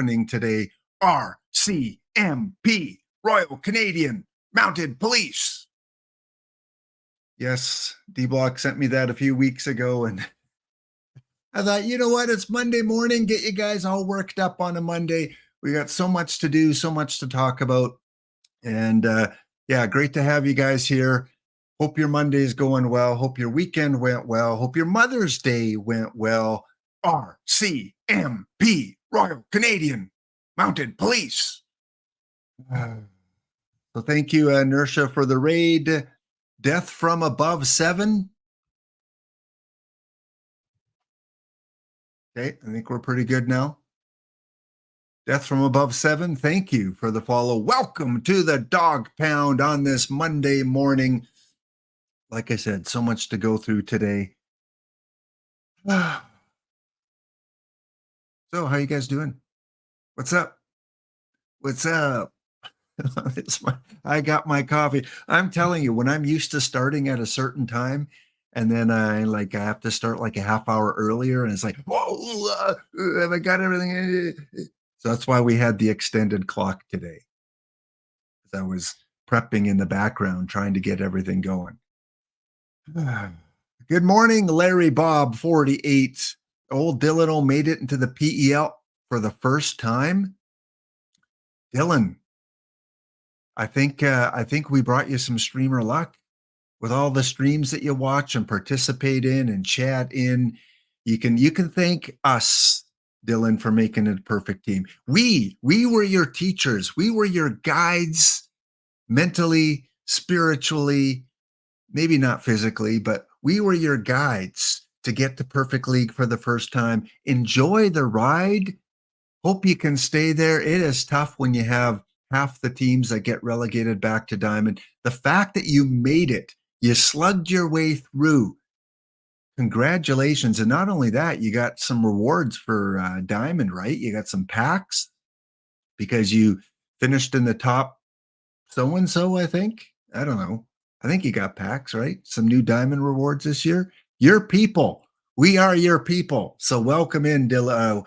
happening today. RCMP, Royal Canadian Mounted Police. Yes, D-Block sent me that a few weeks ago, and I thought, you know what? It's Monday morning. Get you guys all worked up on a Monday. We got so much to do, so much to talk about. And yeah, great to have you guys here. Hope your Monday is going well. Hope your weekend went well. Hope your Mother's Day went well. RCMP, Royal Canadian Mounted Police. So thank you, Inertia, for the raid. Death from above 7. Okay, I think we're pretty good now. Death from above 7, thank you for the follow. Welcome to the Dog Pound on this Monday morning. Like I said, so much to go through today. So, how you guys doing? What's up? What's up? I got my coffee. I'm telling you, when I'm used to starting at a certain time, and then I have to start like a half hour earlier, and it's like, whoa, have I got everything? So that's why we had the extended clock today. I was prepping in the background, trying to get everything going. Good morning, Larry Bob 48. Old Dylan made it into the PEL for the first time. Dylan, I think we brought you some streamer luck with all the streams that you watch and participate in and chat in. You can thank us, Dylan, for making it a perfect team. We were your teachers. We were your guides, mentally, spiritually, maybe not physically, but we were your guides to get to Perfect League for the first time. Enjoy the ride. Hope you can stay there. It is tough when you have half the teams that get relegated back to Diamond. The fact that you made it, you slugged your way through. Congratulations. And not only that, you got some rewards for Diamond, right? You got some packs because you finished in the top so-and-so, I think. I don't know. I think you got packs, right? Some new Diamond rewards this year. Your people. We are your people. So welcome in, Dylan.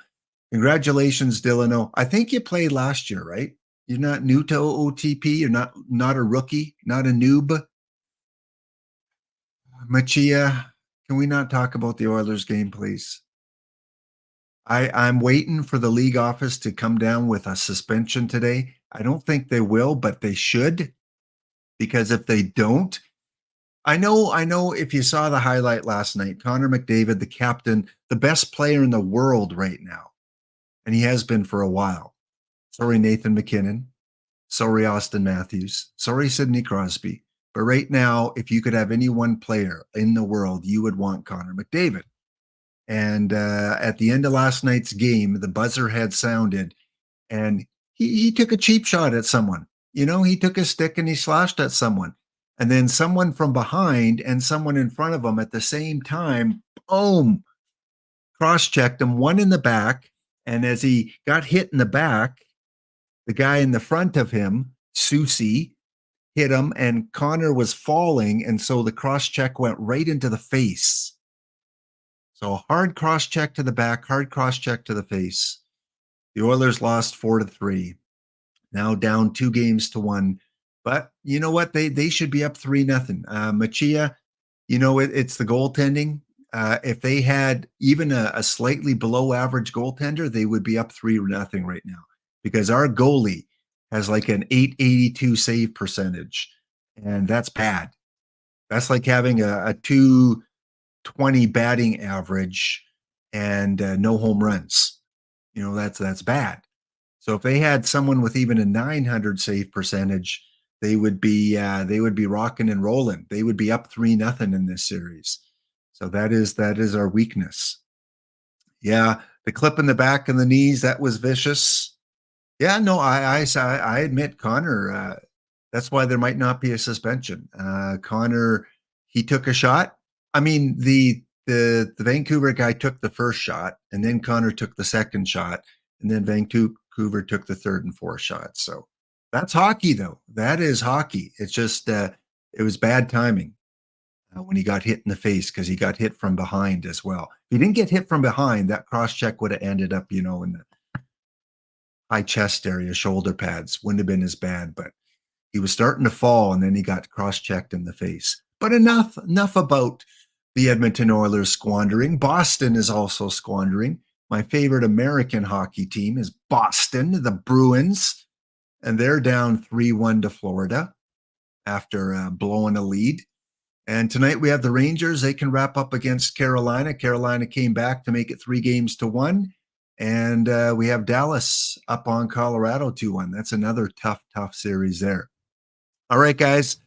Congratulations, Dylan. I think you played last year, right? You're not new to OOTP. You're not a rookie, not a noob. Machia, can we not talk about the Oilers game, please? I'm waiting for the league office to come down with a suspension today. I don't think they will, but they should. Because if they don't, I know if you saw the highlight last night, Connor McDavid, the captain, the best player in the world right now. And he has been for a while. Sorry, Nathan McKinnon. Sorry, Austin Matthews. Sorry, Sidney Crosby. But right now, if you could have any one player in the world, you would want Connor McDavid. And at the end of last night's game, the buzzer had sounded, and he took a cheap shot at someone. You know, he took a stick and he slashed at someone. And then someone from behind and someone in front of him at the same time, boom, cross-checked him, one in the back. And as he got hit in the back, the guy in the front of him, Susie, hit him, and Connor was falling. And so the cross-check went right into the face. So hard cross-check to the back, hard cross-check to the face. The Oilers lost 4-3. Now down 2-1. But you know what? They should be up 3-0. Machia, you know, it's the goaltending. If they had even a slightly below average goaltender, they would be up 3-0 right now, because our goalie has like an 882 save percentage, and that's bad. That's like having a 220 batting average and no home runs. You know, that's bad. So if they had someone with even a 900 save percentage, they would be rocking and rolling. They would be up 3-0 in this series. So that is our weakness. Yeah, the clip in the back and the knees, that was vicious. Yeah, no, I admit, Connor, that's why there might not be a suspension. Connor, he took a shot. I mean, the Vancouver guy took the first shot, and then Connor took the second shot, and then Vancouver took the third and fourth shot. So that's hockey, though. That is hockey. It's just it was bad timing when he got hit in the face, because he got hit from behind as well. If he didn't get hit from behind, that cross check would have ended up, you know, in high chest area, shoulder pads. Wouldn't have been as bad, but he was starting to fall, and then he got cross-checked in the face. But enough about the Edmonton Oilers squandering. Boston is also squandering. My favorite American hockey team is Boston, the Bruins, and they're down 3-1 to Florida after blowing a lead. And tonight we have the Rangers. They can wrap up against Carolina. Carolina came back to make it 3-1. And we have Dallas up on Colorado 2-1. That's another tough series there. All right, guys.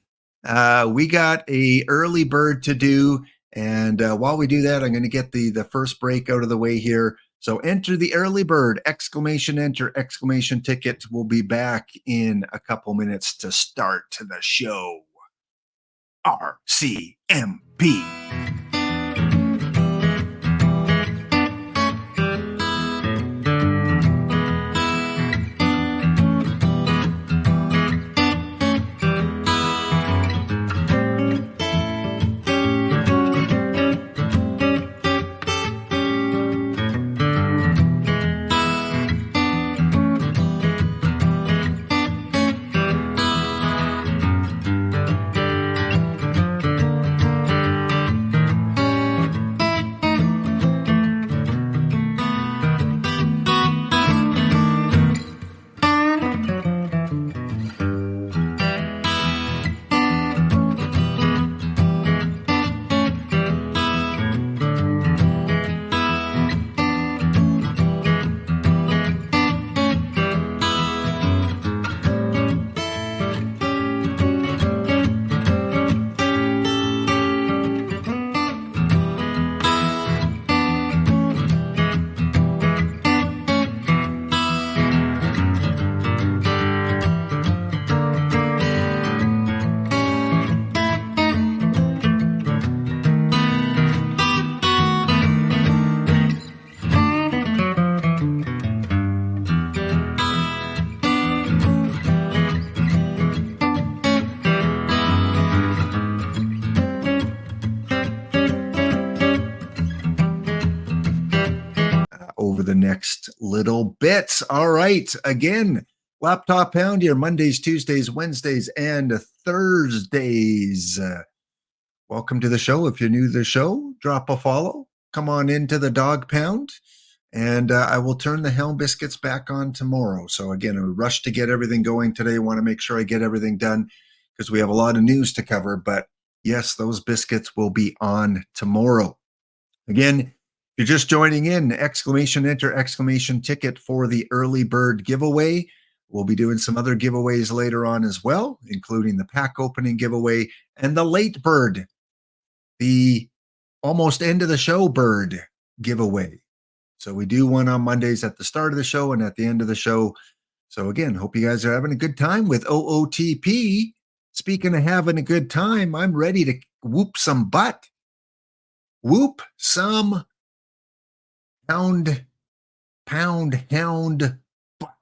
We got a early bird to do. And while we do that, I'm going to get the first break out of the way here. So enter the early bird, enter, exclamation ticket. We'll be back in a couple minutes to start the show. RCMP. Over the next little bit. All right. Again, Laptop Pound here, Mondays, Tuesdays, Wednesdays, and Thursdays. Welcome to the show. If you're new to the show, drop a follow. Come on into the Dog Pound, and I will turn the Helm Biscuits back on tomorrow. So again, a rush to get everything going today. I want to make sure I get everything done because we have a lot of news to cover. But yes, those biscuits will be on tomorrow. Again, if you're just joining in, enter, exclamation ticket for the early bird giveaway. We'll be doing some other giveaways later on as well, including the pack opening giveaway and the late bird, the almost end of the show bird giveaway. So we do one on Mondays at the start of the show and at the end of the show. So again, hope you guys are having a good time with OOTP. Speaking of having a good time, I'm ready to whoop some butt. Whoop some hound butt,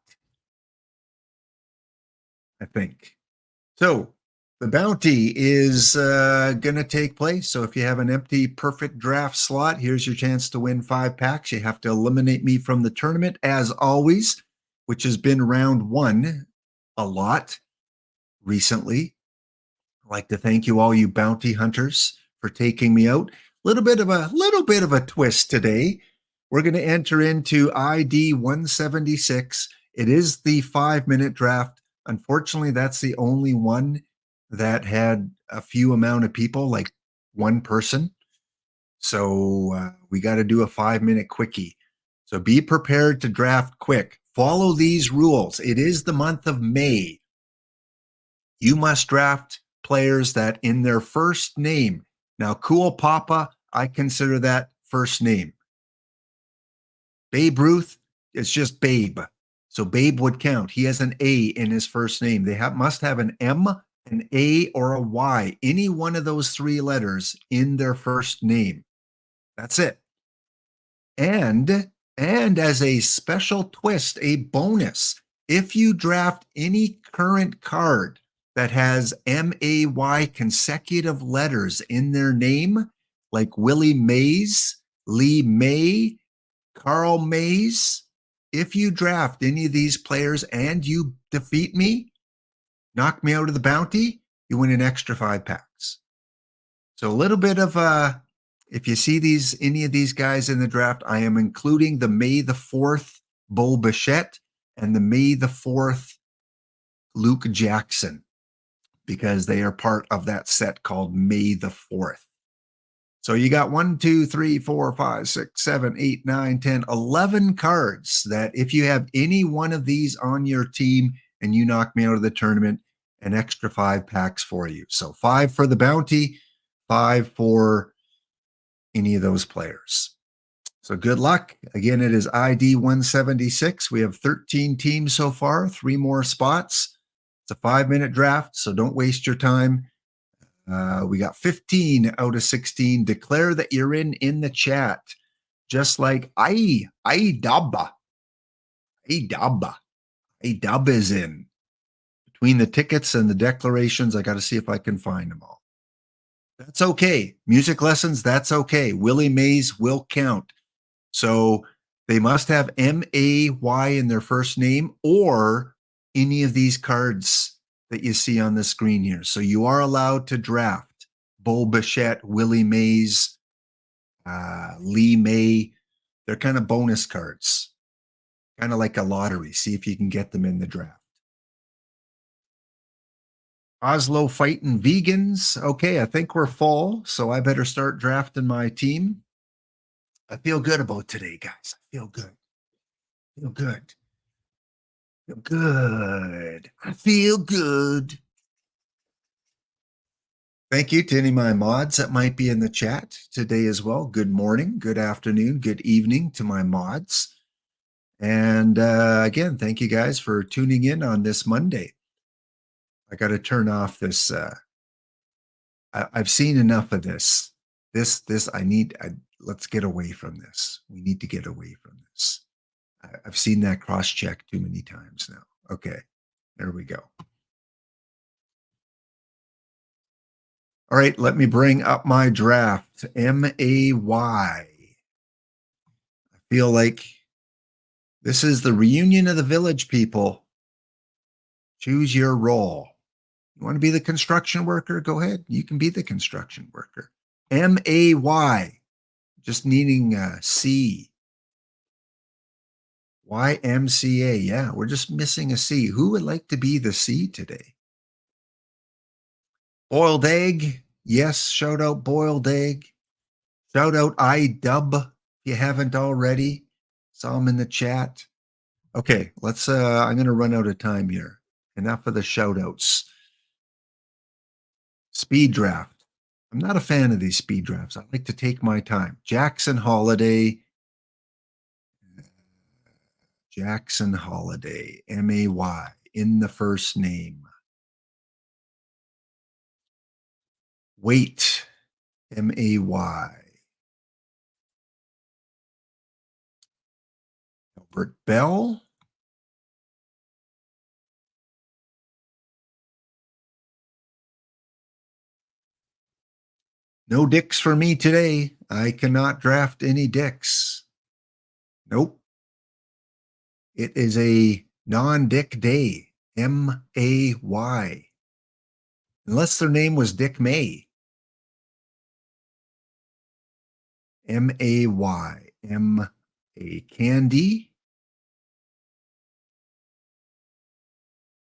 I think. So the bounty is going to take place. So if you have an empty perfect draft slot, here's your chance to win 5 packs. You have to eliminate me from the tournament, as always, which has been round 1 a lot recently. I'd like to thank you, all you bounty hunters, for taking me out. Little bit of a twist today. We're going to enter into ID 176. It is the 5-minute draft. Unfortunately, that's the only one that had a few amount of people, like one person. So we got to do a 5-minute quickie. So be prepared to draft quick. Follow these rules. It is the month of May. You must draft players that in their first name. Now, Cool Papa, I consider that first name. Babe Ruth, it's just Babe. So Babe would count. He has an A in his first name. They must have an M, an A, or a Y. Any one of those 3 letters in their first name. That's it. And as a special twist, a bonus, if you draft any current card that has M-A-Y consecutive letters in their name, like Willie Mays, Lee May, Carl Mays, if you draft any of these players and you defeat me, knock me out of the bounty, you win an extra 5 packs. So a little bit of if you see any of these guys in the draft, I am including the May the 4th Bo Bichette and the May the 4th Luke Jackson, because they are part of that set called May the 4th. So you got 1, 2, 3, 4, 5, 6, 7, 8, 9, 10, 11 cards that if you have any one of these on your team and you knock me out of the tournament, an extra 5 packs for you. So 5 for the bounty, 5 for any of those players. So good luck. Again, it is ID 176. We have 13 teams so far, 3 more spots. It's a 5-minute draft, so don't waste your time. We got 15 out of 16. Declare that you're in the chat. Just like Dubba is in. Between the tickets and the declarations, I got to see if I can find them all. That's okay. Music lessons, that's okay. Willie Mays will count. So they must have M-A-Y in their first name or any of these cards that you see on the screen here. So you are allowed to draft Bo Bichette, Willie Mays, Lee May. They're kind of bonus cards, kind of like a lottery. See if you can get them in the draft. Oslo fighting vegans. Okay, I think we're full, so I better start drafting my team. I feel good about today, guys. I feel good. Feel good. Feel good. I feel good. Thank you to any of my mods that might be in the chat today as well. Good morning, good afternoon, good evening to my mods. And again, thank you guys for tuning in on this Monday. I got to turn off this. I've seen enough of this. Let's get away from this. We need to get away from this. I've seen that cross-check too many times now. Okay, there we go. All right, let me bring up my draft. M-A-Y. I feel like this is the reunion of the village people. Choose your role. You want to be the construction worker? Go ahead. You can be the construction worker. M-A-Y. Just needing a C. Y-M-C-A. Yeah, we're just missing a C. Who would like to be the C today? Boiled egg. Yes, shout out boiled egg. Shout out iDub if you haven't already. Saw him in the chat. Okay, let's I'm going to run out of time here. Enough of the shout outs. Speed draft. I'm not a fan of these speed drafts. I like to take my time. Jackson Holiday. Jackson Holiday. M-A-Y. In the first name. Wait. M-A-Y. Albert Bell. No dicks for me today. I cannot draft any dicks. Nope. It is a non-dick day. M-A-Y. Unless their name was Dick May. M-A-Y. M-A. Candy.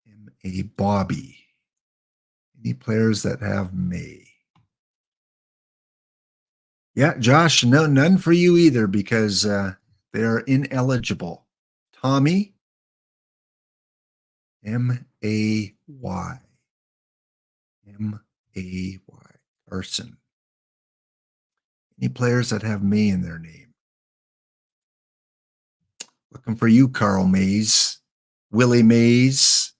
M-A. Bobby. Any players that have May? Yeah, Josh, no, none for you either because they're ineligible. Tommy. M-A-Y. M-A-Y. Carson. Any players that have May in their name? Looking for you, Carl Mays. Willie Mays.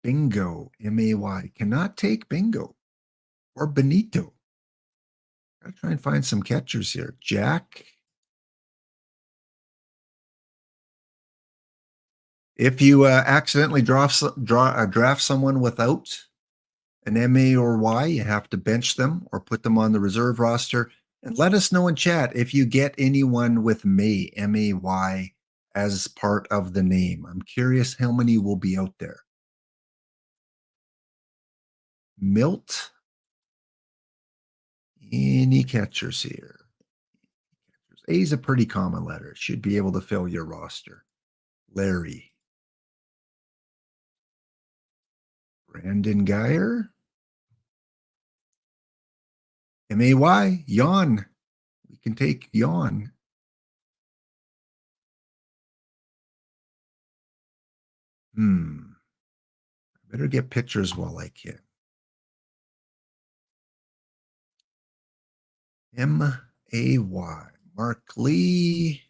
Bingo. M-A-Y. Cannot take Bingo. Or Benito. Gotta try and find some catchers here. Jack. If you accidentally draft someone without an M-A or Y, you have to bench them or put them on the reserve roster. And let us know in chat if you get anyone with May, M-A-Y, as part of the name. I'm curious how many will be out there. Milt. Any catchers here? A is a pretty common letter. Should be able to fill your roster. Larry. Brandon Geyer. M-A-Y. Yawn. We can take yawn. I better get pictures while I can. M-A-Y. Mark Lee.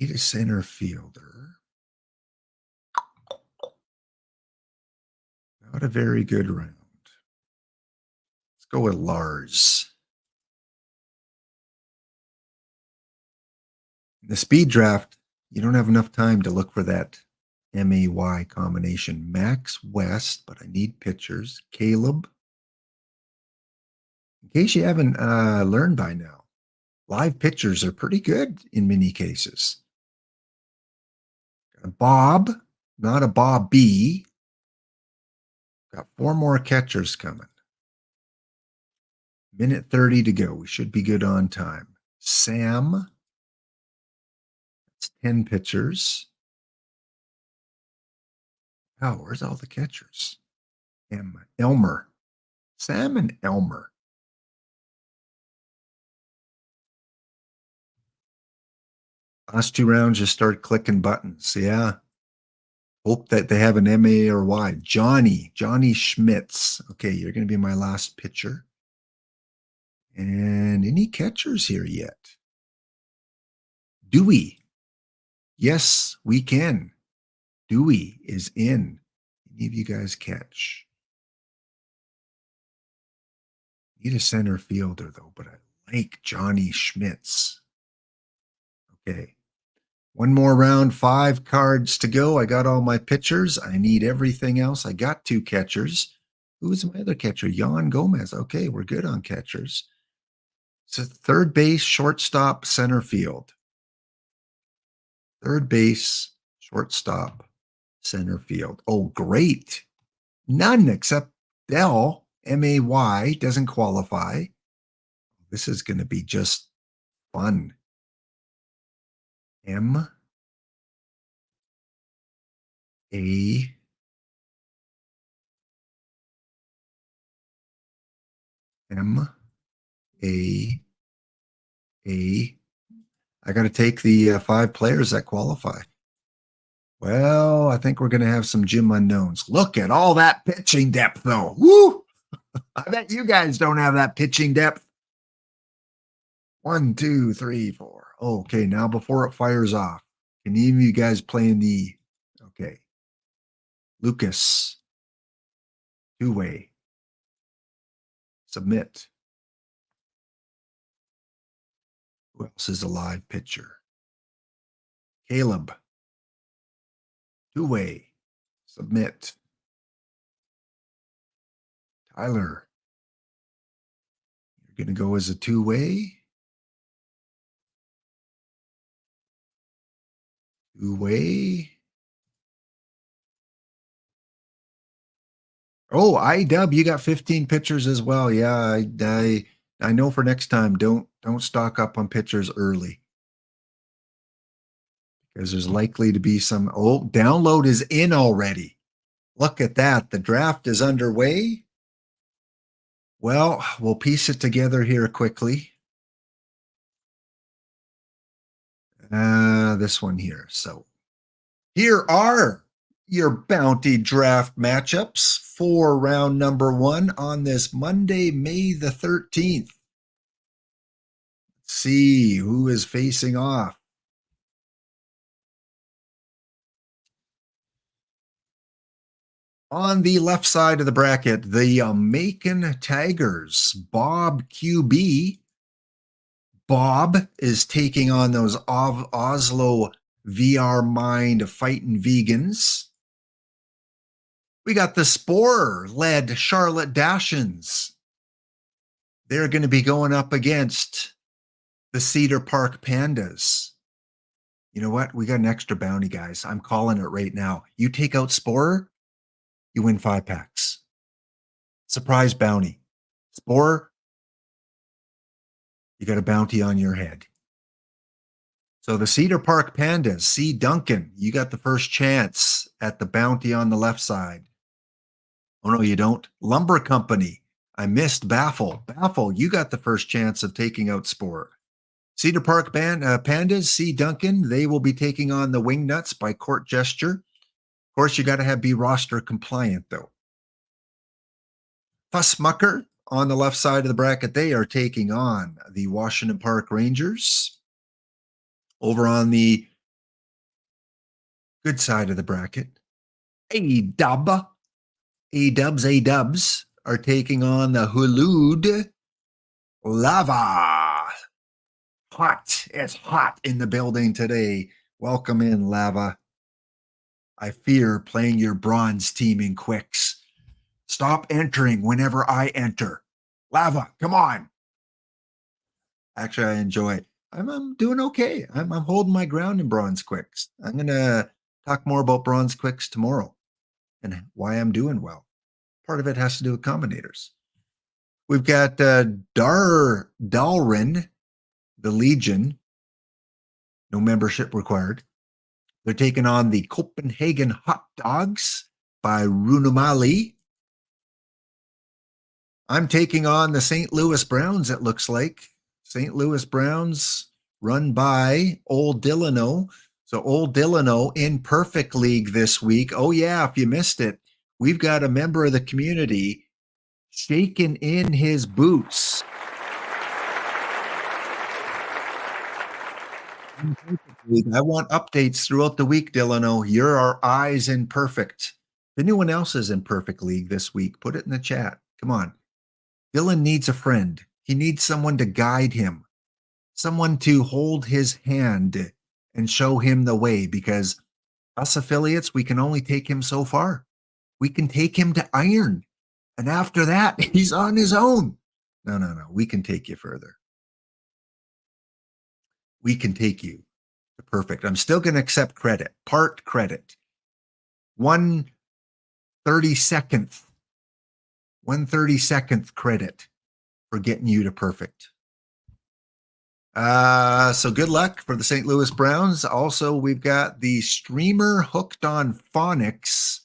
Need a center fielder. Not a very good round. Let's go with Lars. In the speed draft, you don't have enough time to look for that M-A-Y combination. Max West, but I need pitchers. Caleb. In case you haven't learned by now, live pitchers are pretty good in many cases. Got a Bob, not a Bob B. Got 4 more catchers coming. Minute 30 to go. We should be good on time. Sam. That's 10 pitchers. Oh, where's all the catchers? Elmer. Sam and Elmer. Last 2 rounds, just start clicking buttons. Yeah. Hope that they have an M-A or Y. Johnny Schmitz. Okay, you're going to be my last pitcher. And any catchers here yet? Dewey. Yes, we can. Dewey is in. Any of you guys catch? Need a center fielder, though, but I like Johnny Schmitz. Okay. 1 more round, 5 cards to go. I got all my pitchers. I need everything else. I got 2 catchers. Who's my other catcher? Jan Gomez. Okay, we're good on catchers. So third base, shortstop, center field. Third base, shortstop, center field. Oh, great. None except Bell, M-A-Y, doesn't qualify. This is going to be just fun. M A M A A. I got to take the 5 players that qualify. Well, I think we're going to have some Jim unknowns. Look at all that pitching depth, though. Woo! I bet you guys don't have that pitching depth. 1, 2, 3, 4. Okay, now before it fires off, can any of you guys play in the? Okay, Lucas, 2-way, submit. Who else is a live pitcher? Caleb, 2-way, submit. Tyler, you're going to go as a 2-way. 2-way. Oh, IDub, you got 15 pitchers as well. Yeah, I know for next time, don't stock up on pitchers early. Because there's likely to be some. Oh, download is in already. Look at that. The draft is underway. Well, we'll piece it together here quickly. This one here. So here are your bounty draft matchups for round number 1 on this Monday, May the 13th. Let's see who is facing off. On the left side of the bracket, the Macon Tigers, Bob QB. Bob is taking on those Oslo VR Mind fighting vegans. We got the Spore-led Charlotte Dashins They're going to be going up against the Cedar Park Pandas. You know what? We got an extra bounty, guys. I'm calling it right now. You take out Spore, you win 5 packs. Surprise bounty. Spore, you got a bounty on your head. So the Cedar Park Pandas, C. Duncan, you got the first chance at the bounty on the left side. Oh, no, you don't. Lumber Company, I missed Baffle. Baffle, you got the first chance of taking out Spore. Cedar Park Pandas, C. Duncan, they will be taking on the Wingnuts by Court Gesture. Of course, you got to be roster compliant, though. Fussmucker on the left side of the bracket, they are taking on the Washington Park Rangers. Over on the good side of the bracket, A-Dubs are taking on the Hulud Lava. Hot. It's hot in the building today. Welcome in, Lava. I fear playing your bronze team in quicks. Stop entering whenever I enter. Lava, come on. Actually, I enjoy it. I'm doing okay. I'm holding my ground in bronze quicks. I'm going to talk more about bronze quicks tomorrow and why I'm doing well. Part of it has to do with combinators. We've got Dalrin, the Legion, no membership required. They're taking on the Copenhagen Hot Dogs by Runumali. I'm taking on the St. Louis Browns, it looks like. St. Louis Browns run by Old Delano. So Old Delano in Perfect League this week. Oh, yeah, if you missed it, we've got a member of the community shaking in his boots. I want updates throughout the week, Delano. You're our eyes in Perfect. If anyone else is in Perfect League this week, put it in the chat. Come on. Dylan needs a friend. He needs someone to guide him, someone to hold his hand and show him the way, because us affiliates, we can only take him so far. We can take him to iron. And after that, he's on his own. No. We can take you further. We can take you to perfect. I'm still going to accept credit, part credit. 1/32nd credit for getting you to perfect. So good luck for the St. Louis Browns. Also, we've got the streamer Hooked on Phonics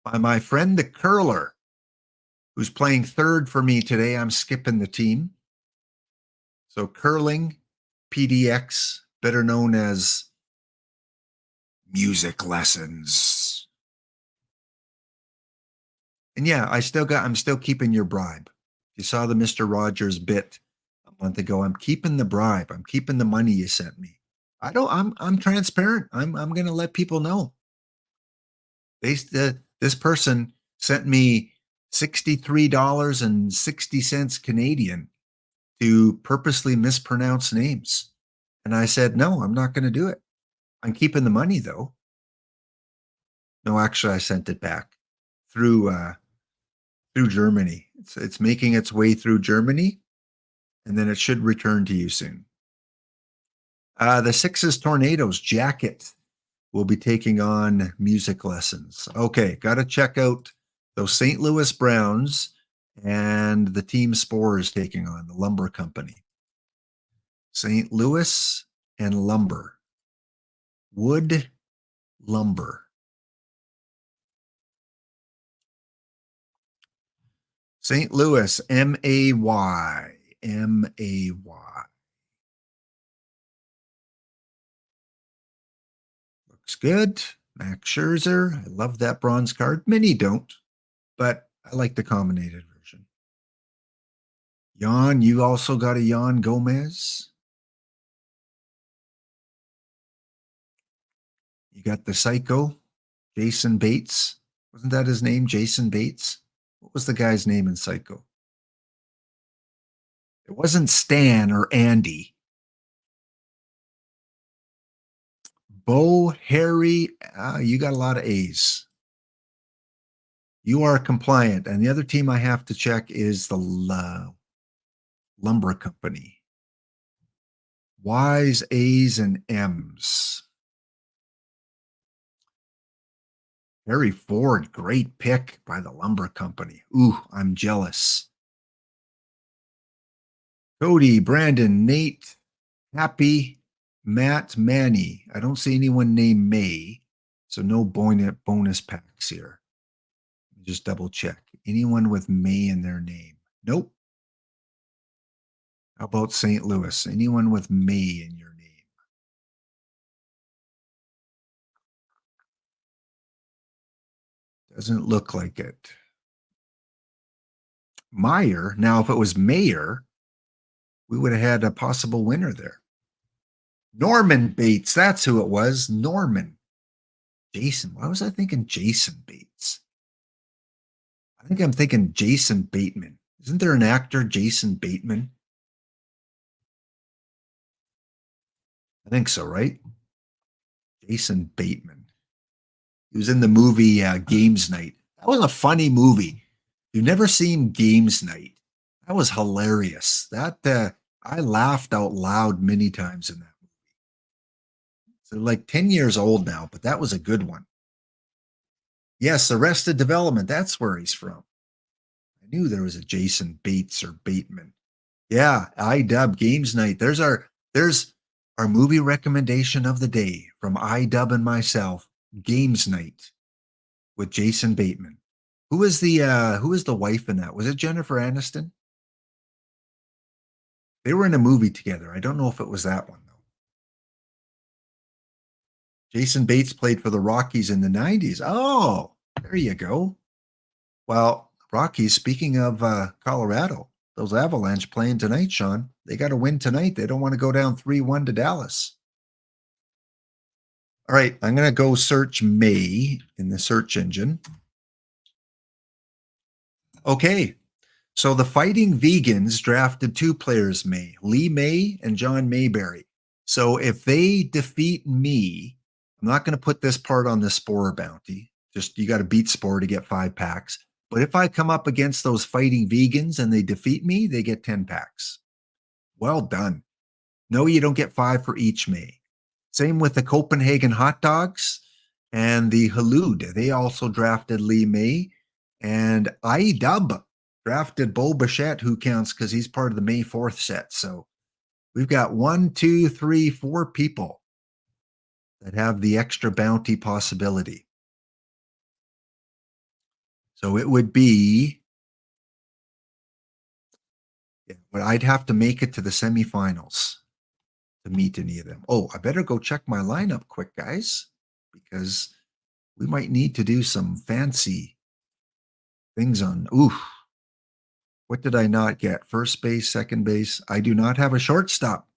by my friend the Curler, who's playing third for me today. I'm skipping the team. So Curling PDX, better known as Music Lessons. And yeah, I'm still keeping your bribe. You saw the Mr. Rogers bit a month ago. I'm keeping the bribe. I'm keeping the money you sent me. I'm transparent. I'm going to let people know. This person sent me $63.60 Canadian to purposely mispronounce names. And I said, no, I'm not going to do it. I'm keeping the money though. No, actually I sent it back through Germany. It's making its way through Germany, and then it should return to you soon. The Sixes Tornadoes jacket will be taking on Music Lessons. Okay, got to check out those St. Louis Browns and the team Spore is taking on the Lumber Company. St. Louis and Lumber. Wood Lumber. St. Louis, M-A-Y. M-A-Y. Looks good. Max Scherzer. I love that bronze card. Many don't, but I like the combinated version. Jan, you also got a Jan Gomez. You got the Psycho, Jason Bates. Wasn't that his name, Jason Bates? What was the guy's name in Psycho? It wasn't Stan or Andy. Bo, Harry, you got a lot of A's. You are compliant. And the other team I have to check is the Lumber Company. Y's, A's, and M's. Harry Ford, great pick by the Lumber Company. Ooh, I'm jealous. Cody, Brandon, Nate, Happy, Matt, Manny. I don't see anyone named May, so no bonus packs here. Just double check. Anyone with May in their name? Nope. How about St. Louis? Anyone with May in your name? Doesn't look like it. Meyer. Now, if it was Mayer, we would have had a possible winner there. Norman Bates. That's who it was. Norman. Jason. Why was I thinking Jason Bates? I think I'm thinking Jason Bateman. Isn't there an actor, Jason Bateman? I think so, right? Jason Bateman. He was in the movie Games Night. That was a funny movie. You've never seen Games Night. That was hilarious. That I laughed out loud many times in that movie. So like 10 years old now, but that was a good one. Yes, Arrested Development. That's where he's from. I knew there was a Jason Bates or Bateman. Yeah, iDub Games Night. There's our movie recommendation of the day from iDub and myself. Games Night with Jason Bateman. Who is the wife in that? Was it Jennifer Aniston? They were in a movie together. I don't know if it was that one though. Jason Bates played for the Rockies in the 90s. Oh, there you go. Well, Rockies, speaking of Colorado, those Avalanche playing tonight, Sean. They got to win tonight. They don't want to go down 3-1 to Dallas. All right, I'm going to go search May in the search engine. Okay, so the Fighting Vegans drafted two players, May, Lee May and John Mayberry. So if they defeat me, I'm not going to put this part on the Spore bounty. Just you got to beat Spore to get 5 packs. But if I come up against those Fighting Vegans and they defeat me, they get 10 packs. Well done. No, you don't get 5 for each, May. Same with the Copenhagen Hot Dogs and the Halud. They also drafted Lee May. And iDub drafted Bo Bichette, who counts because he's part of the May 4th set. So we've got 1, 2, 3, 4 people that have the extra bounty possibility. So it would be, but I'd have to make it to the semifinals to meet any of them. Oh, I better go check my lineup quick, guys, because we might need to do some fancy things on. Ooh, what did I not get? First base, second base. I do not have a shortstop.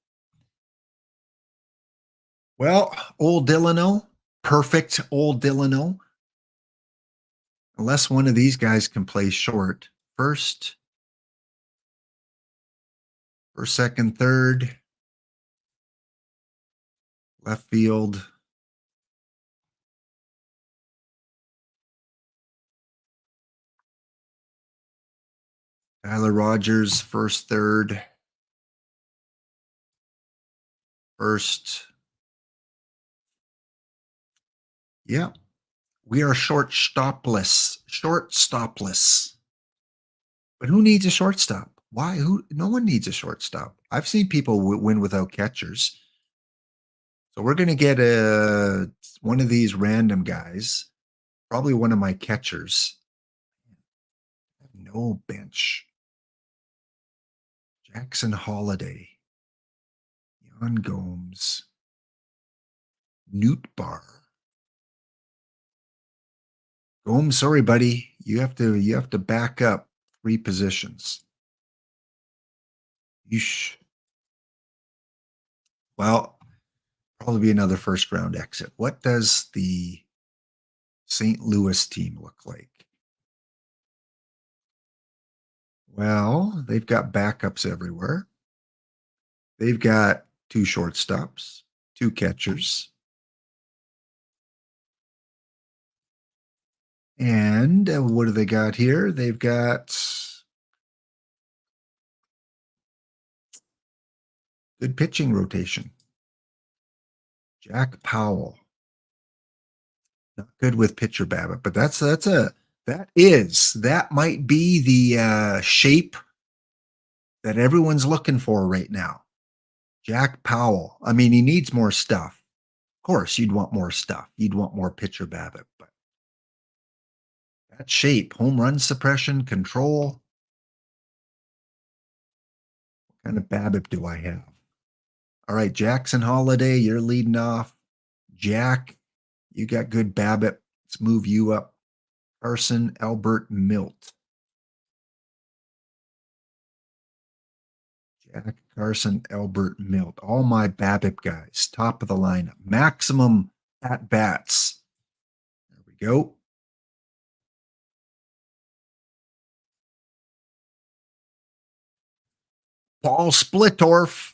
Well, old Delano, perfect old Delano. Unless one of these guys can play short. First, second, third, left field. Tyler Rogers, first, third, first. Yeah, we are shortstopless. Shortstopless. But who needs a shortstop? Why? Who? No one needs a shortstop. I've seen people win without catchers. So we're going to get one of these random guys, probably one of my catchers. No bench. Jackson Holiday. Jan Gomes. Newt Bar. Gomes, sorry, buddy. You have to back up 3 positions. Yeesh. Well, probably be another first round exit. What does the St. Louis team look like? Well, they've got backups everywhere. They've got 2 shortstops, 2 catchers. And what do they got here? They've got good pitching rotation. Jack Powell. Not good with pitcher BABIP, but that might be the shape that everyone's looking for right now. Jack Powell. I mean, he needs more stuff. Of course, you'd want more stuff. You'd want more pitcher BABIP, but that shape, home run suppression, control. What kind of BABIP do I have? All right, Jackson Holiday, you're leading off. Jack, you got good BABIP. Let's move you up. Carson Albert Milt. Jack Carson Albert Milt. All my BABIP guys, top of the lineup. Maximum at bats. There we go. Paul Splittorff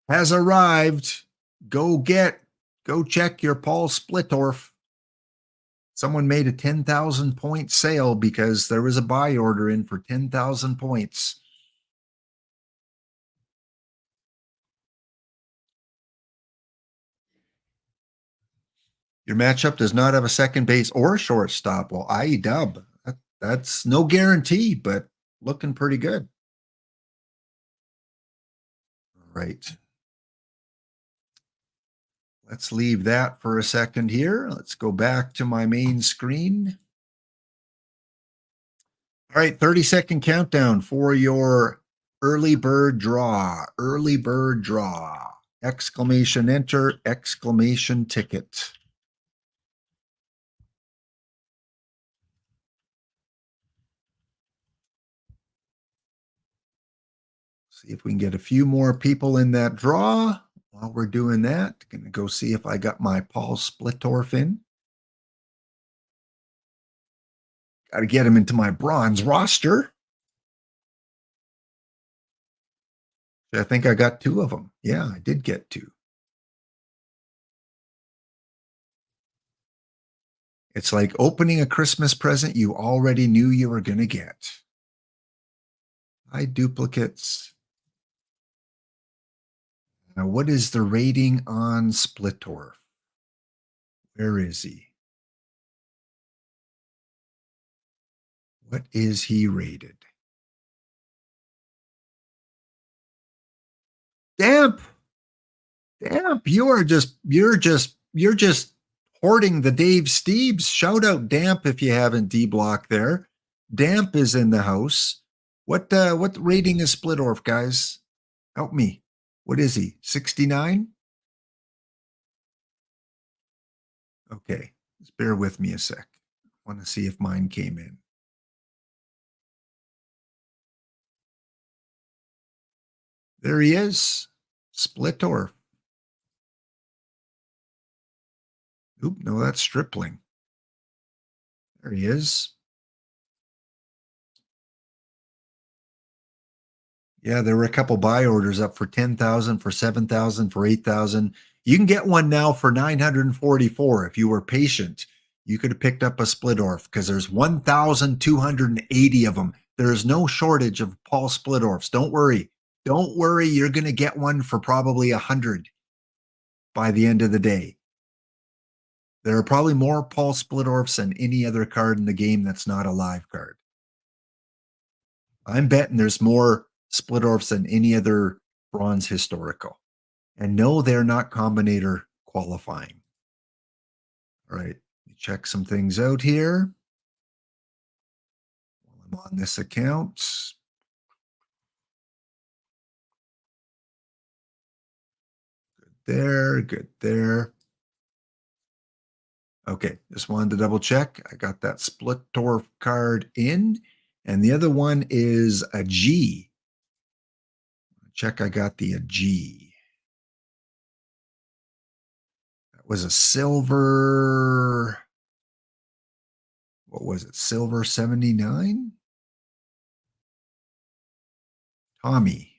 has arrived. Go check your Paul Splittorff. Someone made a 10,000 point sale because there was a buy order in for 10,000 points. Your matchup does not have a second base or a shortstop. Well, IEW, that's no guarantee, but looking pretty good. All right. Let's leave that for a second here. Let's go back to my main screen. All right, 30-second countdown for your early bird draw. Early bird draw. Exclamation enter, exclamation ticket. See if we can get a few more people in that draw. While we're doing that, gonna go see if I got my Paul Splittorff in. Got to get him into my bronze roster. I think I got two of them. Yeah, I did get two. It's like opening a Christmas present you already knew you were going to get. Hide duplicates. Now, what is the rating on Splittorff? Where is he? What is he rated? Damp. Damp. You're just hoarding the Dave Steebs. Shout out Damp if you haven't D-blocked there. Damp is in the house. What rating is Splittorff, guys? Help me. What is he? 69? Okay. Just bear with me a sec. I want to see if mine came in. There he is. Splittorff. Oop, no, that's Stripling. There he is. Yeah, there were a couple buy orders up for 10,000, for 7,000, for 8,000. You can get one now for 944 if you were patient. You could have picked up a Splittorff because there's 1,280 of them. There's no shortage of Paul Splittorffs. Don't worry. Don't worry, you're going to get one for probably 100 by the end of the day. There are probably more Paul Splittorffs than any other card in the game that's not a live card. I'm betting there's more Splittorffs than any other bronze historical. And no, they're not combinator qualifying. All right, check some things out here. While I'm on this account. Good there, good there. Okay, just wanted to double check. I got that Splittorff card in. And the other one is a G. Check I got the G. That was a silver. What was it? Silver 79? Tommy.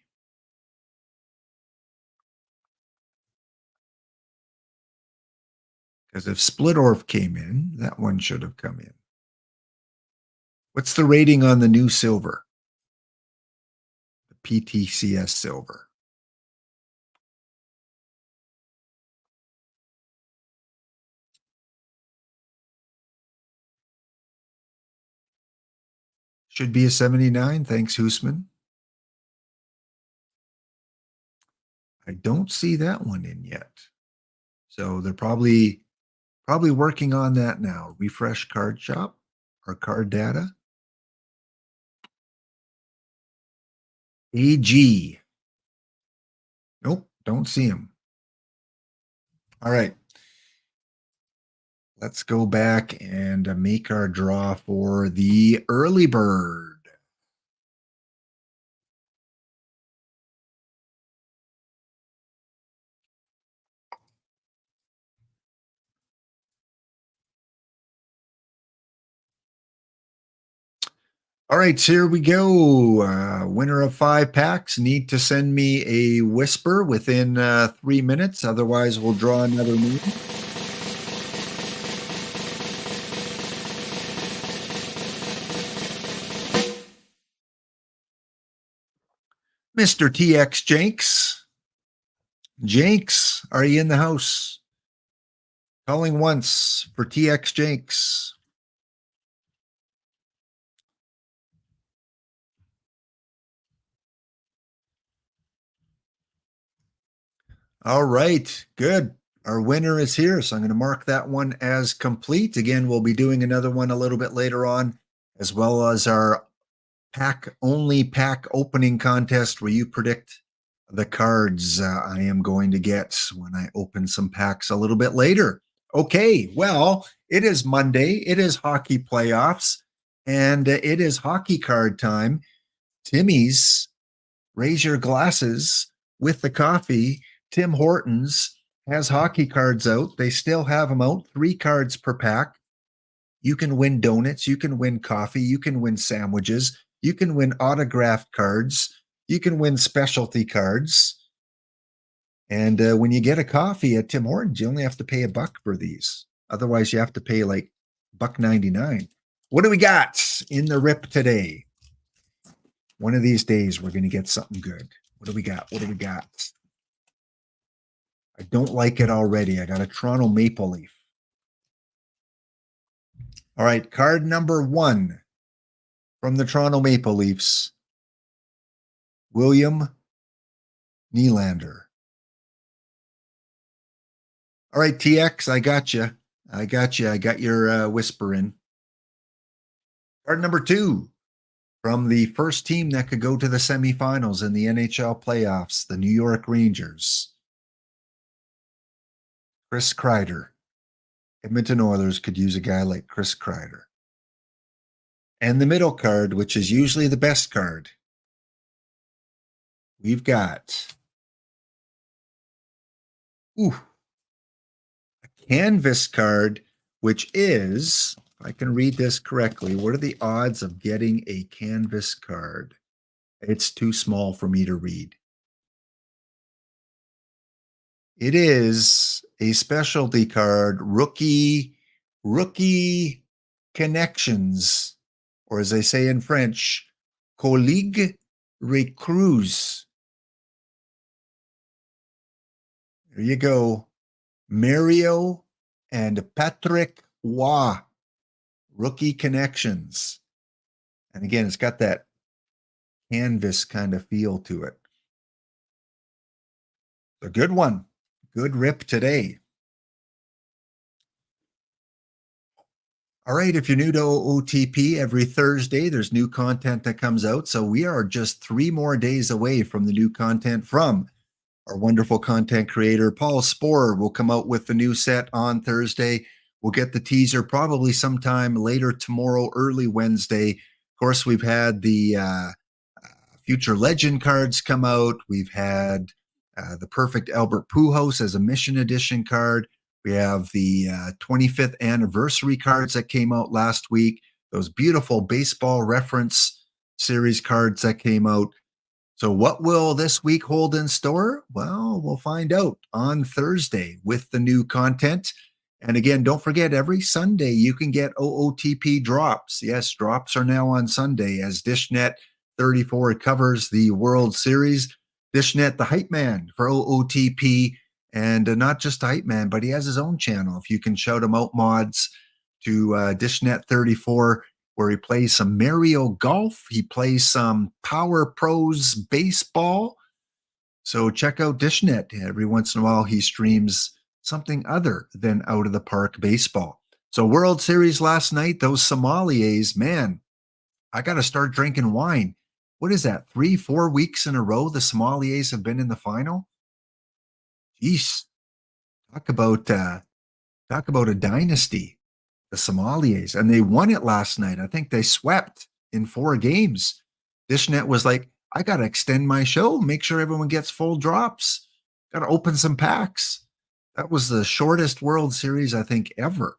Because if Splittorff came in, that one should have come in. What's the rating on the new silver? The PTCS silver. Should be a 79. Thanks, Hoosman. I don't see that one in yet. So they're probably working on that now. Refresh card shop or card data. AG. Nope, don't see him. All right. Let's go back and make our draw for the early bird. All right, so here we go. Winner of 5 packs. Need to send me a whisper within 3 minutes. Otherwise, we'll draw another name. Mr. TX Jenks. Jenks, are you in the house? Calling once for TX Jenks. All right, good. Our winner is here, so I'm going to mark that one as complete. Again, we'll be doing another one a little bit later on, as well as our pack opening contest where you predict the cards I am going to get when I open some packs a little bit later. Okay, well, it is Monday. It is hockey playoffs, and it is hockey card time. Timmy's, raise your glasses with the coffee. Tim Hortons has hockey cards out. They still have them out, 3 cards per pack. You can win donuts. You can win coffee. You can win sandwiches. You can win autographed cards. You can win specialty cards. And when you get a coffee at Tim Hortons, you only have to pay $1 for these. Otherwise, you have to pay like $1.99. What do we got in the rip today? One of these days, we're going to get something good. What do we got? What do we got? I don't like it already. I got a Toronto Maple Leaf. All right, card number 1 from the Toronto Maple Leafs, William Nylander. All right, TX, I got you. I got you. I got your whisper in. Card number 2 from the first team that could go to the semifinals in the NHL playoffs, the New York Rangers, Chris Kreider. Edmonton Oilers could use a guy like Chris Kreider. And the middle card, which is usually the best card, we've got a canvas card, which is, if I can read this correctly, what are the odds of getting a canvas card? It's too small for me to read. It is a specialty card, rookie connections, or as they say in French, collègue recruz. There you go. Mario and Patrick Waugh, rookie connections. And again, it's got that canvas kind of feel to it. A good one. Good rip today. All right, if you're new to OOTP, every Thursday there's new content that comes out. So we are just 3 more days away from the new content from our wonderful content creator, Paul Sporer. Will come out with the new set on Thursday. We'll get the teaser probably sometime later tomorrow, early Wednesday. Of course, we've had the Future Legend cards come out. We've had the Perfect Albert Pujols as a Mission Edition card. We have the 25th anniversary cards that came out last week. Those beautiful baseball reference series cards that came out. So what will this week hold in store? Well, we'll find out on Thursday with the new content. And again, don't forget every Sunday you can get OOTP drops. Yes, drops are now on Sunday as Dishnet 34 covers the World Series. Dishnet, the hype man for OOTP, and not just a hype man, but he has his own channel. If you can shout him out, mods, to Dishnet 34, where he plays some Mario Golf. He plays some Power Pros baseball. So check out Dishnet. Every once in a while, he streams something other than out of the park baseball. So World Series last night, those sommeliers, man, I got to start drinking wine. What is that? 3, 4 weeks in a row, the sommeliers have been in the final. Jeez, talk about a dynasty, the sommeliers, and they won it last night. I think they swept in 4 games. Dishnet was like, I got to extend my show, make sure everyone gets full drops. Got to open some packs. That was the shortest World Series, I think, ever.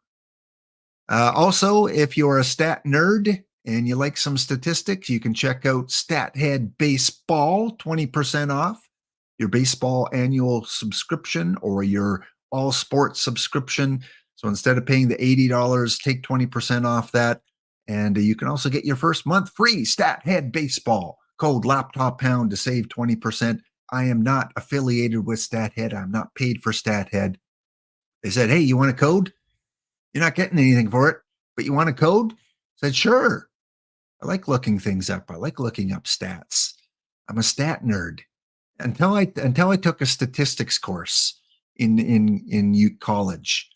Also, if you're a stat nerd and you like some statistics, you can check out StatHead Baseball, 20% off your baseball annual subscription or your all sports subscription. So instead of paying the $80, take 20% off that. And you can also get your first month free. StatHead Baseball, code LaptopPound to save 20%. I am not affiliated with StatHead. I'm not paid for StatHead. They said, hey, you want a code? You're not getting anything for it, but you want a code? I said, sure. I like looking things up. I like looking up stats. I'm a stat nerd. Until I took a statistics course in college.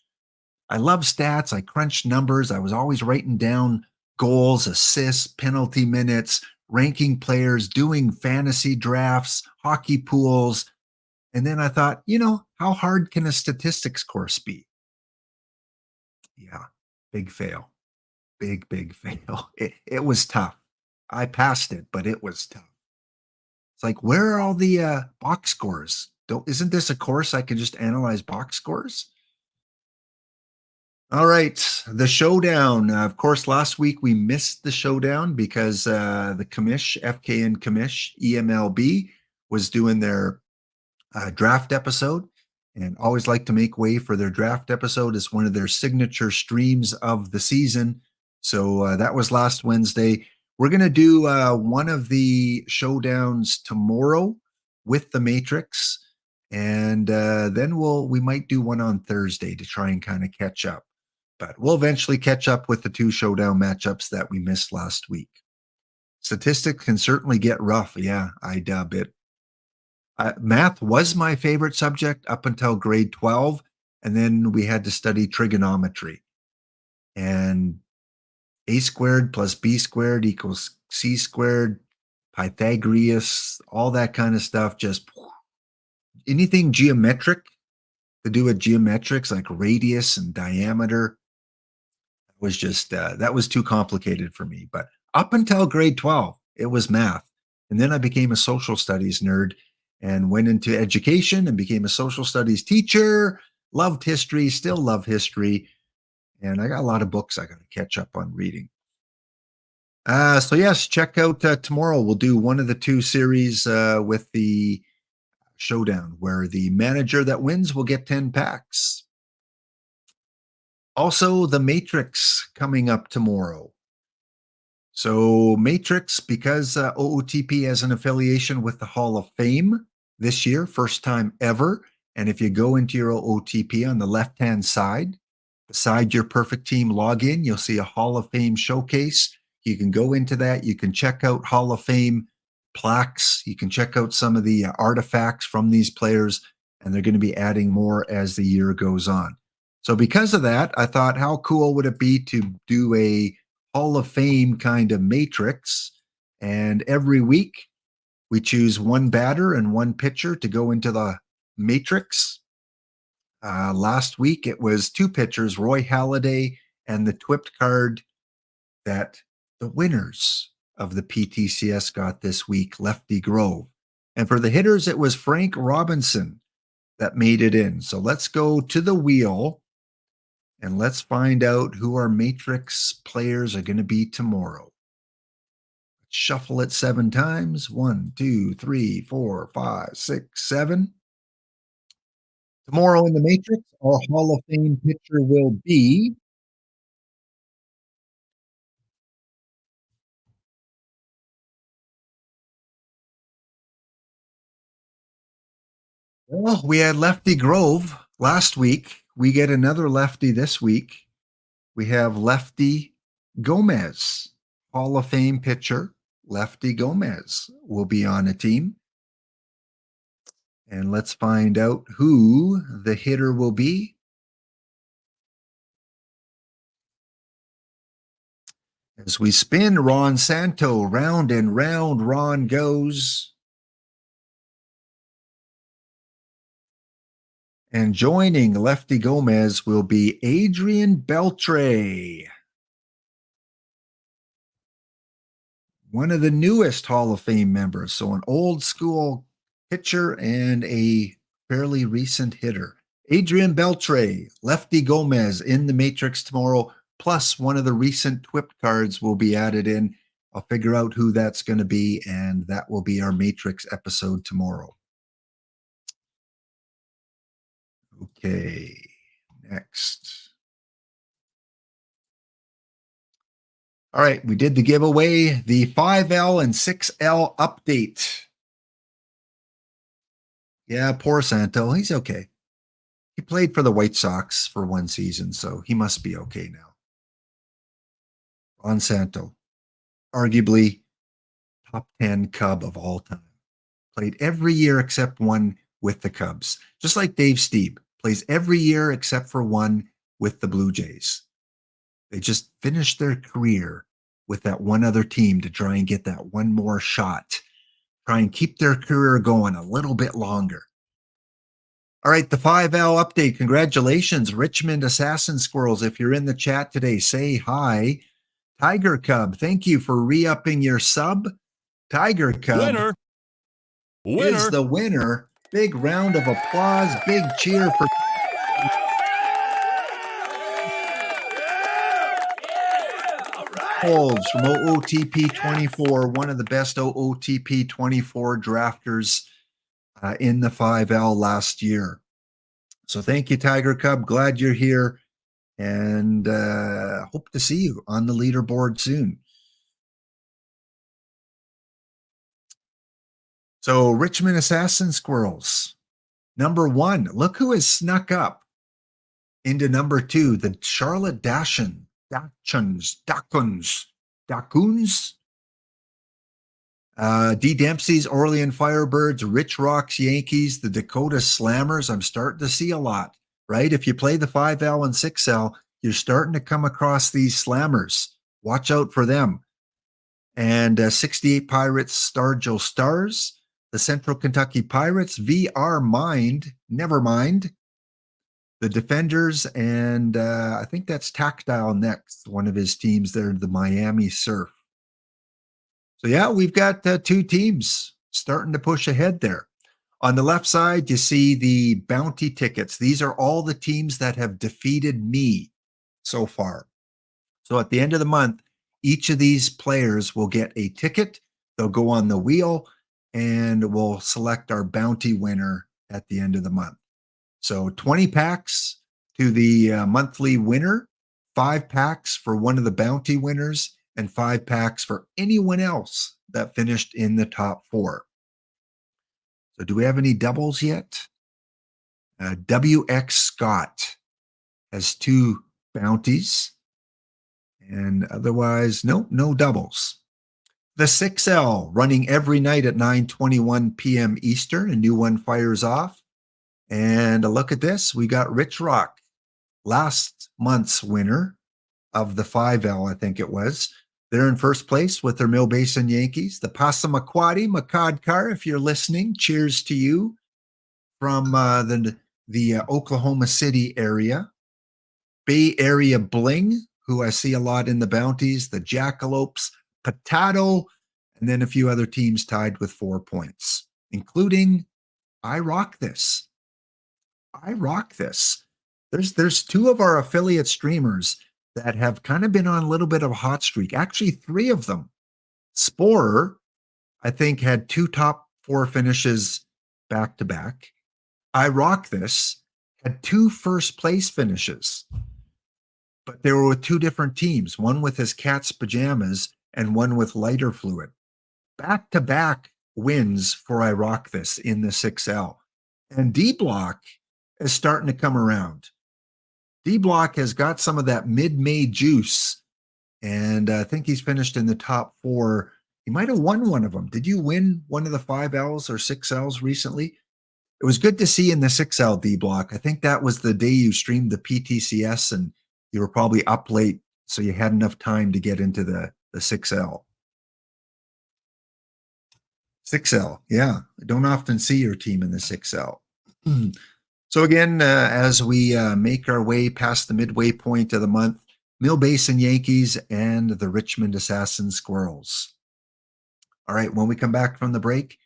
I love stats. I crunched numbers. I was always writing down goals, assists, penalty minutes, ranking players, doing fantasy drafts, hockey pools. And then I thought, how hard can a statistics course be? Yeah, big fail. Big fail. It was tough. I passed it, but it was tough. It's like, where are all the box scores? Isn't this a course I can just analyze box scores? All right, the showdown. Of course, last week we missed the showdown because the commish, FKN commish, EMLB, was doing their draft episode, and always like to make way for their draft episode. It's one of their signature streams of the season. So that was last Wednesday. We're going to do one of the showdowns tomorrow with the Matrix, and then we might do one on Thursday to try and kind of catch up. But we'll eventually catch up with the 2 showdown matchups that we missed last week. Statistics can certainly get rough. Yeah, I dub it. Math was my favorite subject up until grade 12, and then we had to study trigonometry. And a squared plus b squared equals c squared, Pythagoras, all that kind of stuff. Just anything geometric to do with geometrics like radius and diameter was just that was too complicated for me. But up until grade 12, it was math. And then I became a social studies nerd and went into education and became a social studies teacher. Loved history, still love history. And I got a lot of books I got to catch up on reading. So yes, check out tomorrow. We'll do one of the 2 series with the showdown where the manager that wins will get 10 packs. Also, the Matrix coming up tomorrow. So Matrix, because OOTP has an affiliation with the Hall of Fame this year, first time ever. And if you go into your OOTP on the left-hand side, beside your perfect team login, you'll see a Hall of Fame showcase. You can go into that. You can check out Hall of Fame plaques. You can check out some of the artifacts from these players, and they're going to be adding more as the year goes on. So because of that, I thought, how cool would it be to do a Hall of Fame kind of matrix? And every week we choose one batter and one pitcher to go into the matrix. Last week it was 2 pitchers, Roy Halladay and the TWIP card that the winners of the PTCS got this week, Lefty Grove. And for the hitters, it was Frank Robinson that made it in. So let's go to the wheel and let's find out who our Matrix players are going to be tomorrow. Shuffle it 7 times. 1, 2, 3, 4, 5, 6, 7. Tomorrow in the Matrix, our Hall of Fame pitcher will be, well, we had Lefty Grove last week. We get another lefty this week. We have Lefty Gomez, Hall of Fame pitcher. Lefty Gomez will be on a team. And let's find out who the hitter will be. As we spin Ron Santo, round and round Ron goes. And joining Lefty Gomez will be Adrian Beltre, one of the newest Hall of Fame members. So an old school pitcher and a fairly recent hitter. Adrian Beltre, Lefty Gomez in the Matrix tomorrow, plus one of the recent TWIP cards will be added in. I'll figure out who that's going to be, and that will be our Matrix episode tomorrow. Okay, next. All right, we did the giveaway, the 5L and 6L update. Yeah, poor Santo. He's okay. He played for the White Sox for one season, so he must be okay now. Ron Santo, arguably top 10 Cub of all time. Played every year except one with the Cubs. Just like Dave Stieb, plays every year except for one with the Blue Jays. They just finished their career with that one other team to try and get that one more shot. Try and keep their career going a little bit longer. All right, the 5L update. Congratulations, Richmond Assassin Squirrels. If you're in the chat today, say hi. Tiger Cub, thank you for re-upping your sub. Tiger Cub is the winner. Big round of applause. Big cheer for Holds from OOTP 24, one of the best OOTP 24 drafters in the 5L last year. So thank you, Tiger Cub. Glad you're here, and hope to see you on the leaderboard soon. So Richmond Assassin Squirrels, number 1. Look who has snuck up into number 2, the Charlotte Dacuns. D. Dempsey's Orleans Firebirds, Rich Rock's Yankees, the Dakota Slammers. I'm starting to see a lot, right? If you play the 5L and 6L, you're starting to come across these Slammers. Watch out for them. And 68 Pirates, Stargell Stars, the Central Kentucky Pirates, VR Mind, Nevermind, the Defenders, and I think that's Tactile next, one of his teams there, the Miami Surf. So yeah, we've got 2 teams starting to push ahead there. On the left side, you see the bounty tickets. These are all the teams that have defeated me so far. So at the end of the month, each of these players will get a ticket. They'll go on the wheel, and we'll select our bounty winner at the end of the month. So 20 packs to the monthly winner, 5 packs for one of the bounty winners, and 5 packs for anyone else that finished in the top 4. So do we have any doubles yet? WX Scott has 2 bounties, and otherwise, no doubles. The 6L running every night at 9:21 p.m. Eastern. A new one fires off. And a look at this. We got Rich Rock, last month's winner of the 5L, I think it was. They're in first place with their Mill Basin Yankees. The Passamaquoddy Makadkar, if you're listening, cheers to you from the Oklahoma City area. Bay Area Bling, who I see a lot in the bounties. The Jackalopes, Potato, and then a few other teams tied with 4 points, including I Rock This. I Rock This. There's 2 of our affiliate streamers that have kind of been on a little bit of a hot streak. Actually, 3 of them. Sporer, I think, had 2 top 4 finishes back to back. I Rock This had two first place finishes, but they were with two different teams, one with his cat's pajamas and one with lighter fluid. Back to back wins for I Rock This in the 6L. And D Block is starting to come around. D Block has got some of that mid May juice, and I think he's finished in the top four. He might have won one of them. Did you win one of the 5Ls or 6Ls recently? It was good to see in the 6L D Block. I think that was the day you streamed the PTCS and you were probably up late, so you had enough time to get into the 6L. 6L, yeah. I don't often see your team in the 6L. So again, as we make our way past the midway point of the month, Mill Basin Yankees and the Richmond Assassin Squirrels. All right, when we come back from the break,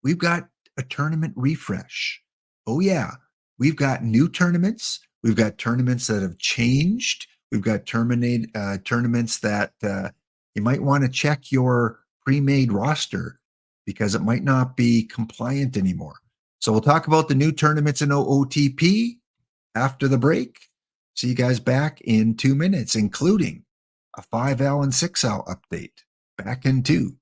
we've got a tournament refresh. Oh yeah, we've got new tournaments. We've got tournaments that have changed. We've got tournaments that you might want to check your pre-made roster because it might not be compliant anymore. So we'll talk about the new tournaments in OOTP after the break. See you guys back in 2 minutes, including a 5L and 6L update. Back in 2.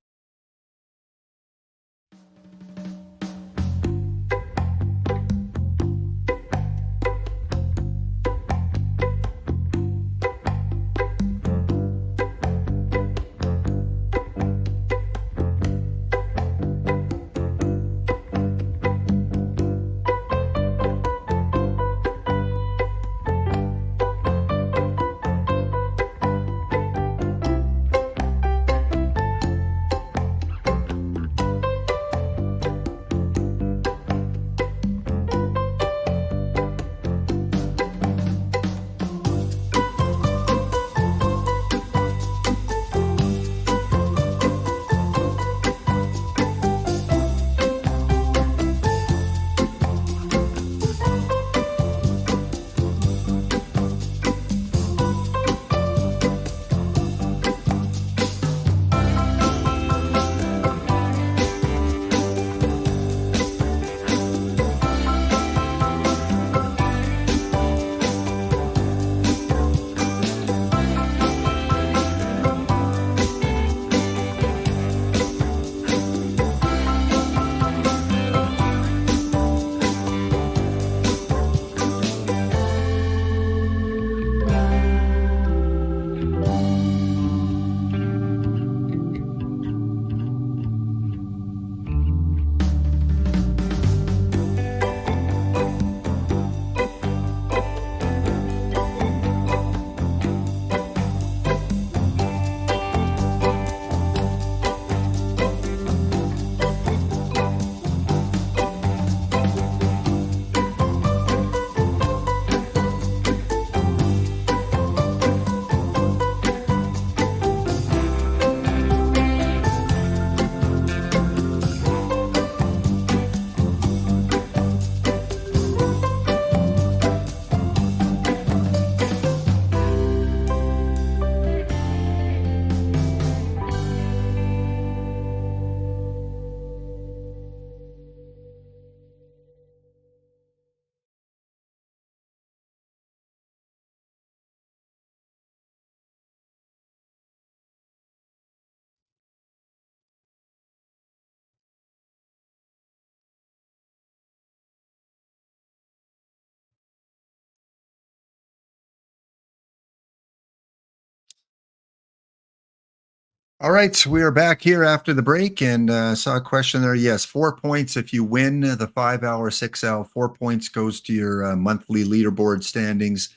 All right, so we are back here after the break and saw a question there. Yes, 4 points if you win the 5 hour 6L. 4 points goes to your monthly leaderboard standings.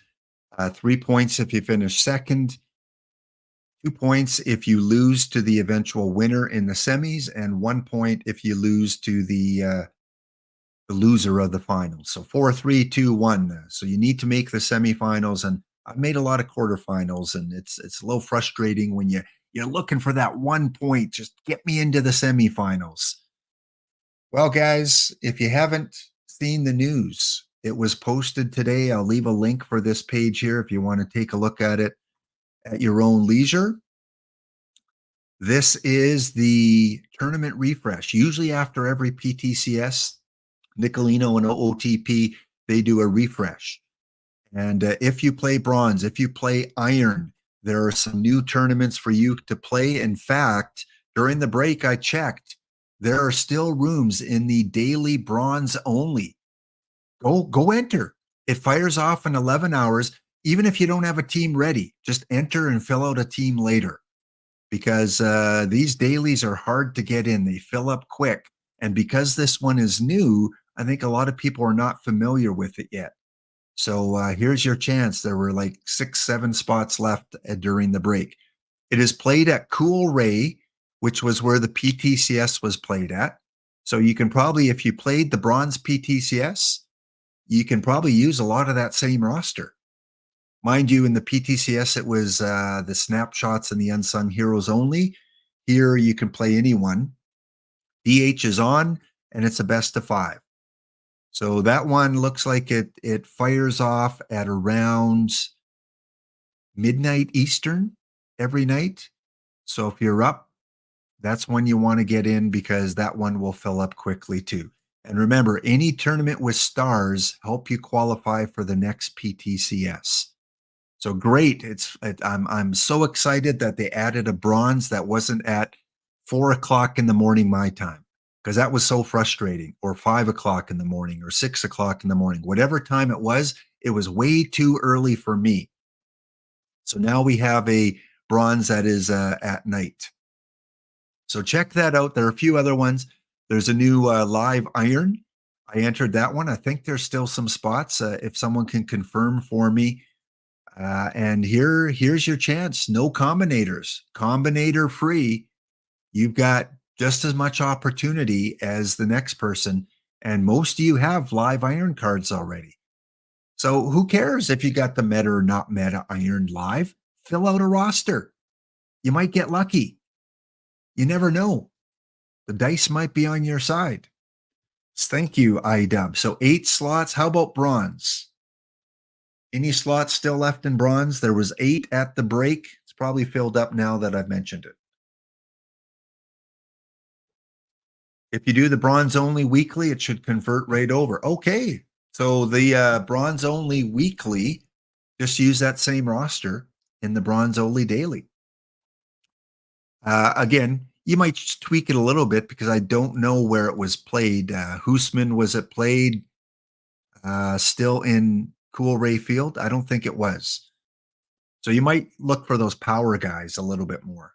3 points if you finish second. 2 points if you lose to the eventual winner in the semis, and 1 point if you lose to the loser of the finals. So 4, 3, 2, 1. So you need to make the semifinals, and I've made a lot of quarterfinals, and it's a little frustrating when you're looking for that 1 point. Just get me into the semifinals. Well, guys, if you haven't seen the news, it was posted today. I'll leave a link for this page here if you want to take a look at it at your own leisure. This is the tournament refresh. Usually after every PTCS, Nicolino and OOTP, they do a refresh. And if you play bronze, if you play iron, there are some new tournaments for you to play. In fact, during the break, I checked, there are still rooms in the daily bronze only. Go enter. It fires off in 11 hours. Even if you don't have a team ready, just enter and fill out a team later, because these dailies are hard to get in. They fill up quick. And because this one is new, I think a lot of people are not familiar with it yet. So here's your chance. There were like 6, 7 spots left during the break. It is played at Cool Ray, which was where the PTCS was played at. So you can probably, if you played the bronze PTCS, you can probably use a lot of that same roster. Mind you, in the PTCS, it was the snapshots and the unsung heroes only. Here, you can play anyone. DH is on, and it's a best of 5. So that one looks like it fires off at around midnight Eastern every night. So if you're up, that's when you want to get in, because that one will fill up quickly too. And remember, any tournament with stars help you qualify for the next PTCS. So great. I'm so excited that they added a bronze that wasn't at 4 o'clock in the morning my time, because that was so frustrating, or 5 o'clock in the morning, or 6 o'clock in the morning. Whatever time it was way too early for me. So now we have a bronze that is at night. So check that out. There are a few other ones. There's a new live iron. I entered that one. I think there's still some spots. If someone can confirm for me. And here's your chance. No combinators. Combinator free. You've got just as much opportunity as the next person. And most of you have live iron cards already. So who cares if you got the meta or not meta iron live? Fill out a roster. You might get lucky. You never know. The dice might be on your side. Thank you, iDub. So 8 slots. How about bronze? Any slots still left in bronze? There was 8 at the break. It's probably filled up now that I've mentioned it. If you do the bronze only weekly, it should convert right over. Okay. So the bronze only weekly, just use that same roster in the bronze only daily. Again, you might tweak it a little bit, because I don't know where it was played. Hoosman, was it played still in Cool Ray Field? I don't think it was. So you might look for those power guys a little bit more.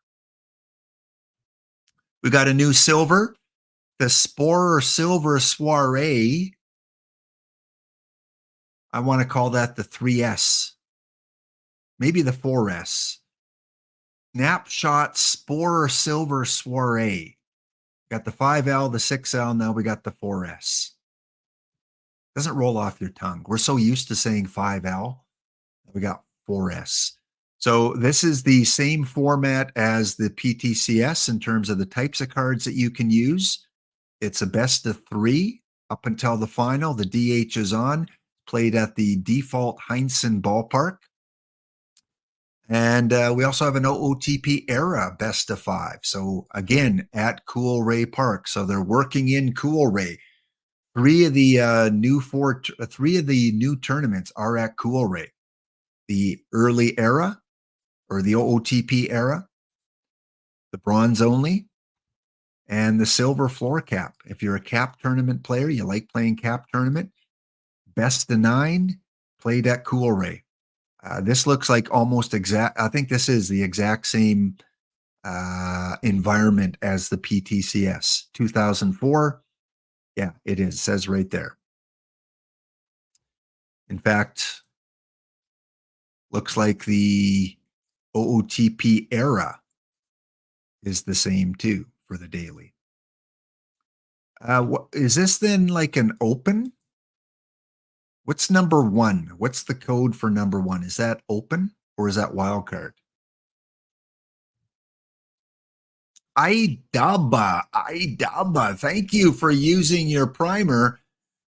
We got a new silver, the Spore Silver Soiree. I want to call that the 3S, maybe the 4S. Snapshot Spore Silver Soiree. Got the 5L, the 6L, now we got the 4S. Doesn't roll off your tongue. We're so used to saying 5L. We got 4S. So this is the same format as the PTCS in terms of the types of cards that you can use. It's a best of 3 up until the final. The DH is on, played at the default Heinsohn ballpark. And we also have an OOTP era best of 5. So again, at Cool Ray Park. So they're working in Cool Ray. 3 of the new tournaments are at Cool Ray. The early era, or the OOTP era, the bronze only, and the silver floor cap. If you're a cap tournament player, you like playing cap tournament, best of 9 played at Cool Ray. This looks like almost exact. I think this is the exact same environment as the PTCS 2004. Yeah, it is. It says right there. In fact, looks like the OOTP era is the same too for the daily. Is this then like an open? What's number 1? What's the code for number 1? Is that open or is that wild card? Idaba, thank you for using your primer.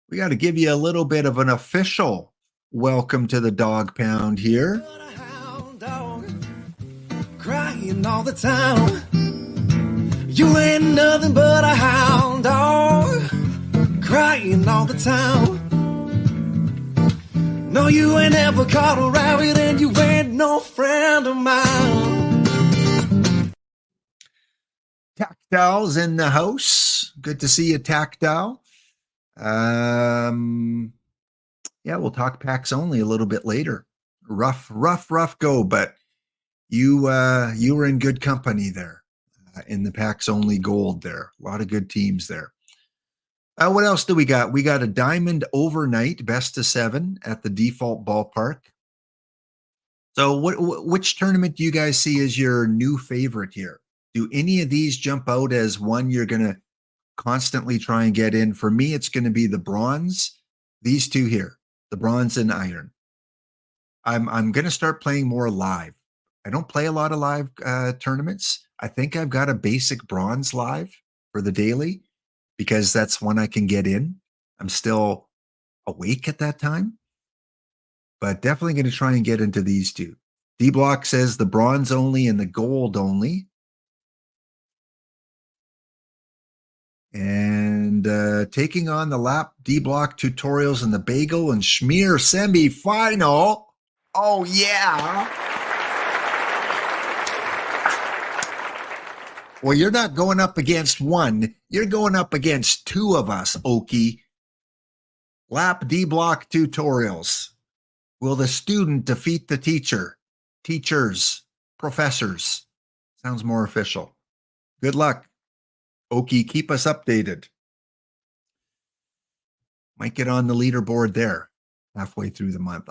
We got to give you a little bit of an official welcome to the dog pound here. Crying all the time. You ain't nothing but a hound dog. Crying all the time. No, you ain't ever caught a rabbit and you ain't no friend of mine. Tactile's in the house. Good to see you, Tactile. Yeah, we'll talk packs only a little bit later. Rough go, but you were in good company there in the packs only gold there. A lot of good teams there. What else do we got? We got a diamond overnight best of 7 at the default ballpark. So which tournament do you guys see as your new favorite here? Do any of these jump out as one you're going to constantly try and get in? For me, it's going to be the bronze. These two here, the bronze and iron. I'm going to start playing more live. I don't play a lot of live tournaments. I think I've got a basic bronze live for the daily because that's when I can get in. I'm still awake at that time, but definitely going to try and get into these two. D Block says the bronze only and the gold only. And taking on the lap D Block tutorials in the bagel and schmear semi-final. Oh, yeah. Well, you're not going up against one. You're going up against two of us, Okie. Lap D Block tutorials. Will the student defeat the teacher? Teachers, professors. Sounds more official. Good luck. Okie, keep us updated. Might get on the leaderboard there halfway through the month.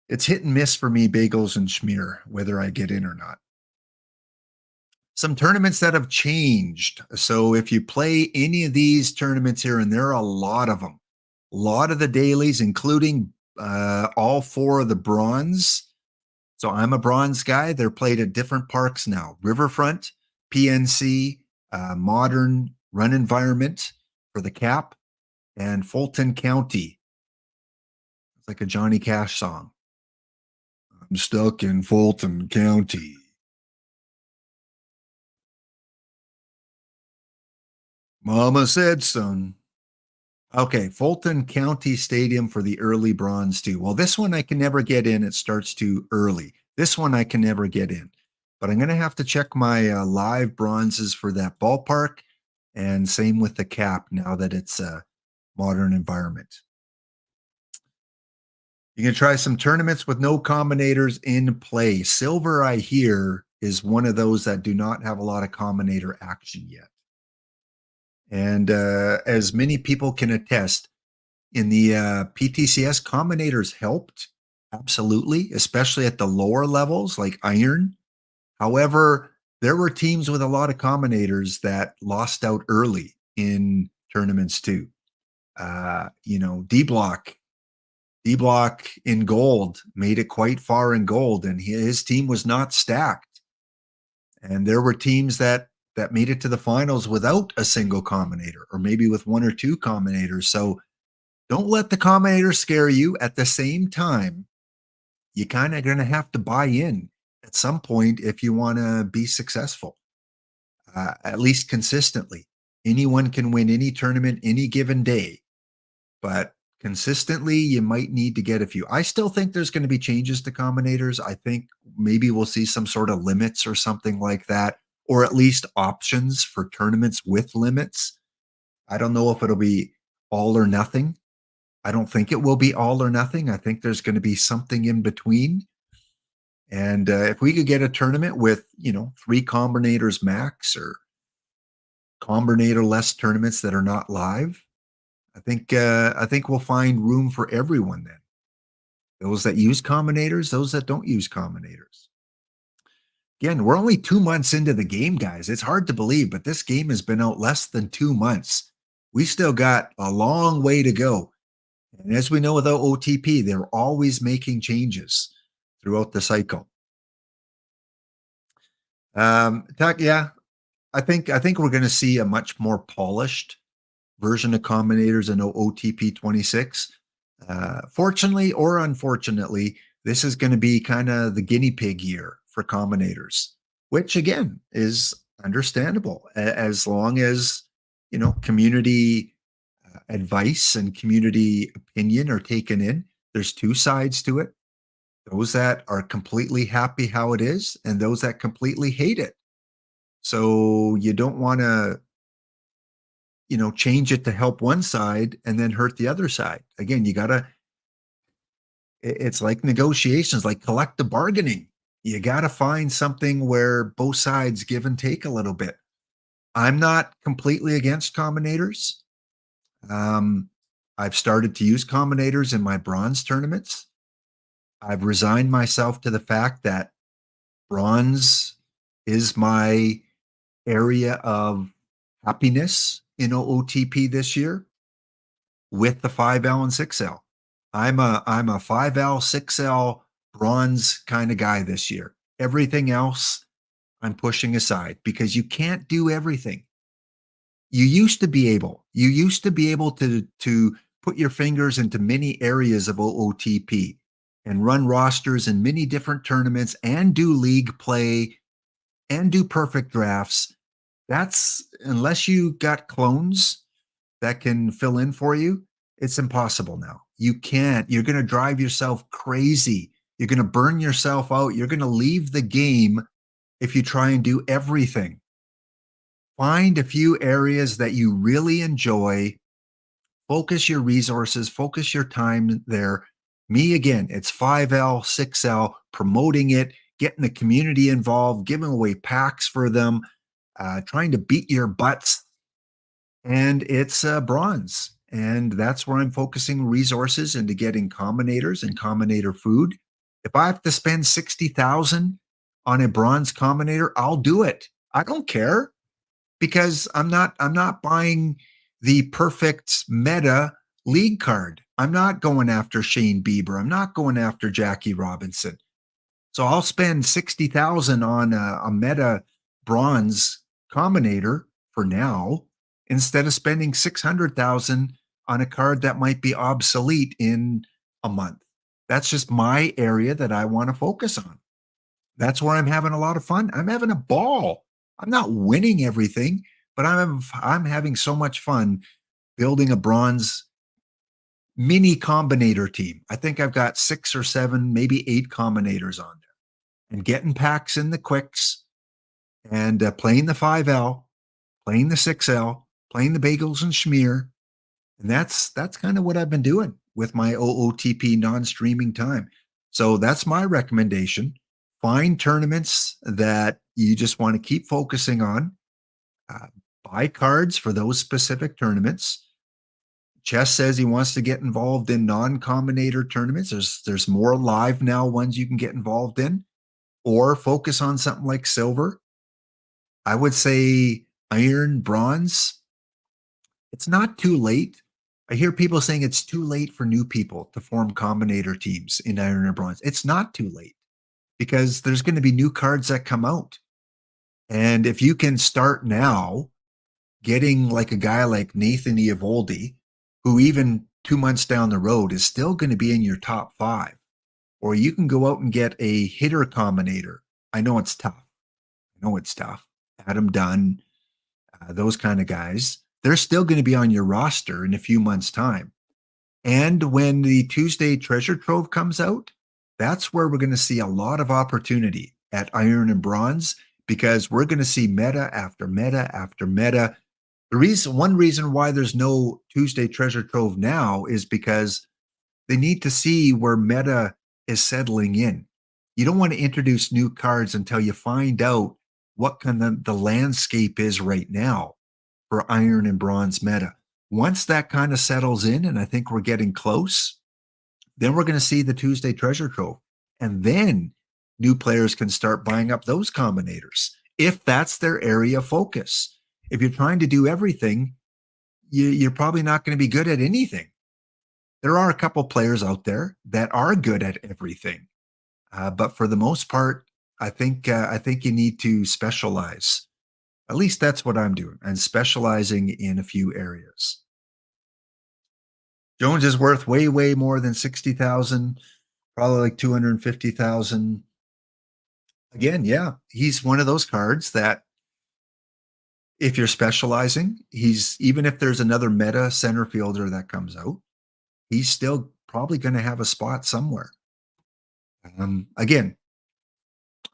It's hit and miss for me, bagels and schmear, whether I get in or not. Some tournaments that have changed. So if you play any of these tournaments here, and there are a lot of them, a lot of the dailies, including all 4 of the bronze. So I'm a bronze guy. They're played at different parks now. Riverfront, PNC, Modern, Run Environment for the cap, and Fulton County. It's like a Johnny Cash song. I'm stuck in Fulton County. Mama said, son. Okay, Fulton County Stadium for the early bronze too. Well, this one I can never get in. It starts too early. This one I can never get in. But I'm going to have to check my live bronzes for that ballpark. And same with the cap now that it's a modern environment. You can try some tournaments with no combinators in play. Silver, I hear, is one of those that do not have a lot of combinator action yet. And as many people can attest, in the PTCS, combinators helped, absolutely, especially at the lower levels like iron. However, there were teams with a lot of combinators that lost out early in tournaments too. D-Block in gold made it quite far in gold, and his team was not stacked. And there were teams that made it to the finals without a single combinator, or maybe with 1 or 2 combinators. So don't let the combinator scare you. At the same time, you kind of going to have to buy in at some point if you want to be successful, at least consistently. Anyone can win any tournament any given day, but consistently, you might need to get a few. I still think there's going to be changes to combinators. I think maybe we'll see some sort of limits or something like that, or at least options for tournaments with limits. I don't know if it'll be all or nothing. I don't think it will be all or nothing. I think there's going to be something in between. And if we could get a tournament with, 3 combinators max or combinator less tournaments that are not live, I think we'll find room for everyone then. Those that use combinators, those that don't use combinators. Again, we're only 2 months into the game, guys. It's hard to believe, but this game has been out less than 2 months. We still got a long way to go. And as we know with OOTP, they're always making changes throughout the cycle. Yeah, I think we're going to see a much more polished version of combinators in OOTP 26. Fortunately or unfortunately, this is going to be kind of the guinea pig year for combinators, which again is understandable as long as community advice and community opinion are taken in. There's two sides to it. Those that are completely happy how it is, and those that completely hate it. So you don't want to, change it to help one side and then hurt the other side. Again, you got to, it's like negotiations, like collective bargaining. You got to find something where both sides give and take a little bit. I'm not completely against combinators. Um, I've started to use combinators in my bronze tournaments. I've resigned myself to the fact that bronze is my area of happiness in OOTP this year with the 5L and 6L. I'm a 5L, 6L bronze kind of guy this year. Everything else I'm pushing aside because you can't do everything. You used to be able to put your fingers into many areas of OOTP and run rosters in many different tournaments and do league play and do perfect drafts. That's unless you got clones that can fill in for you, it's impossible now. You can't. You're going to drive yourself crazy. You're going to burn yourself out. You're going to leave the game if you try and do everything. Find a few areas that you really enjoy. Focus your resources, focus your time there. Me, again, it's 5L, 6L, promoting it, getting the community involved, giving away packs for them, trying to beat your butts. And it's bronze. And that's where I'm focusing resources into getting combinators and combinator food. If I have to spend 60,000 on a bronze combinator, I'll do it. I don't care because I'm not buying the perfect meta league card. I'm not going after Shane Bieber. I'm not going after Jackie Robinson. So I'll spend 60,000 on a meta bronze combinator for now instead of spending 600,000 on a card that might be obsolete in a month. That's just my area that I want to focus on. That's where I'm having a lot of fun. I'm having a ball. I'm not winning everything, but I'm having so much fun building a bronze mini combinator team. I think I've got 6 or 7, maybe 8 combinators on there, and getting packs in the quicks and playing the 5L, playing the 6L, playing the bagels and schmear. And that's kind of what I've been doing with my OOTP non-streaming time. So that's my recommendation. Find tournaments that you just want to keep focusing on. Uh, buy cards for those specific tournaments. Chess says he wants to get involved in non-combinator tournaments. There's more live now ones you can get involved in, or focus on something like silver. I would say iron, bronze. It's not too late. I hear people saying it's too late for new people to form combinator teams in iron or bronze. It's not too late because there's going to be new cards that come out. And if you can start now getting like a guy like Nathan Eovaldi, who even 2 months down the road is still going to be in your top 5, or you can go out and get a hitter combinator. I know it's tough. Adam Dunn, those kind of guys, they're still going to be on your roster in a few months' time. And when the Tuesday treasure trove comes out, that's where we're going to see a lot of opportunity at iron and bronze because we're going to see meta after meta after meta. One reason why there's no Tuesday treasure trove now is because they need to see where meta is settling in. You don't want to introduce new cards until you find out what kind of the landscape is right now for iron and bronze meta. Once that kind of settles in, and I think we're getting close, then we're going to see the Tuesday treasure trove. And then new players can start buying up those combinators if that's their area of focus. If you're trying to do everything, you're probably not going to be good at anything. There are a couple players out there that are good at everything. But for the most part, I think you need to specialize. At least that's what I'm doing. I'm specializing in a few areas. Jones is worth way, way more than 60,000, probably like 250,000. Again, yeah, he's one of those cards that if you're specializing, even if there's another meta center fielder that comes out, he's still probably going to have a spot somewhere. Again,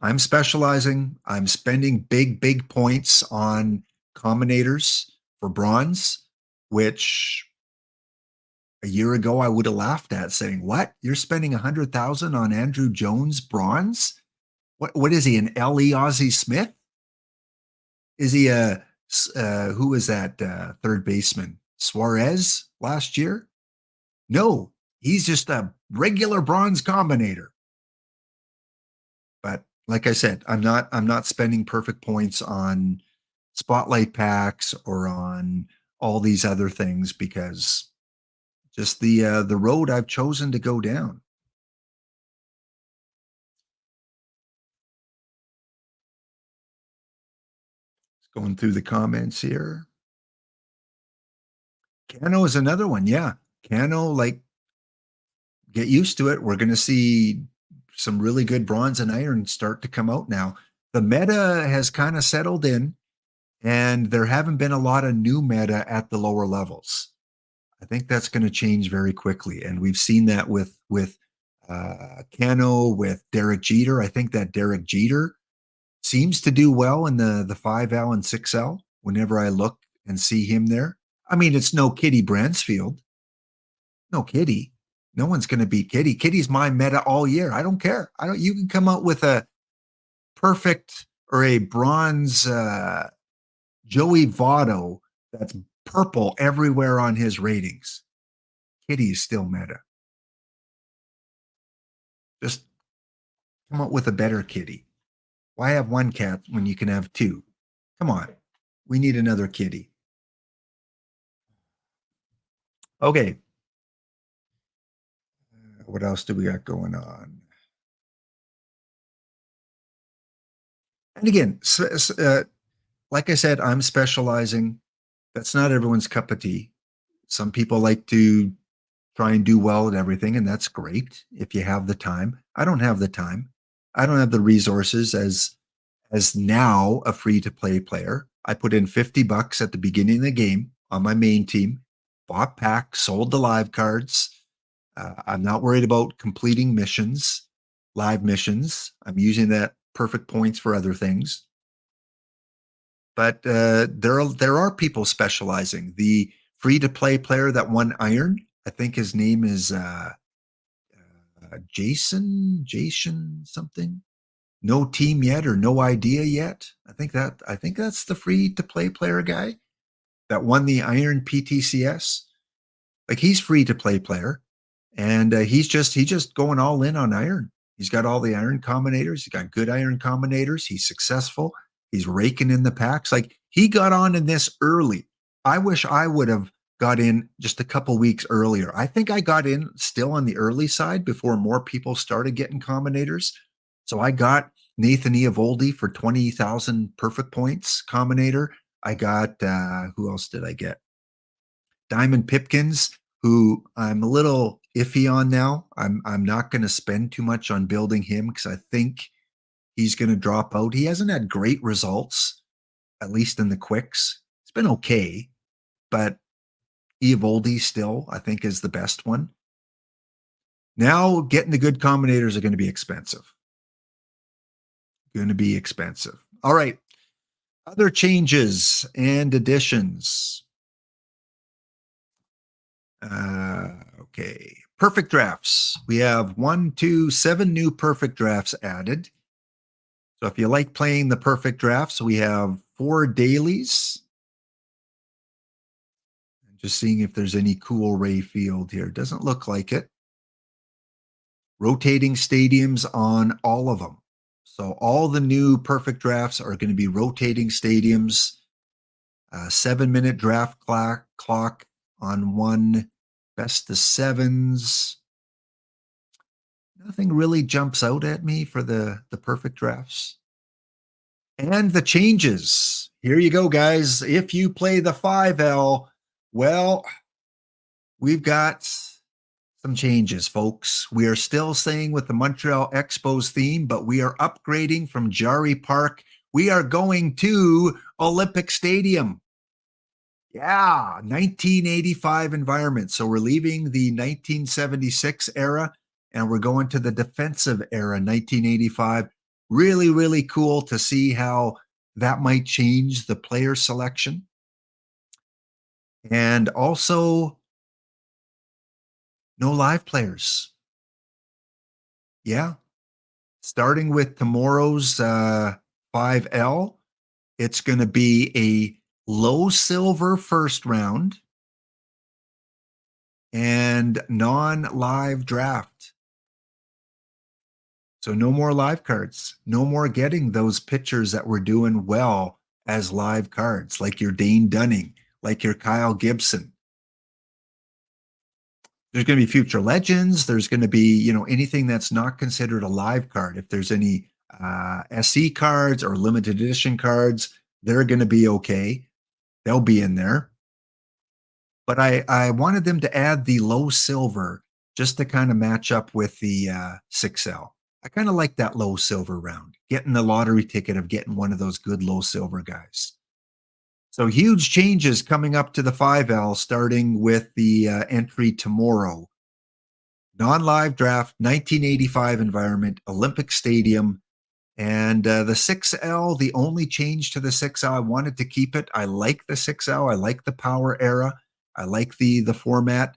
I'm specializing. I'm spending big points on combinators for bronze, which a year ago I would have laughed at, saying, "What? You're spending 100,000 on Andrew Jones bronze? What is he, an LE Ozzie Smith? Is he a who is that third baseman? Suarez last year? No, he's just a regular bronze combinator." But like I said, I'm not spending perfect points on spotlight packs or on all these other things because just the road I've chosen to go down. Going through the comments here. Cano is another one. Yeah. Cano, like, get used to it. We're going to see some really good bronze and iron start to come out now. The meta has kind of settled in, and there haven't been a lot of new meta at the lower levels. I think that's going to change very quickly, and we've seen that with Cano, with Derek Jeter. I think that Derek Jeter seems to do well in the 5L and 6L whenever I look and see him there. I mean, it's no Kitty Bransfield. No Kitty. No one's going to beat Kitty. Kitty's my meta all year. I don't care. I don't. You can come out with a perfect or a bronze Joey Votto that's purple everywhere on his ratings. Kitty is still meta. Just come up with a better Kitty. Why have one cat when you can have two? Come on. We need another kitty. Okay. What else do we got going on? And again, like I said, I'm specializing. That's not everyone's cup of tea. Some people like to try and do well at everything, and that's great if you have the time. I don't have the time. I don't have the resources as now a free to play player. I put in $50 at the beginning of the game on my main team, bought packs, sold the live cards. I'm not worried about completing missions, live missions. I'm using that perfect points for other things. But there are people specializing. The free to play player that won Iron, I think his name is Jason something. No team yet or no idea yet. I think that's the free to play player guy that won the Iron PTCS. Like, he's free to play player, and he's just going all in on Iron. He's got all the Iron combinators. He's got good Iron combinators. He's successful. He's raking in the packs. Like, he got on in this early. I wish I would have got in just a couple weeks earlier. I think I got in still on the early side before more people started getting combinators. So I got Nathan Eovaldi for 20,000 perfect points combinator. I got, who else did I get? Diamond Pipkins, who I'm a little iffy on now. I'm not going to spend too much on building him because I think he's going to drop out. He hasn't had great results, at least in the quicks. It's been okay, but Eovaldi still, I think, is the best one. Now, getting the good combinators are going to be expensive. Going to be expensive. All right. Other changes and additions. Okay. Perfect drafts. We have 7 new perfect drafts added. So if you like playing the perfect drafts, we have 4 dailies. Just seeing if there's any cool Ray Field here. Doesn't look like it. Rotating stadiums on all of them. So all the new perfect drafts are going to be rotating stadiums. 7-minute draft clock on one. Best of 7s. Nothing really jumps out at me for the perfect drafts. And the changes. Here you go, guys. If you play the 5L, well, we've got some changes, folks. We are still staying with the Montreal Expos theme, but we are upgrading from Jari Park. We are going to Olympic Stadium. Yeah, 1985 environment. So we're leaving the 1976 era and we're going to the defensive era, 1985. Really, really cool to see how that might change the player selection. And also, no live players. Yeah. Starting with tomorrow's 5L, it's going to be a low silver first round and non-live draft. So no more live cards. No more getting those pitchers that were doing well as live cards, like your Dane Dunning, like your Kyle Gibson. There's going to be future legends. There's going to be, anything that's not considered a live card. If there's any SE cards or limited edition cards, they're going to be okay. They'll be in there. But I wanted them to add the low silver just to kind of match up with the 6L. I kind of like that low silver round, getting the lottery ticket of getting one of those good low silver guys. So huge changes coming up to the 5L, starting with the entry tomorrow. Non-live draft, 1985 environment, Olympic Stadium, and the 6L, the only change to the 6L, I wanted to keep it. I like the 6L. I like the power era. I like the format.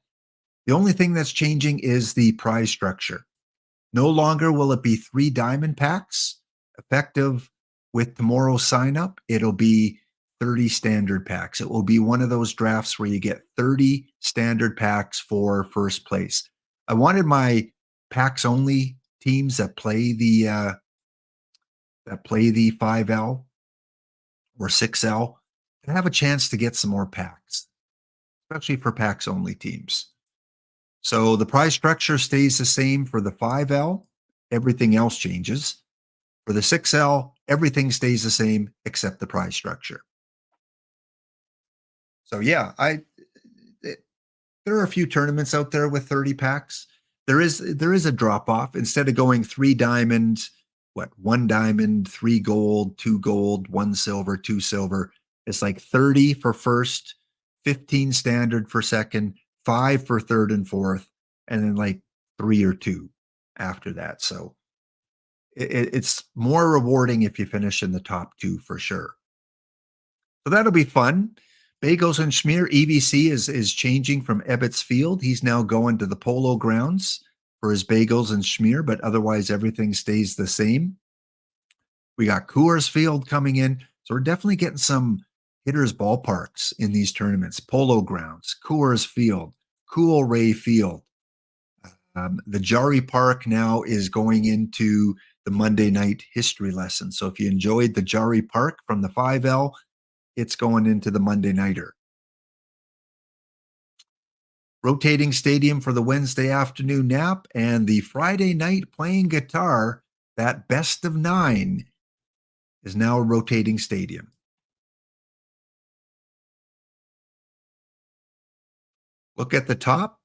The only thing that's changing is the prize structure. No longer will it be 3 diamond packs effective with tomorrow's sign up. It'll be 30 standard packs. It will be one of those drafts where you get 30 standard packs for first place. I wanted my packs only teams that play the 5L or 6L to have a chance to get some more packs, especially for packs only teams. So the prize structure stays the same for the 5L. Everything else changes. For the 6L, everything stays the same except the prize structure. So yeah, there are a few tournaments out there with 30 packs. There is a drop off. Instead of going 3 diamonds, 1 diamond, 3 gold, 2 gold, 1 silver, 2 silver. It's like 30 for first, 15 standard for second, 5 for third and fourth, and then like 3 or 2 after that. So it's more rewarding if you finish in the top 2 for sure. So that'll be fun. Bagels and Schmear EBC is changing from Ebbets Field. He's now going to the Polo Grounds for his Bagels and Schmear, but otherwise everything stays the same. We got Coors Field coming in, so we're definitely getting some hitters ballparks in these tournaments. Polo Grounds, Coors Field, Cool Ray Field. The Jari Park now is going into the Monday night history lesson. So if you enjoyed the Jari Park from the 5L, it's going into the Monday nighter. Rotating stadium for the Wednesday afternoon nap and the Friday night playing guitar. That best of 9 is now a rotating stadium. Look at the top.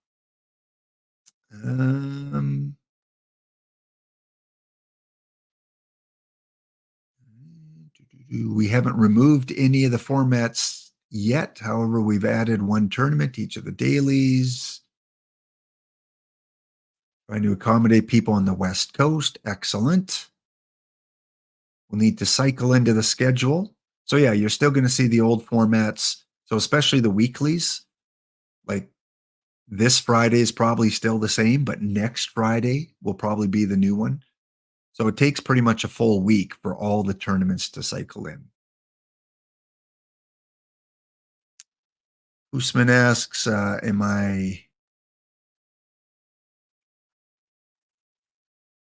We haven't removed any of the formats yet. However, we've added 1 tournament each of the dailies. Trying to accommodate people on the West Coast. Excellent. We'll need to cycle into the schedule. So yeah, you're still going to see the old formats. So especially the weeklies, like this Friday is probably still the same, but next Friday will probably be the new one. So it takes pretty much a full week for all the tournaments to cycle in. Usman asks, am I...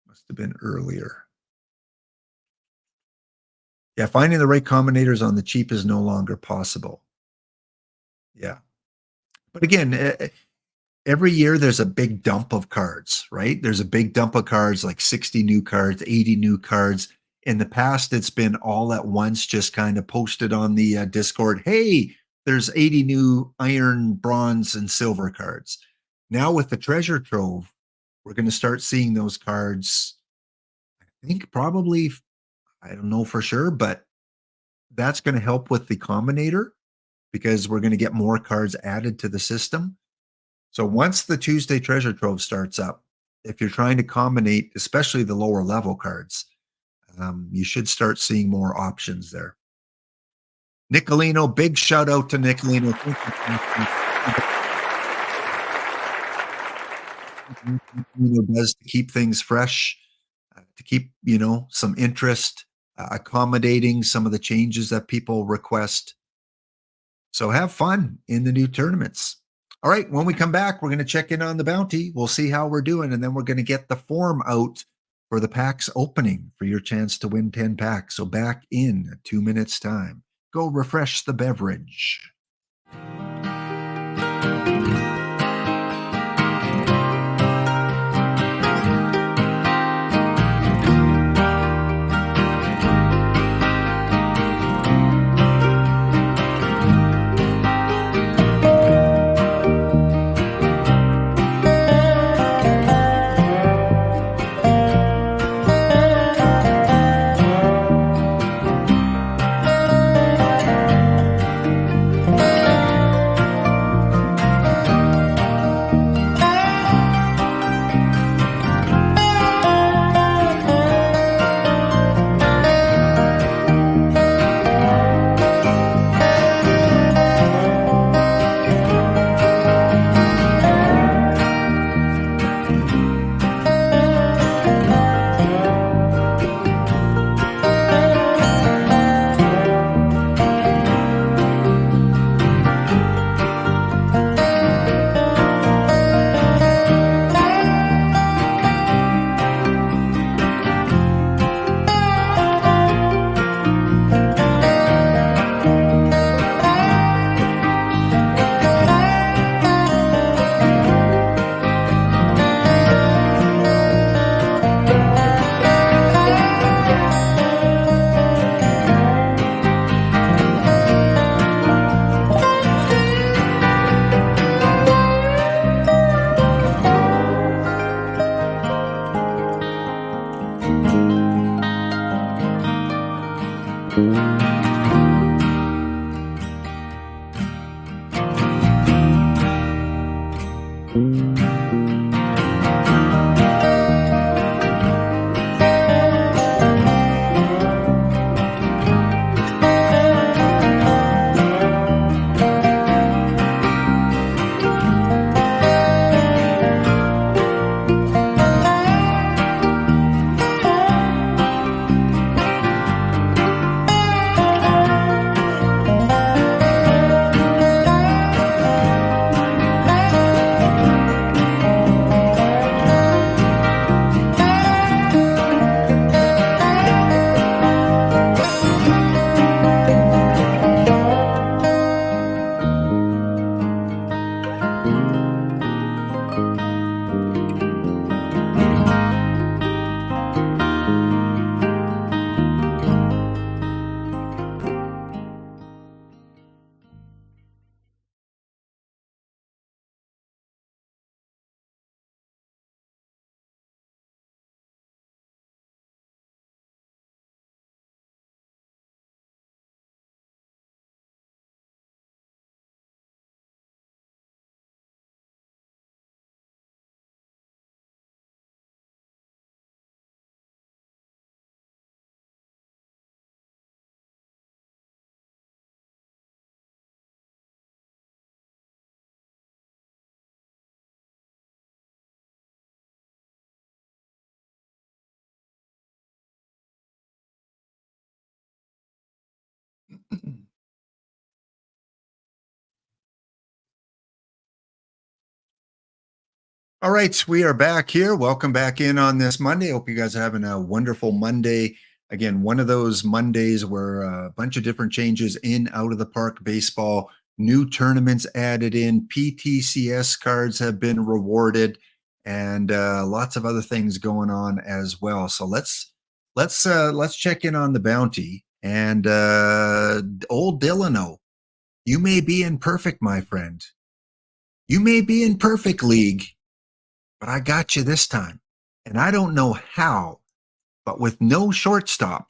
Must have been earlier. Yeah, finding the right combinators on the cheap is no longer possible. Yeah. But again, every year there's a big dump of cards, right? There's a big dump of cards, like 60 new cards, 80 new cards. In the past, it's been all at once, just kind of posted on the Discord. Hey, there's 80 new iron, bronze, and silver cards. Now with the treasure trove, we're going to start seeing those cards. I think probably, I don't know for sure, but that's going to help with the combinator. because we're going to get more cards added to the system. So once the Tuesday Treasure Trove starts up, if you're trying to combine, especially the lower level cards, you should start seeing more options there. Nicolino, big shout out to Nicolino. Nicolino does to keep things fresh, to keep, some interest, accommodating some of the changes that people request. So have fun in the new tournaments. All right, when we come back, we're going to check in on the bounty. We'll see how we're doing, and then we're going to get the form out for the packs opening for your chance to win 10 packs. So back in 2 minutes time. Go refresh the beverage. All right, we are back here. Welcome back in on this Monday. Hope you guys are having a wonderful Monday. Again, one of those Mondays where a bunch of different changes in out of the park baseball, new tournaments added in, PTCS cards have been rewarded, and lots of other things going on as well. So let's check in on the bounty. And old Delano, you may be in perfect, my friend. You may be in perfect league, but I got you this time. And I don't know how, but with no shortstop,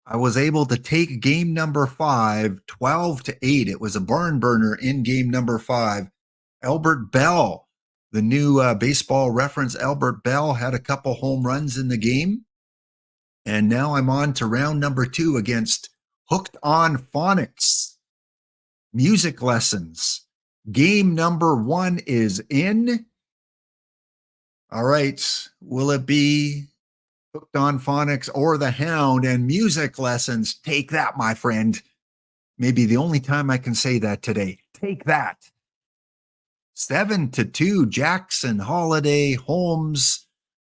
I was able to take game number 5, 12-8. It was a barn burner in game number 5. Albert Bell, the new baseball reference, Albert Bell had a couple home runs in the game. And now I'm on to round number 2 against Hooked on Phonics. Music lessons. Game number 1 is in. All right. Will it be Hooked on Phonics or the Hound and music lessons? Take that, my friend. Maybe the only time I can say that today. Take that. 7-2, Jackson, Holiday, Holmes,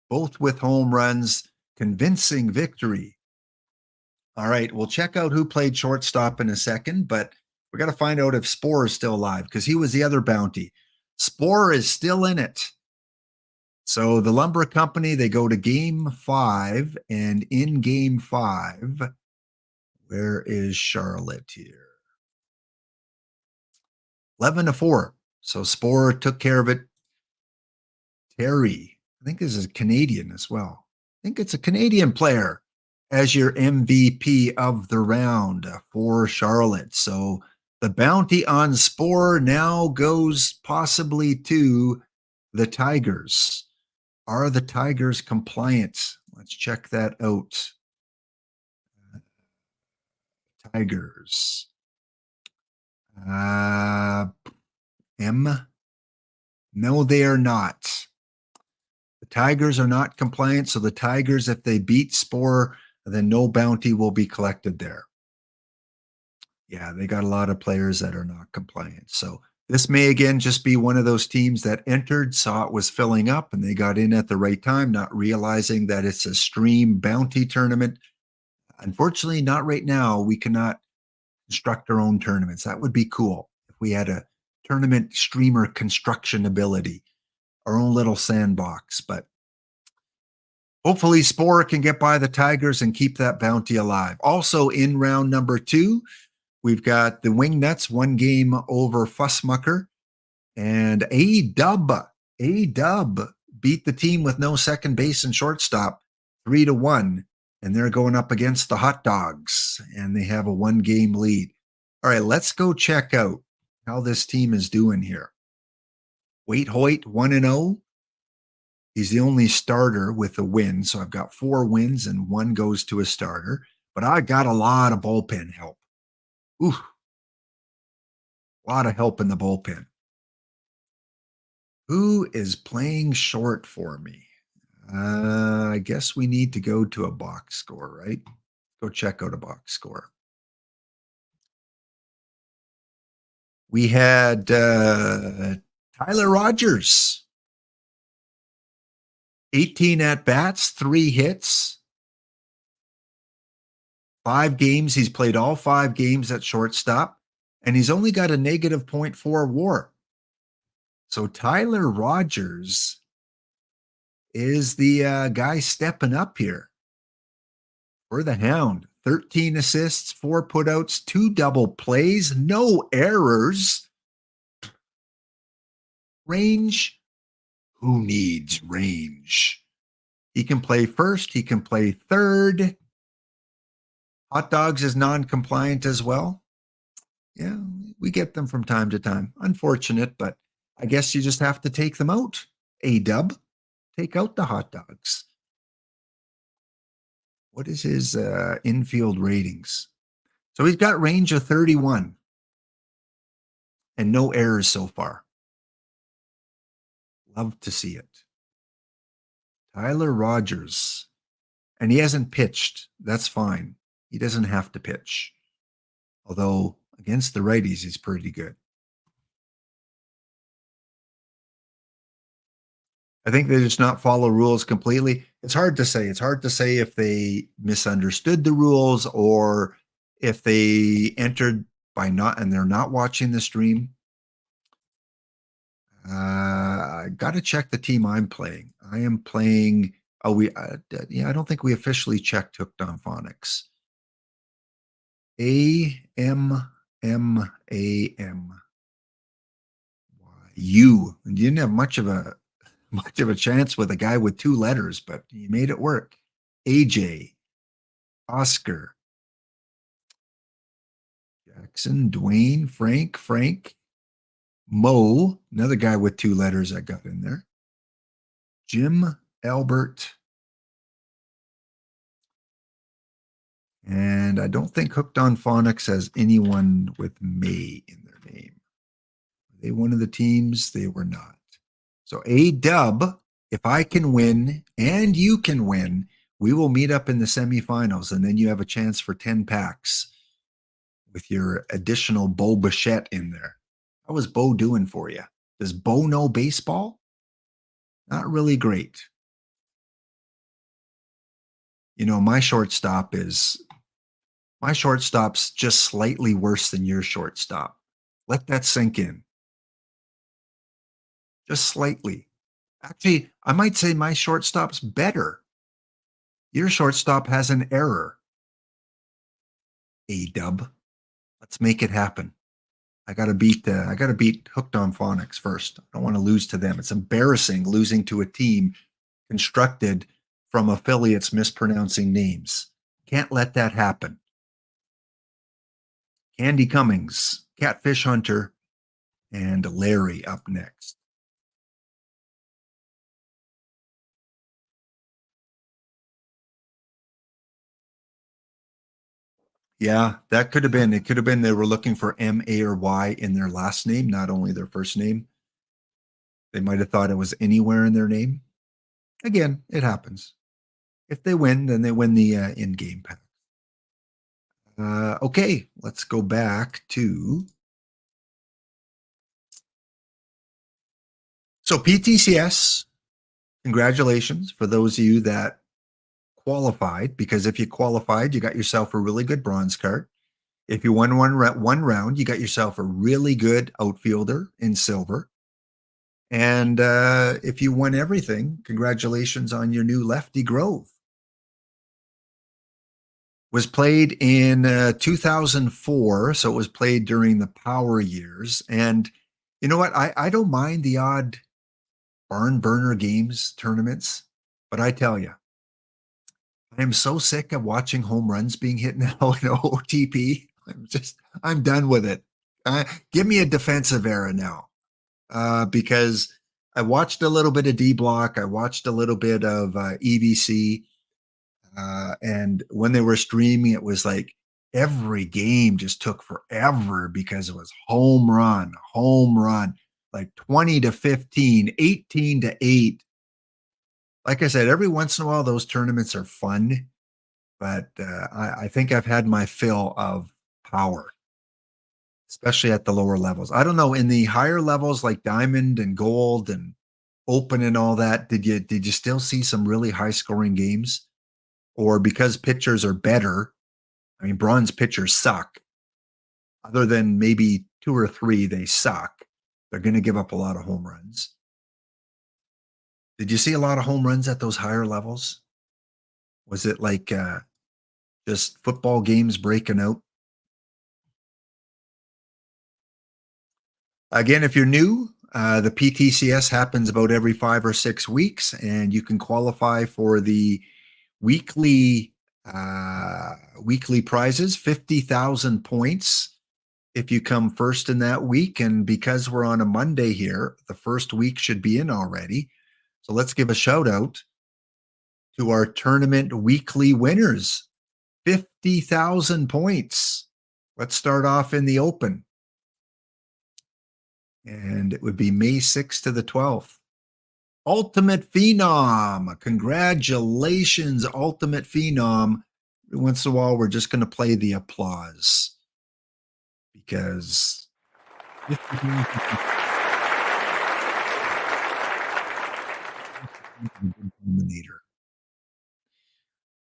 both with home runs. Convincing victory. All right, we'll check out who played shortstop in a second, but we got to find out if Spore is still alive because he was the other bounty. Spore is still in it. So the Lumber Company, they go to game 5, and in game 5, where is Charlotte here? 11-4. So Spore took care of it. Terry, I think this is Canadian as well. I think it's a Canadian player as your MVP of the round for Charlotte. So the bounty on Spore now goes possibly to the Tigers. Are the Tigers compliant? Let's check that out. Tigers. M? No, they are not. The Tigers are not compliant. So the Tigers, if they beat Spore, then no bounty will be collected there. Yeah, they got a lot of players that are not compliant. So this may again just be one of those teams that entered, saw it was filling up, and they got in at the right time, not realizing that it's a stream bounty tournament. Unfortunately, not right now. We cannot construct our own tournaments. That would be cool if we had a tournament streamer construction ability, our own little sandbox. But hopefully Spore can get by the Tigers and keep that bounty alive. Also in round number 2, we've got the Wingnuts, 1 game over Fussmucker, and A-Dub beat the team with no second base and shortstop 3-1. And they're going up against the Hot Dogs, and they have a 1-game lead. All right, let's go check out how this team is doing here. Waite Hoyt, 1-0. He's the only starter with a win, so I've got 4 wins and 1 goes to a starter. But I got a lot of bullpen help. Ooh, a lot of help in the bullpen. Who is playing short for me? I guess we need to go to a box score, right? Go check out a box score. We had Tyler Rogers, 18 at-bats, 3 hits, 5 games. He's played all 5 games at shortstop, and he's only got a negative .4 WAR. So Tyler Rogers is the guy stepping up here for the Hound. 13 assists, 4 putouts, 2 double plays, no errors. Range? Who needs range? He can play first. He can play third. Hot Dogs is non-compliant as well. Yeah, we get them from time to time. Unfortunate, but I guess you just have to take them out. A-Dub, take out the Hot Dogs. What is his infield ratings? So he's got range of 31 and no errors so far. Love to see it. Tyler Rogers. And he hasn't pitched. That's fine. He doesn't have to pitch. Although against the righties, he's pretty good. I think they just not follow rules completely. It's hard to say. It's hard to say if they misunderstood the rules or if they entered by not and they're not watching the stream. I got to check the team I'm playing. I am playing. Oh, I don't think we officially checked Hooked on Phonics. A-M-M-A-M. You. And you didn't have much of a chance with a guy with 2 letters, but you made it work. AJ, Oscar, Jackson, Dwayne, Frank, Mo, another guy with 2 letters I got in there. Jim, Albert, and I don't think Hooked on Phonics has anyone with May in their name. Were they one of the teams? They were not. So A-Dub, if I can win and you can win, we will meet up in the semifinals, and then you have a chance for 10 packs with your additional Bo Bichette in there. How was Bo doing for you? Does Bo know baseball? Not really great. You know, my shortstop's just slightly worse than your shortstop. Let that sink in. Just slightly. Actually, I might say my shortstop's better. Your shortstop has an error. A-Dub. Let's make it happen. I gotta beat Hooked on Phonics first. I don't want to lose to them. It's embarrassing losing to a team constructed from affiliates mispronouncing names. Can't let that happen. Candy Cummings, Catfish Hunter, and Larry up next. Yeah, that could have been. It could have been they were looking for M, A, or Y in their last name, not only their first name. They might have thought it was anywhere in their name. Again, it happens. If they win, then they win the in-game pack. Okay, let's go back to. So PTCS, congratulations for those of you that qualified, because if you qualified, you got yourself a really good bronze card. If you won one round, you got yourself a really good outfielder in silver. And if you won everything, congratulations on your new Lefty Grove. Was played in 2004, so it was played during the power years. And you know what? I don't mind the odd barn burner games tournaments, but I tell you, I am so sick of watching home runs being hit now in OOTP. I'm done with it. Give me a defensive era now, because I watched a little bit of D Block. I watched a little bit of EVC. And when they were streaming, it was like every game just took forever because it was home run, like 20 to 15, 18 to 8. Like I said, every once in a while, those tournaments are fun, but I think I've had my fill of power, especially at the lower levels. I don't know, in the higher levels like Diamond and Gold and Open and all that, did you still see some really high scoring games? Or because pitchers are better, I mean, bronze pitchers suck. Other than maybe 2 or 3, they suck. They're going to give up a lot of home runs. Did you see a lot of home runs at those higher levels? Was it like just football games breaking out? Again, if you're new, the PTCS happens about every 5 or 6 weeks, and you can qualify for the weekly prizes, 50,000 points if you come first in that week. And because we're on a Monday here, the first week should be in already. So let's give a shout out to our tournament weekly winners. 50,000 points. Let's start off in the Open. And it would be May 6th to the 12th. Ultimate Phenom. Congratulations, Ultimate Phenom. Every once in a while, we're just going to play the applause because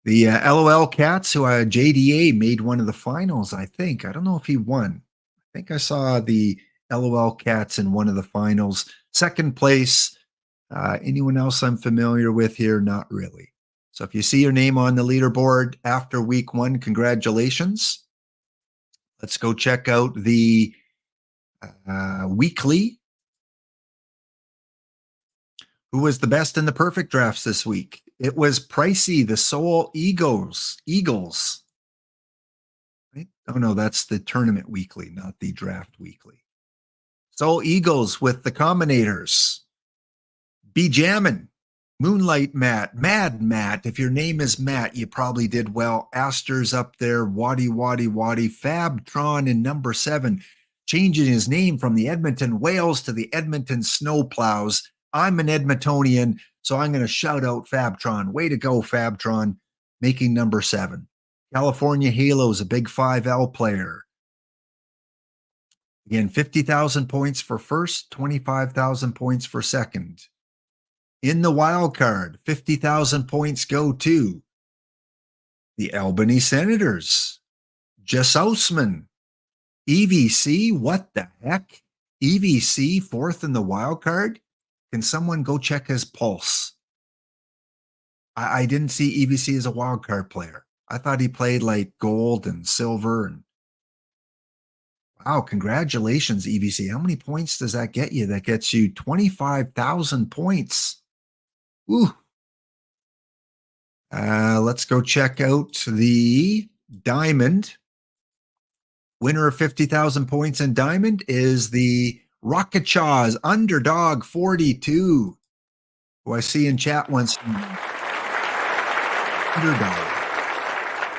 the LOL Cats, who JDA made one of the finals, I think. I don't know if he won. I think I saw the LOL Cats in one of the finals. Second place. Anyone else I'm familiar with here? Not really. So if you see your name on the leaderboard after week 1, congratulations. Let's go check out the weekly. Who was the best in the perfect drafts this week? It was Pricey, the Seoul Eagles. Right? Oh, no, that's the tournament weekly, not the draft weekly. So Eagles with the Combinators. Be jammin'. Moonlight Matt, Mad Matt. If your name is Matt, you probably did well. Astor's up there. Waddy. Fabtron in number 7, changing his name from the Edmonton Whales to the Edmonton Snowplows. I'm an Edmontonian, so I'm going to shout out Fabtron. Way to go, Fabtron, making number 7. California Halos, a big 5L player. Again, 50,000 points for first, 25,000 points for second. In the wild card, 50,000 points go to the Albany Senators. Jess Ousman. EVC, what the heck? EVC, 4th in the wild card? Can someone go check his pulse? I didn't see EVC as a wild card player. I thought he played like gold and silver. And wow, congratulations, EVC. How many points does that get you? That gets you 25,000 points. Ooh. Let's go check out the Diamond. Winner of 50,000 points in Diamond is the Rocket Chaws Underdog 42, who I see in chat once. Underdog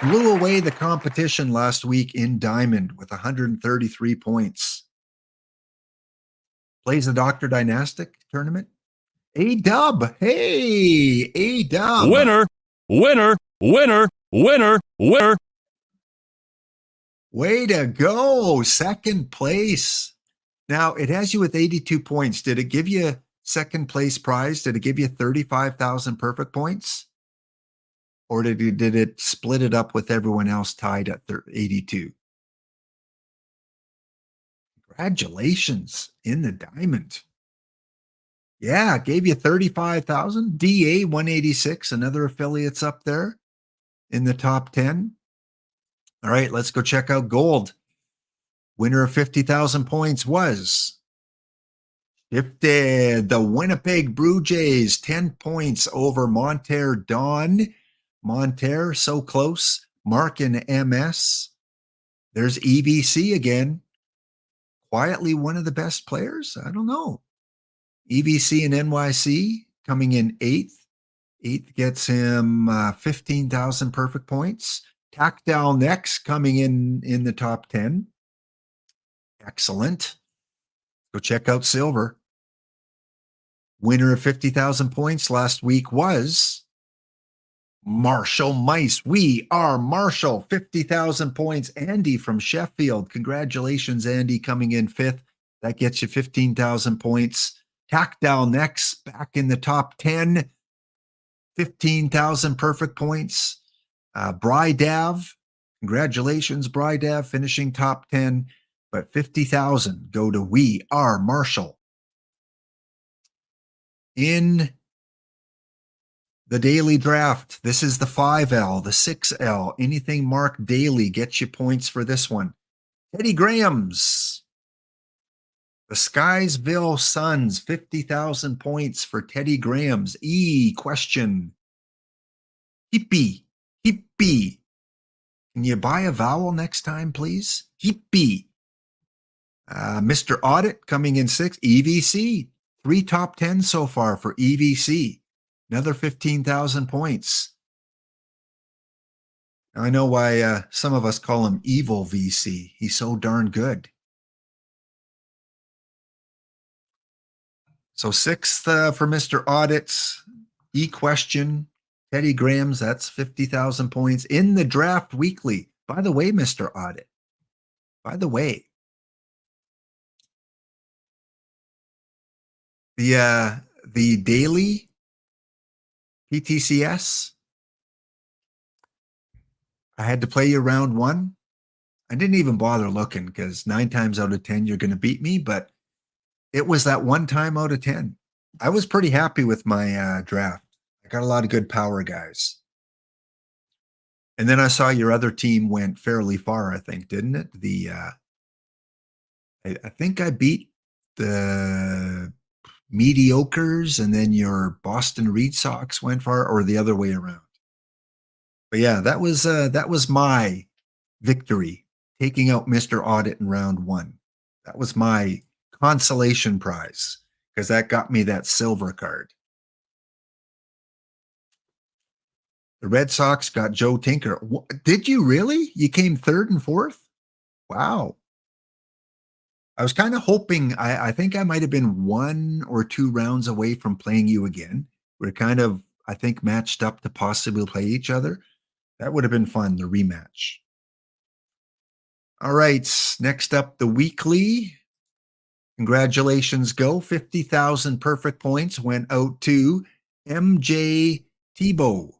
blew away the competition last week in Diamond with 133 points. Plays the Dr. Dynastic tournament. A-Dub. Hey, A-Dub. Winner. Way to go. Second place. Now, it has you with 82 points. Did it give you second place prize? Did it give you 35,000 perfect points? Or did it split it up with everyone else tied at 82? Congratulations in the Diamond. Yeah, gave you 35,000. DA 186, another affiliate's up there in the top 10. All right, let's go check out Gold. Winner of 50,000 points was shifted the Winnipeg Blue Jays, 10 points over Monterre Dawn. Monterre, so close. Mark in MS. There's EVC again. Quietly one of the best players? I don't know. EVC and NYC coming in 8th. 8th gets him 15,000 perfect points. Tactile next coming in the top 10. Excellent. Go check out Silver. Winner of 50,000 points last week was Marshall Mice. We are Marshall. 50,000 points. Andy from Sheffield. Congratulations, Andy, coming in 5th. That gets you 15,000 points. Tactile next, back in the top 10. 15,000 perfect points. Brydav. Congratulations, Brydav, finishing top 10. But 50,000 go to We Are Marshall. In the daily draft, this is the 5L, the 6L. Anything marked daily gets you points for this one. Teddy Graham's. The Skiesville Suns, 50,000 points for Teddy Graham's. Question. Hippie. Can you buy a vowel next time, please? Hippie. Mr. Audit coming in 6th. EVC. 3 top 10 so far for EVC. Another 15,000 points. Now, I know why some of us call him Evil VC. He's so darn good. So 6th for Mr. Audits. Question. Teddy Graham's, that's 50,000 points in the draft weekly. By the way, Mr. Audit. By the way. The daily PTCS, I had to play you round 1. I didn't even bother looking because 9 times out of 10 you're going to beat me, but it was that 1 time out of 10. I was pretty happy with my draft. I got a lot of good power guys. And then I saw your other team went fairly far, I think, didn't it? I think I beat the mediocres, and then your Boston Red Sox went far, or the other way around. But yeah, that was my victory, taking out Mr. Audit in round one. That was my consolation prize because that got me that silver card. The Red Sox got Joe Tinker. Did you really? You came third and fourth? Wow. I was kind of hoping, I think I might have been 1 or 2 rounds away from playing you again. We're kind of, I think, matched up to possibly play each other. That would have been fun, the rematch. All right, next up, the weekly. Congratulations, go. 50,000 perfect points went out to MJ Tebow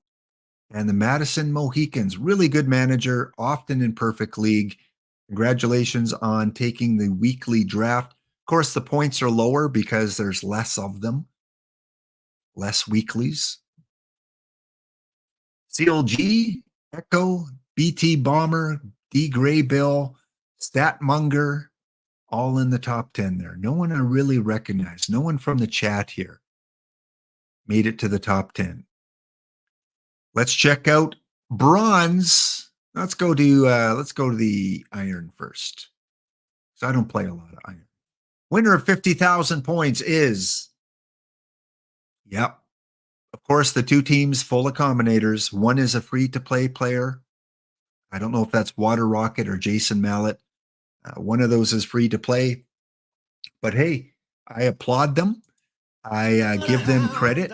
and the Madison Mohicans. Really good manager, often in perfect league. Congratulations on taking the weekly draft. Of course, the points are lower because there's less of them, less weeklies. CLG, Echo, BT Bomber, D Gray Bill, Statmonger, all in the top 10 there. No one I really recognize. No one from the chat here made it to the top 10. Let's check out bronze. Let's go to the iron first. So I don't play a lot of iron. Winner of 50,000 points is, yep, of course, the 2 teams full of combinators. One is a free-to-play player. I don't know if that's Water Rocket or Jason Mallet. One of those is free to play. But hey, I applaud them. I give them credit.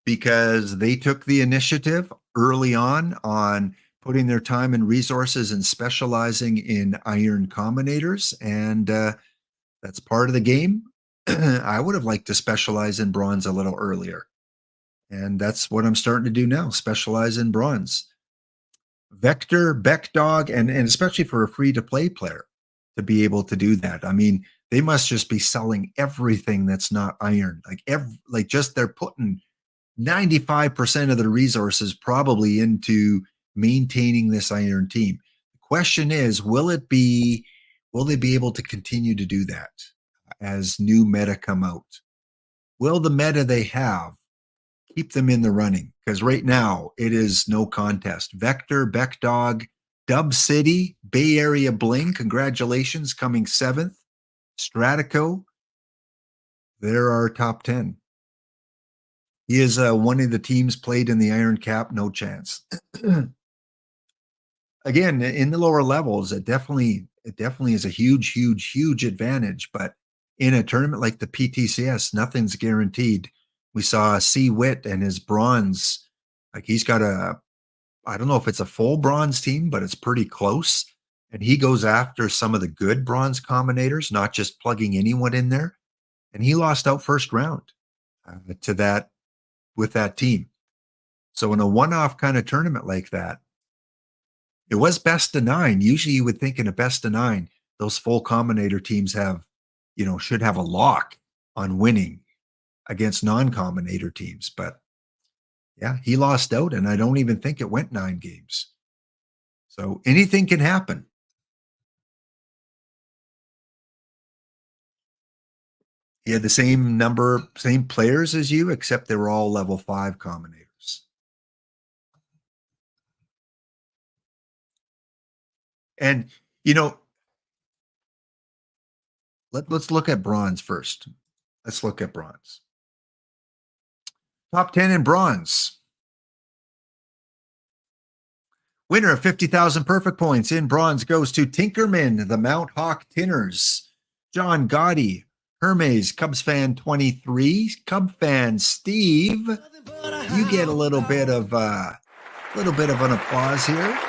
Because they took the initiative early on putting their time and resources and specializing in iron combinators. And that's part of the game. I would have liked to specialize in bronze a little earlier. And that's what I'm starting to do now, specialize in bronze. Vector, Beckdog, and especially for a free-to-play player to be able to do that. I mean, they must just be selling everything that's not iron. Like just they're putting 95% of their resources probably into maintaining this iron team. The question is, will they be able to continue to do that as new meta come out? Will the meta they have keep them in the running? Because right now it is no contest. Vector, Beckdog, Dub City, Bay Area Bling, congratulations, coming 7th. Stratico, they're our top 10. He is one of the teams played in the Iron Cap, no chance. Again, in the lower levels, it definitely is a huge advantage. But in a tournament like the PTCS, nothing's guaranteed. We saw C Wit and his bronze. Like he's got I don't know if it's a full bronze team, but it's pretty close. And he goes after some of the good bronze combinators, not just plugging anyone in there. And he lost out first round to that with that team. So in a one-off kind of tournament like that, it was best of 9. Usually you would think in a best of 9, those full combinator teams should have a lock on winning against non-combinator teams. But yeah, he lost out, and I don't even think it went 9 games. So anything can happen. He had the same players as you, except they were all level 5 combinators. And, let's look at bronze first. Let's look at bronze. Top 10 in bronze. Winner of 50,000 perfect points in bronze goes to Tinkerman, the Mount Hawk Tinners. John Gotti, Hermes, Cubs fan 23. Cub fan Steve, you get a little bit of an applause here.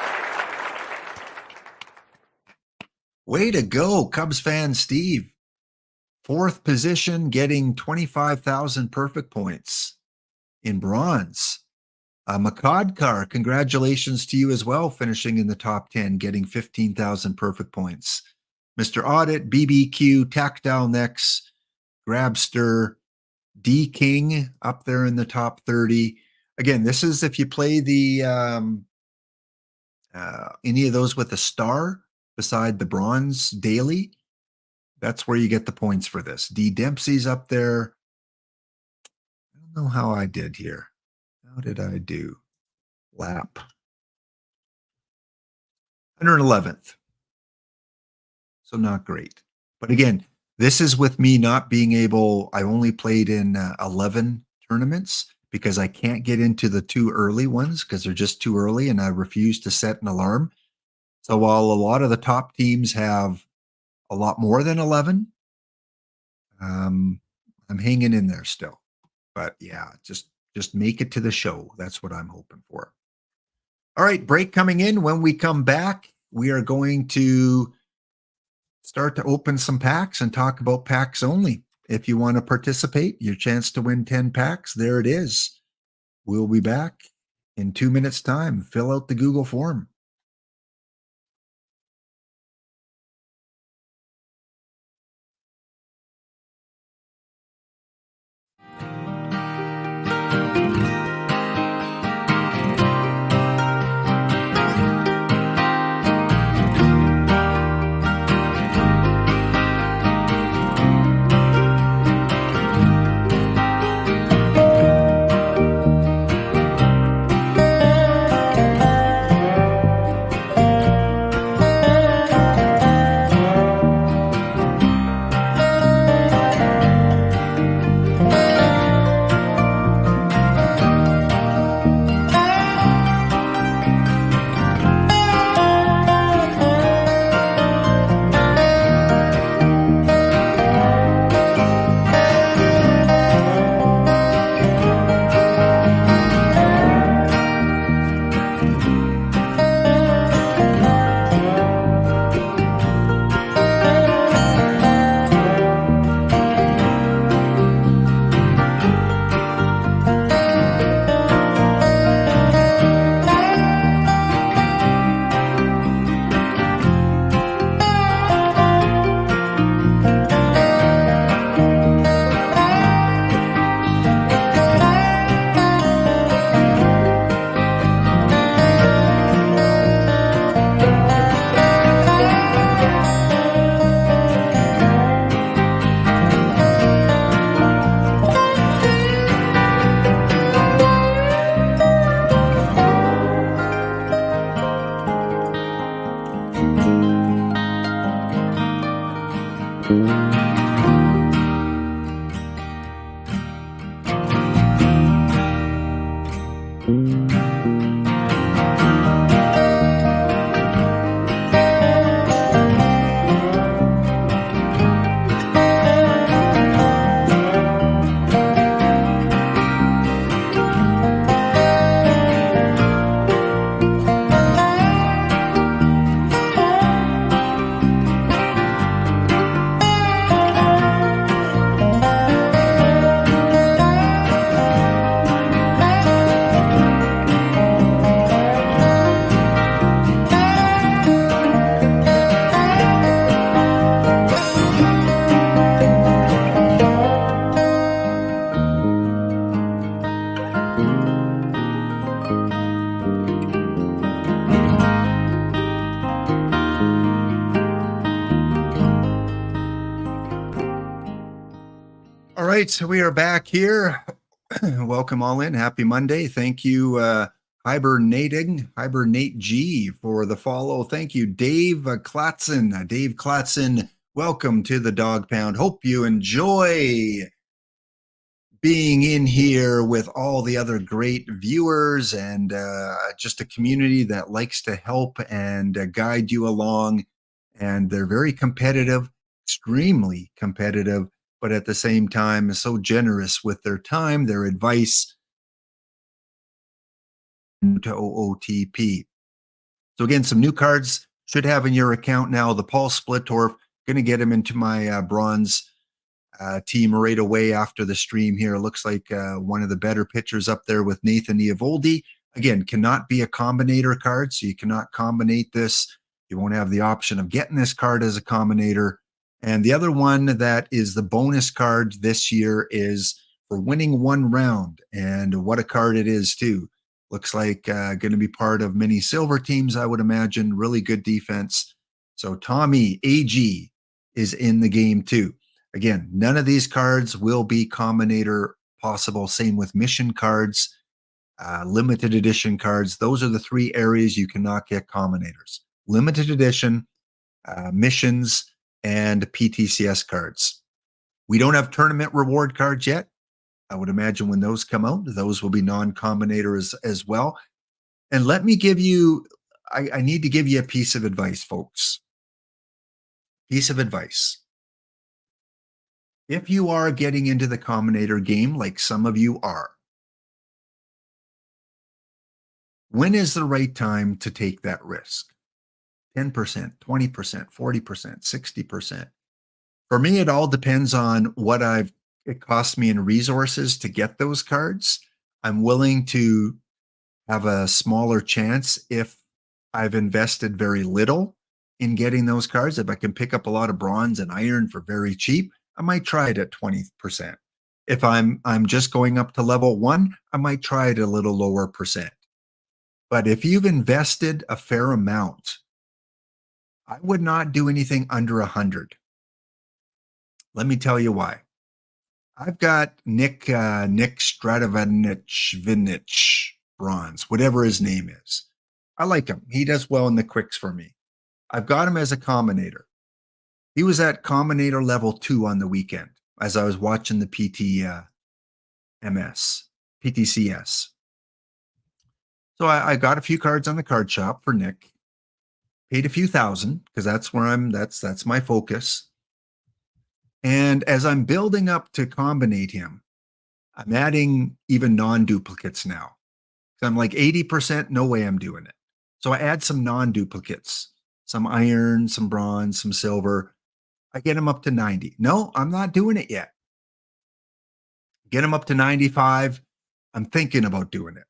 Way to go, Cubs fan Steve. 4th position, getting 25,000 perfect points in bronze. Makadkar, congratulations to you as well, finishing in the top 10, getting 15,000 perfect points. Mr. Audit, BBQ, Tactile Nex, Grabster, D King up there in the top 30. Again, this is if you play the any of those with a star beside the bronze daily, that's where you get the points for this. D Dempsey's up there. I don't know how I did here. How did I do? Lap. 111th. So not great. But again, this is with me not being able, I only played in 11 tournaments because I can't get into the two early ones because they're just too early and I refuse to set an alarm. So while a lot of the top teams have a lot more than 11, um, I'm hanging in there still. But yeah, just make it to the show. That's what I'm hoping for. All right, break coming in. When we come back, we are going to start to open some packs and talk about packs only. If you want to participate, your chance to win 10 packs, there it is. We'll be back in 2 minutes' time. Fill out the Google form. All right, so we are back here. Welcome all in. Happy Monday. Thank you, Hibernate G for the follow. Thank you, Dave Klatzen. Dave Klatzen, welcome to the Dog Pound. Hope you enjoy being in here with all the other great viewers and just a community that likes to help and guide you along. And they're very competitive, extremely competitive, but at the same time, so generous with their time, their advice to OOTP. So again, some new cards should have in your account now. The Paul Splittorff, going to get him into my bronze team right away after the stream here. Looks like one of the better pitchers up there with Nathan Eovaldi. Again, cannot be a combinator card, so you cannot combinate this. You won't have the option of getting this card as a combinator. And the other one that is the bonus card this year is for winning one round. And what a card it is, too. Looks like going to be part of many silver teams, I would imagine. Really good defense. So Tommy AG is in the game, too. Again, none of these cards will be combinator possible. Same with mission cards. limited edition cards. Those are the three areas you cannot get combinators: limited edition, missions, and PTCS cards. We don't have tournament reward cards yet. I would imagine when those come out, those will be non-combinators as well. And let me give you, I need to give you a piece of advice, folks. Piece of advice. If you are getting into the combinator game, like some of you are, when is the right time to take that risk? 10%, 20%, 40%, 60%. For me, it all depends on what it costs me in resources to get those cards. I'm willing to have a smaller chance if I've invested very little in getting those cards. If I can pick up a lot of bronze and iron for very cheap, I might try it at 20%. If I'm just going up to level 1, I might try it a little lower percent. But if you've invested a fair amount, I would not do anything under 100. Let me tell you why. I've got Nick Stradivarius bronze, whatever his name is. I like him. He does well in the quicks for me. I've got him as a combinator. He was at combinator level 2 on the weekend as I was watching the PTCS. So I got a few cards on the card shop for Nick. Paid a few thousand because that's where that's my focus. And as I'm building up to combinate him, I'm adding even non-duplicates now. So I'm like 80%, no way I'm doing it. So I add some non-duplicates, some iron, some bronze, some silver. I get him up to 90. No, I'm not doing it yet. Get him up to 95. I'm thinking about doing it.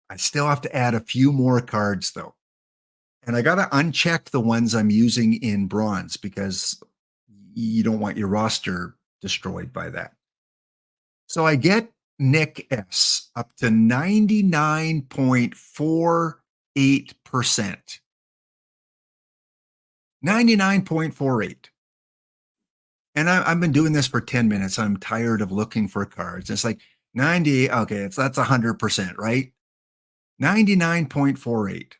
I still have to add a few more cards though. And I got to uncheck the ones I'm using in bronze because you don't want your roster destroyed by that. So I get Nick S up to 99.48%. 99.48. And I've been doing this for 10 minutes. I'm tired of looking for cards. It's like 90. Okay, that's 100%, right? 99.48.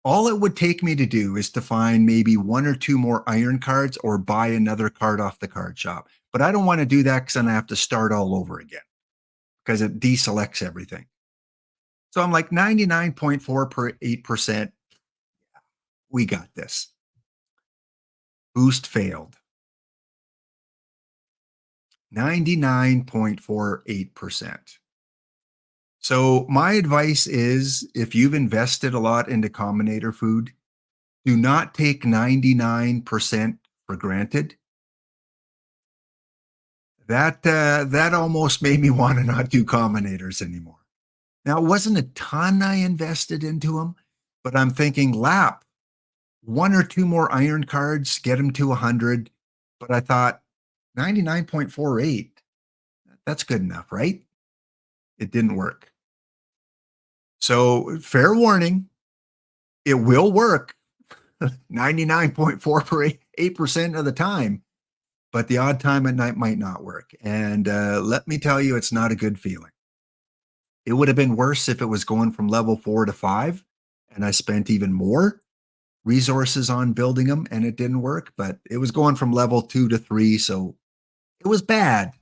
All it would take me to do is to find maybe one or two more iron cards or buy another card off the card shop. But I don't want to do that because then I have to start all over again because it deselects everything. So I'm like 99.48%. We got this. Boost failed. 99.48%. So my advice is if you've invested a lot into combinator food, do not take 99% for granted. That almost made me want to not do combinators anymore. Now, it wasn't a ton I invested into them, but I'm thinking lap, one or two more iron cards, get them to 100. But I thought 99.48, that's good enough, right? It didn't work. So fair warning, it will work 99.48% of the time, but the odd time at night might not work. And let me tell you, it's not a good feeling. It would have been worse if it was going from level 4 to 5 and I spent even more resources on building them and it didn't work, but it was going from level 2 to 3. So it was bad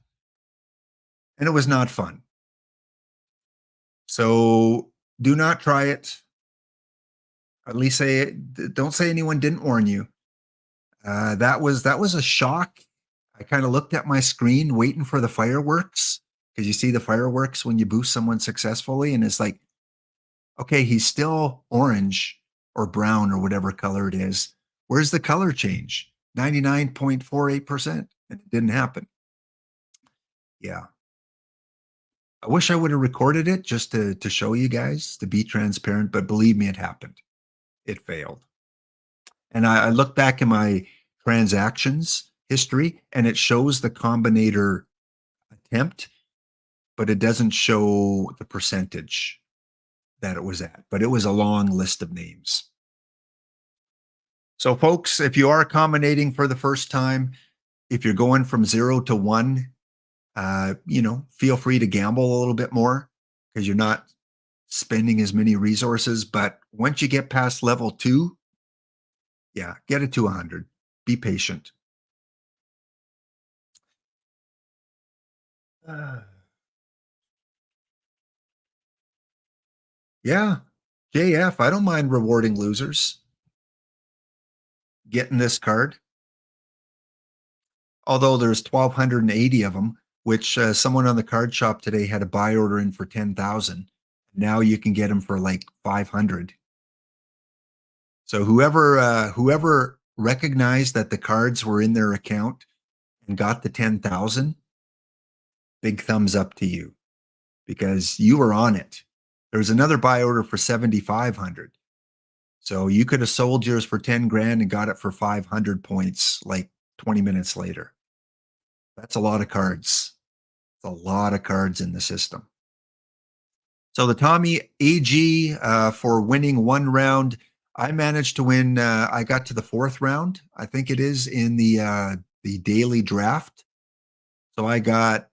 and it was not fun. So do not try it. At least don't say anyone didn't warn you. That was a shock. I kind of looked at my screen waiting for the fireworks because you see the fireworks when you boost someone successfully, and it's like, okay, he's still orange or brown or whatever color it is. Where's the color change? 99.48%. And it didn't happen. Yeah. I wish I would have recorded it just to show you guys, to be transparent, but believe me, it happened. It failed. And I look back in my transactions history and it shows the combinator attempt, but it doesn't show the percentage that it was at, but it was a long list of names. So folks, if you are combinating for the first time, if you're going from 0 to 1, feel free to gamble a little bit more because you're not spending as many resources. But once you get past level 2, yeah, get it to 100. Be patient. Uh, yeah, JF, I don't mind rewarding losers. Getting this card, although there's 1,280 of them, which someone on the card shop today had a buy order in for 10,000. Now you can get them for like 500. So whoever recognized that the cards were in their account and got the 10,000, big thumbs up to you because you were on it. There was another buy order for 7,500. So you could have sold yours for 10 grand and got it for 500 points like 20 minutes later. That's a lot of cards. It's a lot of cards in the system. So the Tommy AG for winning one round, I managed to win. I got to the 4th round, I think it is, in the daily draft. So I got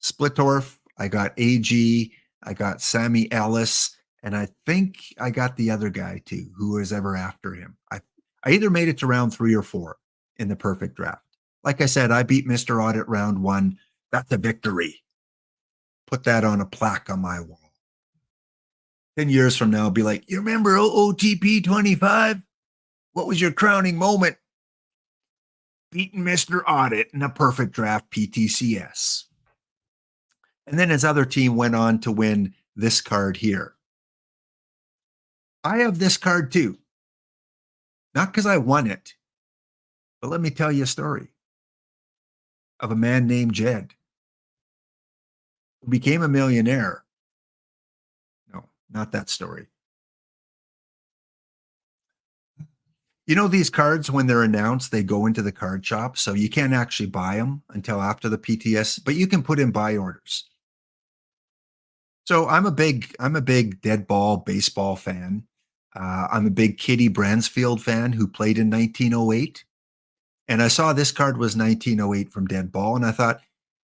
Splittorf, I got AG, I got Sammy Ellis, and I think I got the other guy too, who was ever after him. I either made it to round 3 or 4 in the perfect draft. Like I said, I beat Mr. Audit round 1. That's a victory. Put that on a plaque on my wall. 10 years from now, I'll be like, you remember OOTP 25? What was your crowning moment? Beating Mr. Audit in a perfect draft PTCS. And then his other team went on to win this card here. I have this card too. Not because I won it, but let me tell you a story of a man named Jed who became a millionaire. No, not that story. You know, these cards, when they're announced, they go into the card shop. So you can't actually buy them until after the PTS, but you can put in buy orders. So I'm a big dead ball baseball fan. I'm a big Kitty Bransfield fan who played in 1908. And I saw this card was 1908 from dead ball. And I thought,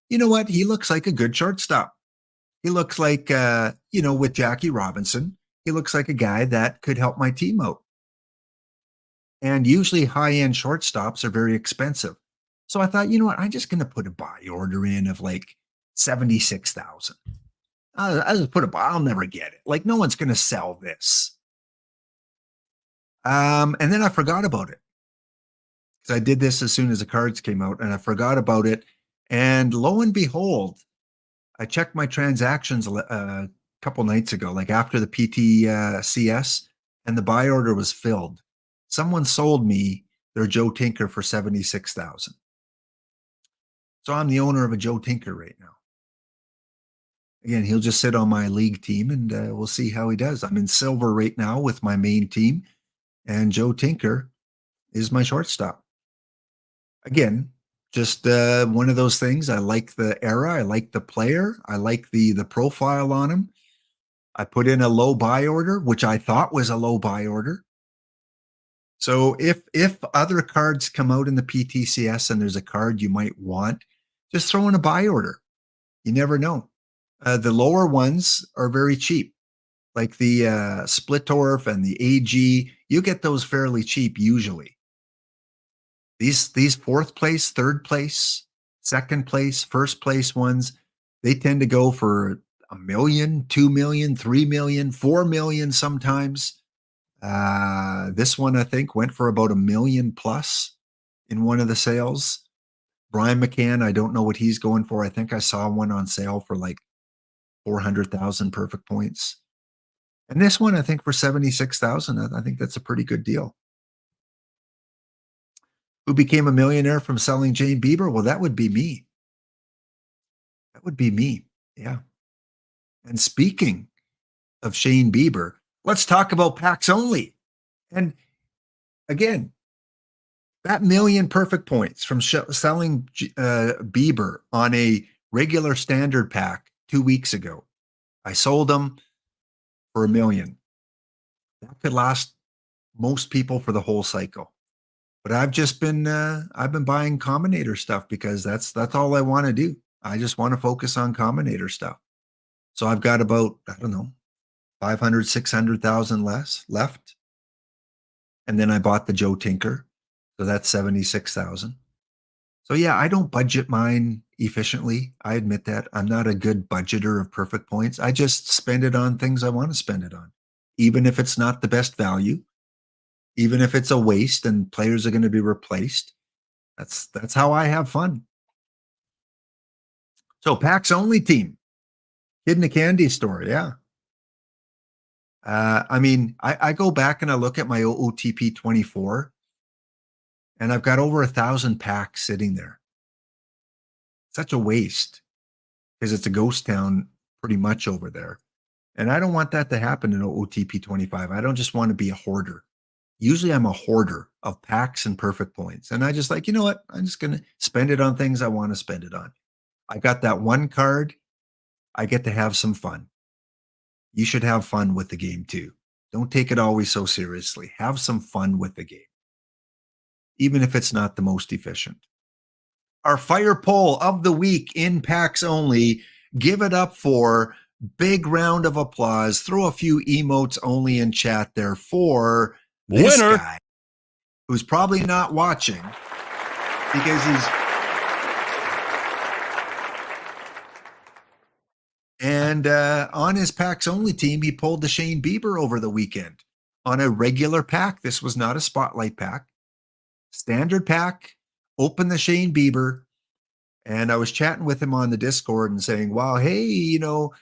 you know what? He looks like a good shortstop. He looks like, with Jackie Robinson, he looks like a guy that could help my team out. And usually high-end shortstops are very expensive. So I thought, you know what? I'm just going to put a buy order in of like 76,000. I'll just put a buy. I'll never get it. Like no one's going to sell this. And then I forgot about it because I did this as soon as the cards came out, and I forgot about it. And lo and behold, I checked my transactions a couple nights ago, like after the PTCS, and the buy order was filled. Someone sold me their Joe Tinker for 76,000. So I'm the owner of a Joe Tinker right now. Again, he'll just sit on my league team, and we'll see how he does. I'm in silver right now with my main team, and Joe Tinker is my shortstop. Again, just one of those things. I like the era. I like the player. I like the profile on him. I put in a low buy order, which I thought was a low buy order. So if other cards come out in the PTCS and there's a card you might want, just throw in a buy order. You never know. The lower ones are very cheap, like the Splittorf and the AG. You get those fairly cheap usually. These 4th place, 3rd place, 2nd place, 1st place ones, they tend to go for $1 million, $2 million, $3 million, $4 million sometimes. This one, I think, went for about $1 million plus in one of the sales. Brian McCann, I don't know what he's going for. I think I saw one on sale for like 400,000 perfect points. And this one, I think, for 76,000. I think that's a pretty good deal. Who became a millionaire from selling Jane Bieber? Well, that would be me. That would be me. Yeah. And speaking of Shane Bieber, let's talk about packs only. And again, that million perfect points from selling Bieber on a regular standard pack 2 weeks ago. I sold them for $1 million. That could last most people for the whole cycle. But I've just been buying Combinator stuff because that's all I want to do. I just want to focus on Combinator stuff. So I've got about, I don't know, 500, 600,000 less left. And then I bought the Joe Tinker. So that's 76,000. So yeah, I don't budget mine efficiently. I admit that. I'm not a good budgeter of perfect points. I just spend it on things I want to spend it on. Even if it's not the best value, even if it's a waste and players are going to be replaced. That's how I have fun. So packs only team. Kid in a candy store, yeah. I mean, I go back and I look at my OOTP 24, and I've got over 1,000 packs sitting there. Such a waste because it's a ghost town pretty much over there. And I don't want that to happen in OOTP 25. I don't just want to be a hoarder. Usually I'm a hoarder of packs and perfect points. And I just like, you know what? I'm just going to spend it on things I want to spend it on. I got that one card. I get to have some fun. You should have fun with the game too. Don't take it always so seriously. Have some fun with the game, even if it's not the most efficient. Our fire poll of the week in packs only. Give it up for big round of applause. Throw a few emotes only in chat there for this Winner. guy who's probably not watching because he's on his packs only team, he pulled the Shane Bieber over the weekend on a regular pack. This was not a spotlight pack, standard pack. Open the Shane Bieber, and I was chatting with him on the Discord and saying, "Wow, hey, you know,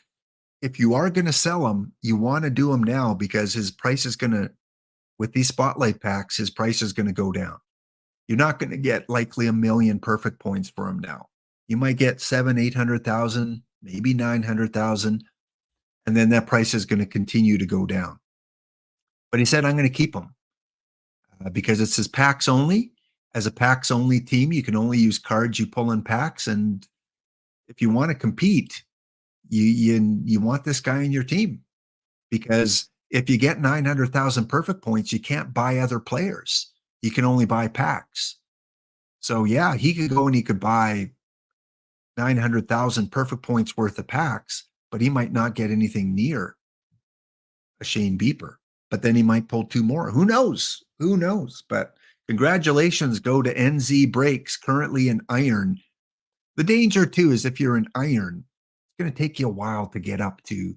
if you are going to sell him, you want to do him now because his price is going to, with these spotlight packs, his price is going to go down. You're not going to get likely 1 million perfect points for him now. You might get 800,000, maybe 900,000, and then that price is going to continue to go down." But he said, "I'm going to keep him because it's his packs only. As a packs only team, you can only use cards you pull in packs, and if you want to compete, you want this guy in your team because if you get 900,000 perfect points, you can't buy other players. You can only buy packs. So yeah, he could go and he could buy 900,000 perfect points worth of packs, but he might not get anything near a Shane Bieber. But then he might pull 2 more. Who knows? Who knows? But congratulations go to NZ Breaks, currently in iron. The danger too is if you're in iron, it's going to take you a while to get up to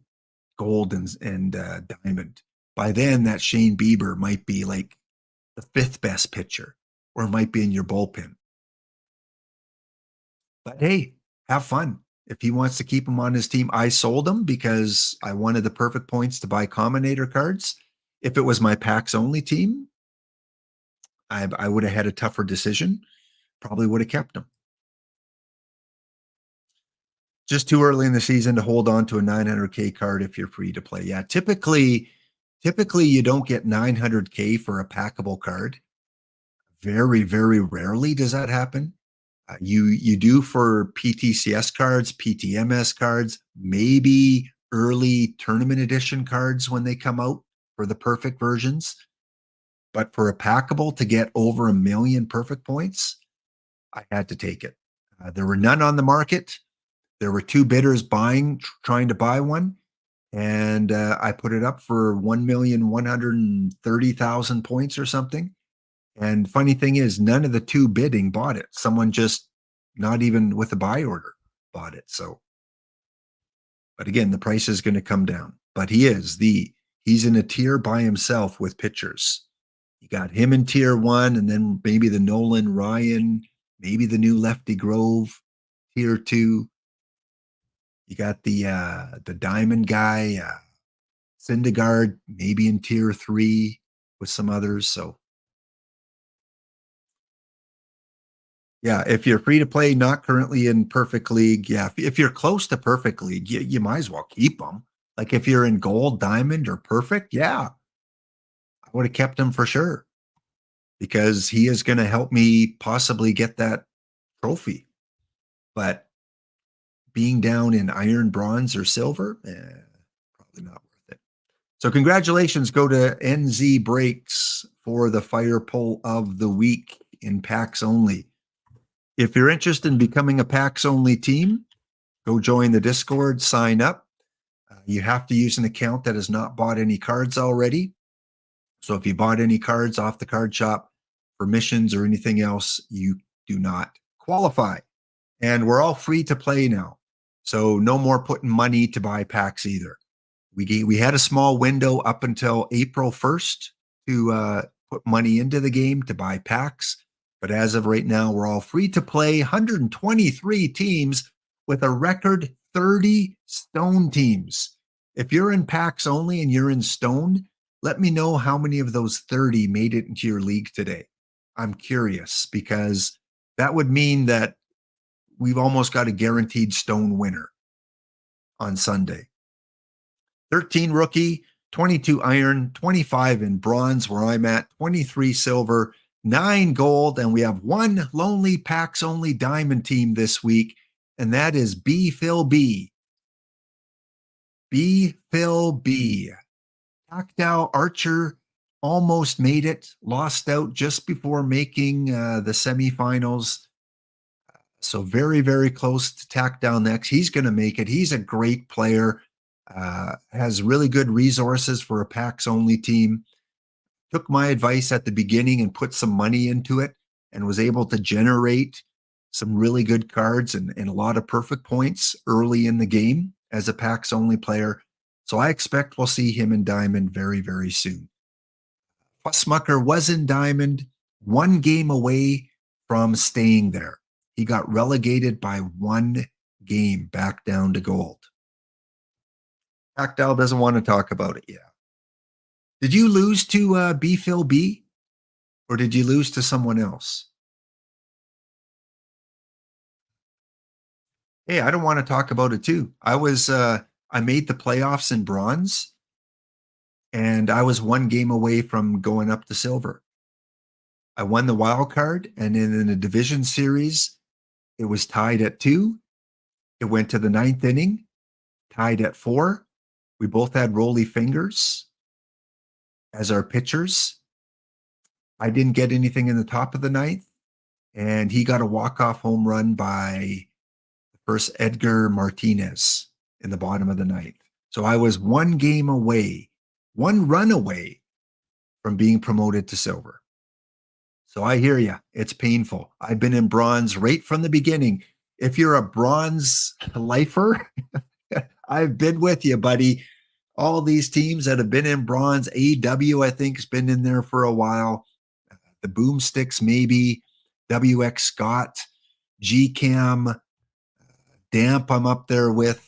gold and diamond. By then, that Shane Bieber might be like the 5th best pitcher, or it might be in your bullpen. But hey, have fun. If he wants to keep him on his team, I sold him because I wanted the perfect points to buy combinator cards. If it was my packs only team, I would have had a tougher decision. Probably would have kept him. Just too early in the season to hold on to a 900K card if you're free to play. Yeah, typically you don't get 900K for a packable card. Very, very rarely does that happen. You do for PTCS cards, PTMS cards, maybe early tournament edition cards when they come out for the perfect versions. But for a packable to get over 1 million perfect points, I had to take it. There were none on the market. There were 2 bidders trying to buy one. And I put it up for 1,130,000 points or something. And funny thing is, none of the 2 bidding bought it. Someone just not even with a buy order bought it. So, but again, the price is going to come down. But he's in a tier by himself with pitchers. You got him in tier 1, and then maybe the Nolan Ryan, maybe the new Lefty Grove, tier 2. You got the Diamond guy, Syndergaard, maybe in tier 3 with some others. So yeah, if you're free to play, not currently in perfect league, yeah, if you're close to perfect league, you might as well keep them. Like if you're in gold, diamond, or perfect, yeah, I would have kept him for sure because he is going to help me possibly get that trophy. But being down in iron, bronze, or silver, probably not worth it. So congratulations go to NZ Breaks for the fire poll of the week in packs only. If you're interested in becoming a packs only team, go join the Discord, sign up. You have to use an account that has not bought any cards already. So if you bought any cards off the card shop for missions or anything else, you do not qualify. And we're all free to play now. So no more putting money to buy packs either. We had a small window up until April 1st to put money into the game to buy packs. But as of right now, we're all free to play. 123 teams with a record 30 stone teams. If you're in packs only and you're in stone, let me know how many of those 30 made it into your league today. I'm curious because that would mean that we've almost got a guaranteed stone winner on Sunday. 13 rookie, 22 iron, 25 in bronze, where I'm at, 23 silver, 9 gold, and we have one lonely packs only diamond team this week, and that is B Phil B. B Phil B. Tactile Archer almost made it, lost out just before making the semifinals. So very, very close to Tactile next. He's going to make it. He's a great player. Has really good resources for a packs only team. Took my advice at the beginning and put some money into it and was able to generate some really good cards and a lot of perfect points early in the game as a packs only player. So I expect we'll see him in Diamond very, very soon. Fussmucker was in Diamond, one game away from staying there. He got relegated by one game back down to gold. Tactile doesn't want to talk about it yet. Did you lose to B Phil B? Or did you lose to someone else? Hey, I don't want to talk about it too. I made the playoffs in bronze, and I was one game away from going up to silver. I won the wild card, and in the division series, it was tied at 2. It went to the 9th inning, tied at 4. We both had Rolly Fingers as our pitchers. I didn't get anything in the top of the 9th, and he got a walk-off home run by the first Edgar Martinez in the bottom of the 9th. So I was one game away, one run away from being promoted to silver. So I hear you. It's painful. I've been in bronze right from the beginning. If you're a bronze lifer, I've been with you, buddy. All these teams that have been in bronze, AW, I think, has been in there for a while. The Boomsticks, maybe. WX Scott, GCAM, Damp, I'm up there with.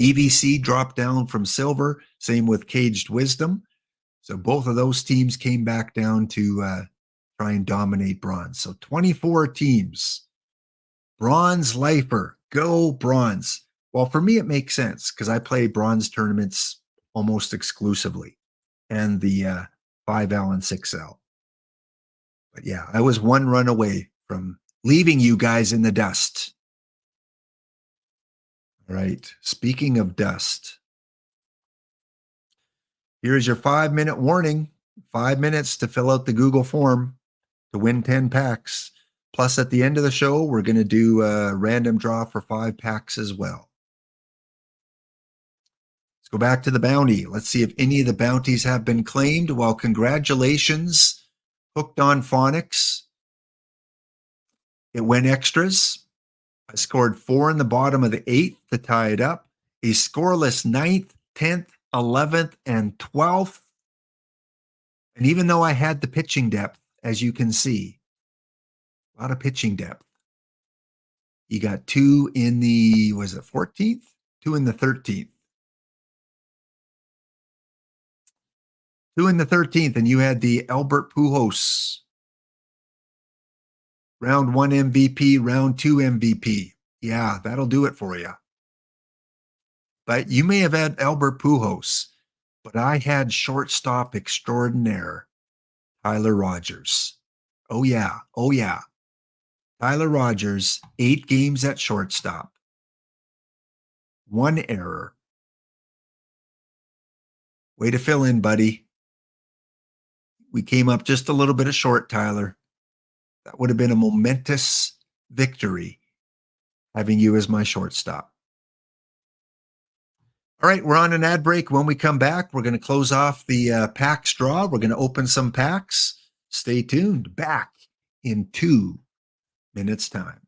EVC dropped down from silver. Same with Caged Wisdom. So both of those teams came back down to try and dominate bronze. So 24 teams. Bronze lifer, go bronze. Well, for me, it makes sense because I play bronze tournaments almost exclusively and the 5L and 6L. But yeah, I was one run away from leaving you guys in the dust. All right. Speaking of dust, here's your 5-minute warning. 5 minutes to fill out the Google form to win 10 packs. Plus, at the end of the show, we're going to do a random draw for 5 packs as well. Let's go back to the bounty. Let's see if any of the bounties have been claimed. Well, congratulations, Hooked on Phonics. It went extras. I scored 4 in the bottom of the 8th to tie it up. A scoreless 9th, 10th, 11th, and 12th. And even though I had the pitching depth, as you can see, a lot of pitching depth. You got 2 in the, was it 14th? 2 in the 13th. 2 in the 13th, and you had the Albert Pujols. Round 1 MVP, round 2 MVP. Yeah, that'll do it for you. But you may have had Albert Pujols, but I had shortstop extraordinaire, Tyler Rogers. Oh, yeah. Oh, yeah. Tyler Rogers, 8 games at shortstop. 1 error. Way to fill in, buddy. We came up just a little bit short, Tyler. That would have been a momentous victory, having you as my shortstop. All right, we're on an ad break. When we come back, we're going to close off the packs draw. We're going to open some packs. Stay tuned. Back in 2 minutes' time.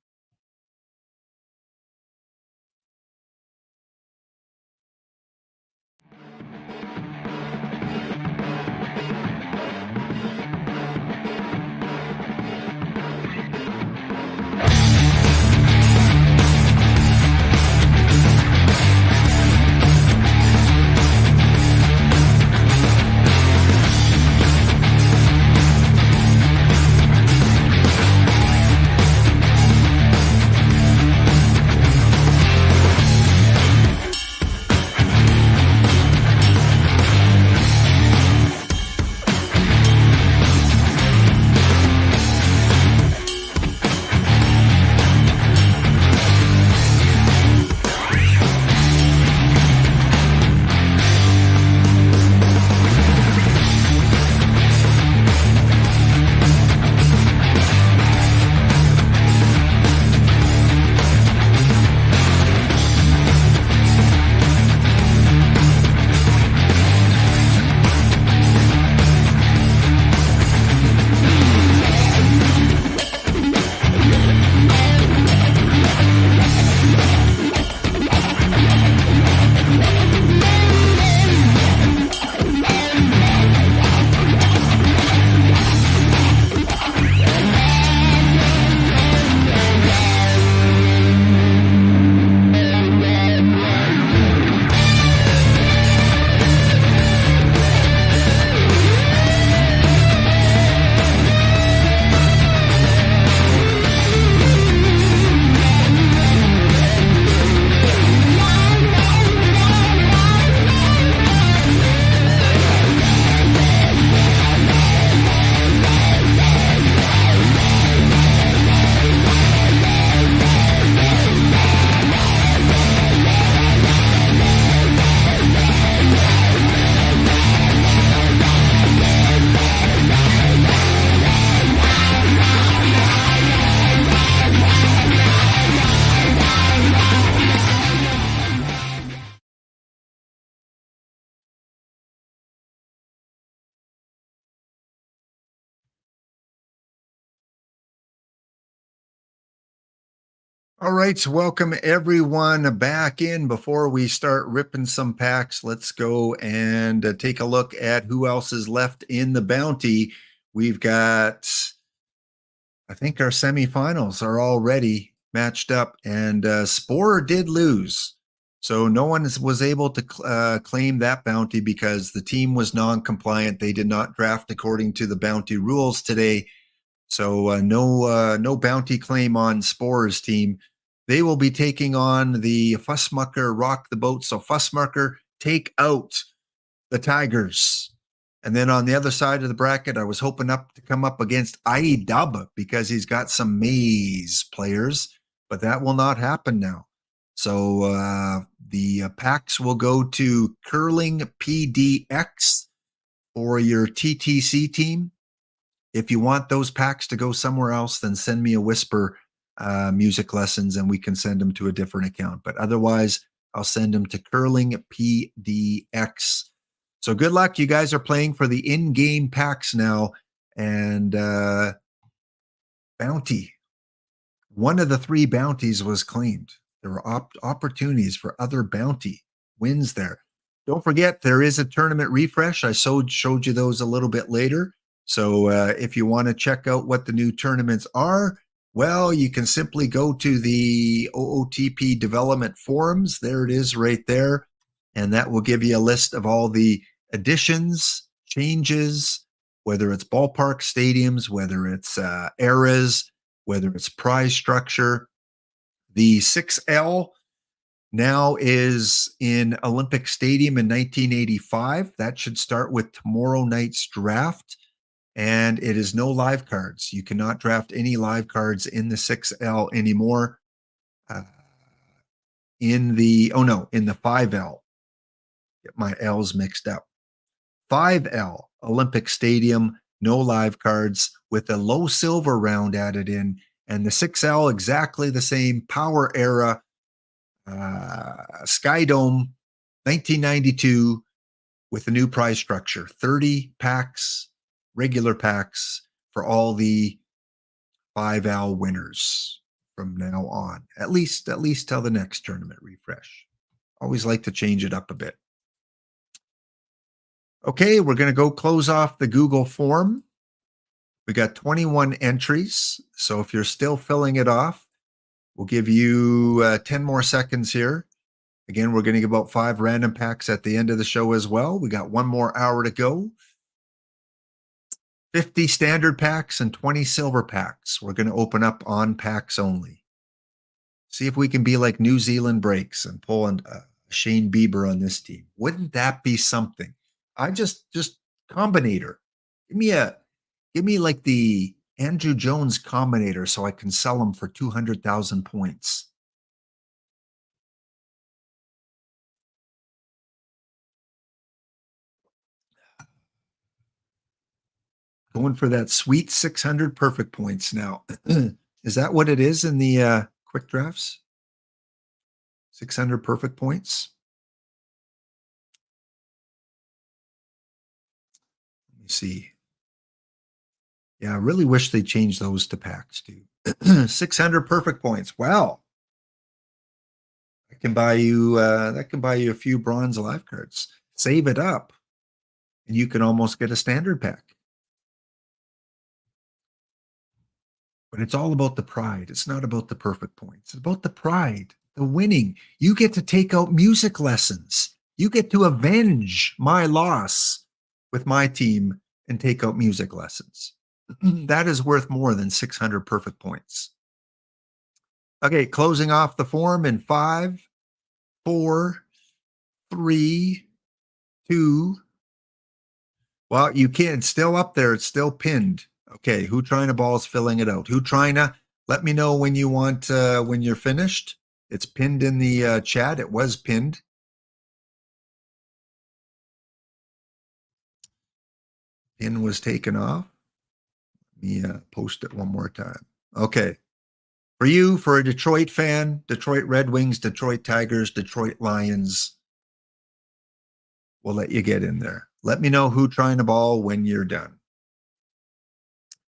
All right, so welcome everyone back in. Before we start ripping some packs, let's go and take a look at who else is left in the bounty. We've got, I think our semifinals are already matched up, and Spore did lose. So no one was able to claim that bounty because the team was non-compliant. They did not draft according to the bounty rules today. So no bounty claim on Spore's team. They will be taking on the Fussmucker Rock the Boat. So Fussmucker, take out the Tigers. And then on the other side of the bracket, I was hoping to come up against iDub because he's got some Maze players, but that will not happen now. So the packs will go to Curling PDX for your TTC team. If you want those packs to go somewhere else, then send me a whisper music lessons and we can send them to a different account. But otherwise, I'll send them to Curling PDX. So good luck. You guys are playing for the in-game packs now. And bounty. One of the 3 bounties was claimed. There were opportunities for other bounty wins there. Don't forget, there is a tournament refresh. I showed you those a little bit later. So if you want to check out what the new tournaments are, well, you can simply go to the OOTP development forums. There it is right there. And that will give you a list of all the additions, changes, whether it's ballpark stadiums, whether it's eras, whether it's prize structure. The 6L now is in Olympic Stadium in 1985. That should start with tomorrow night's draft. And it is no live cards. You cannot draft any live cards in the 6L anymore. In the 5L. Get my L's mixed up. 5L, Olympic Stadium, no live cards with a low silver round added in. And the 6L, exactly the same power era, Sky Dome, 1992 with the new prize structure, 30 packs, regular packs for all the 5-Al winners from now on, at least till the next tournament refresh. Always like to change it up a bit. Okay, we're going to go close off the Google form. We got 21 entries. So if you're still filling it off, we'll give you 10 more seconds here. Again, we're going to give about 5 random packs at the end of the show as well. We got 1 more hour to go. 50 standard packs and 20 silver packs. We're going to open up on packs only. See if we can be like New Zealand Breaks and pull Shane Bieber on this team. Wouldn't that be something? I just Combinator. Give me like the Andrew Jones Combinator so I can sell them for 200,000 points. Going for that sweet 600 perfect points now. Is that what it is in the quick drafts? 600 perfect points? Let me see. Yeah, I really wish they changed those to packs too. 600 perfect points. Wow. That can buy you a few bronze life cards. Save it up and you can almost get a standard pack. But it's all about the pride. It's not about the perfect points. It's about the pride, the winning. You get to take out music lessons. You get to avenge my loss with my team and take out music lessons. That is worth more than 600 perfect points. Okay, closing off the form in 5, 4, 3, 2. Well, you can't. It's still up there. It's still pinned. Okay, who trying to ball is filling it out? Who trying to? Let me know when you want when you're finished. It's pinned in the chat. It was pinned. Pin was taken off. Let me post it one more time. Okay. For you, for a Detroit fan, Detroit Red Wings, Detroit Tigers, Detroit Lions, we'll let you get in there. Let me know who trying to ball when you're done.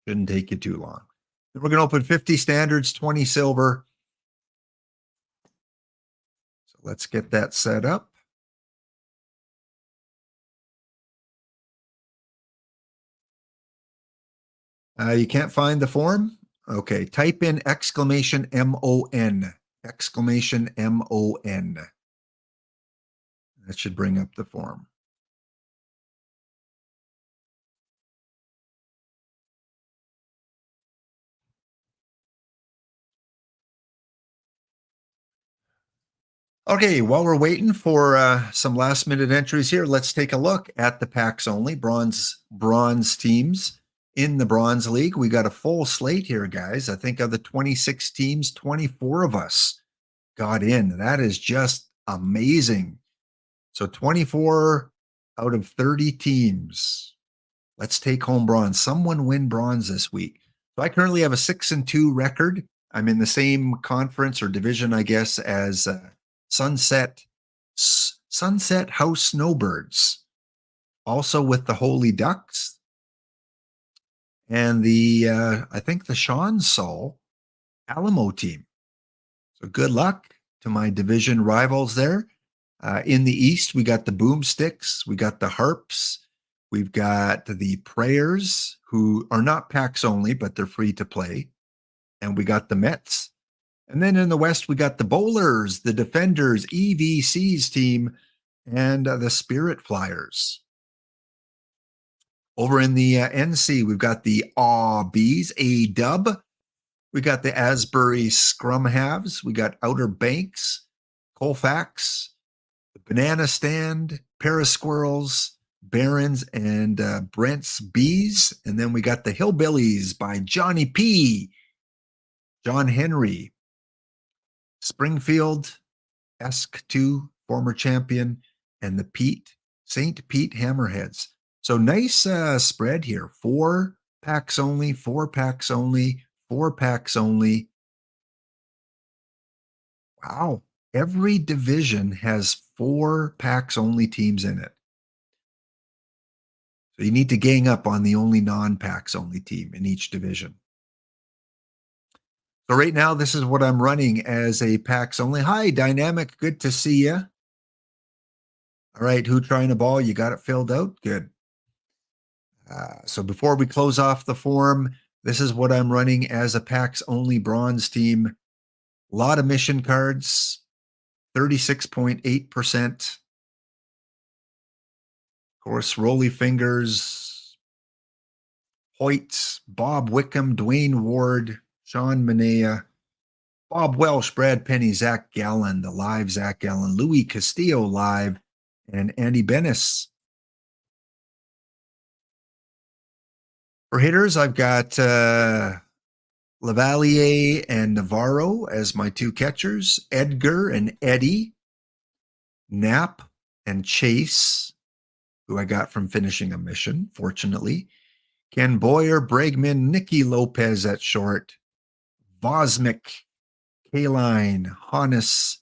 Shouldn't take you too long. Then we're going to open 50 standards, 20 silver. So let's get that set up. You can't find the form? Okay, type in exclamation MON. Exclamation MON. That should bring up the form. Okay, while we're waiting for some last minute entries here, let's take a look at the packs only bronze teams in the Bronze League. We got a full slate here, guys. I think of the 26 teams, 24 of us got in. That is just amazing. So 24 out of 30 teams. Let's take home bronze. Someone win bronze this week. So I currently have a 6-2 record. I'm in the same conference or division, I guess, as Sunset House Snowbirds, also with the Holy Ducks and the I think the Sean Saul Alamo team. So good luck to my division rivals there. In the East, we got the Boomsticks, we got the Harps, we've got the Prayers, who are not packs only, but they're free to play, and we got the Mets. And then in the West, we got the Bowlers, the Defenders, EVC's team, and the Spirit Flyers. Over in the NC, we've got the Bees, A-Dub. We got the Asbury Scrum Halves. We got Outer Banks, Colfax, the Banana Stand, Paris Squirrels, Barons, and Brent's Bees. And then we got the Hillbillies by Johnny P., John Henry, Springfield, ESK2, former champion, and the St. Pete Hammerheads. So nice spread here. 4 packs only, 4 packs only, 4 packs only. Wow. Every division has 4 packs only teams in it. So you need to gang up on the only non-packs only team in each division. So right now, this is what I'm running as a packs only. Hi, Dynamic. Good to see you. All right, who trying to ball? You got it filled out? Good. So before we close off the form, this is what I'm running as a packs only bronze team. A lot of mission cards, 36.8%. Of course, Rolly Fingers, Hoyt, Bob Wickham, Dwayne Ward, Sean Manea, Bob Welsh, Brad Penny, Zach Gallen, the live Zach Gallen, Louis Castillo live, and Andy Bennis. For hitters, I've got Lavalier and Navarro as my 2 catchers, Edgar and Eddie, Knapp and Chase, who I got from finishing a mission, fortunately, Ken Boyer, Bregman, Nicky Lopez at short, Vosmic, Kaline, Hannes,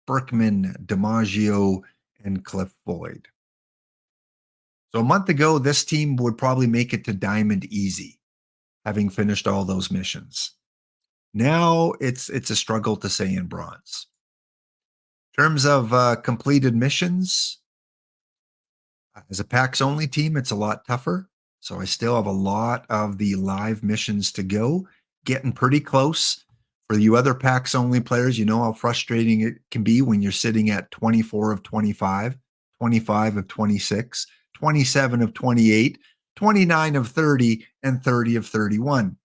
Berkman, DiMaggio, and Cliff Boyd. So a month ago, this team would probably make it to Diamond easy, having finished all those missions. Now it's a struggle to stay in bronze. In terms of completed missions, as a packs only team, it's a lot tougher. So I still have a lot of the live missions to go, getting pretty close. For you other packs only players, you know how frustrating it can be when you're sitting at 24 of 25, 25 of 26, 27 of 28, 29 of 30, and 30 of 31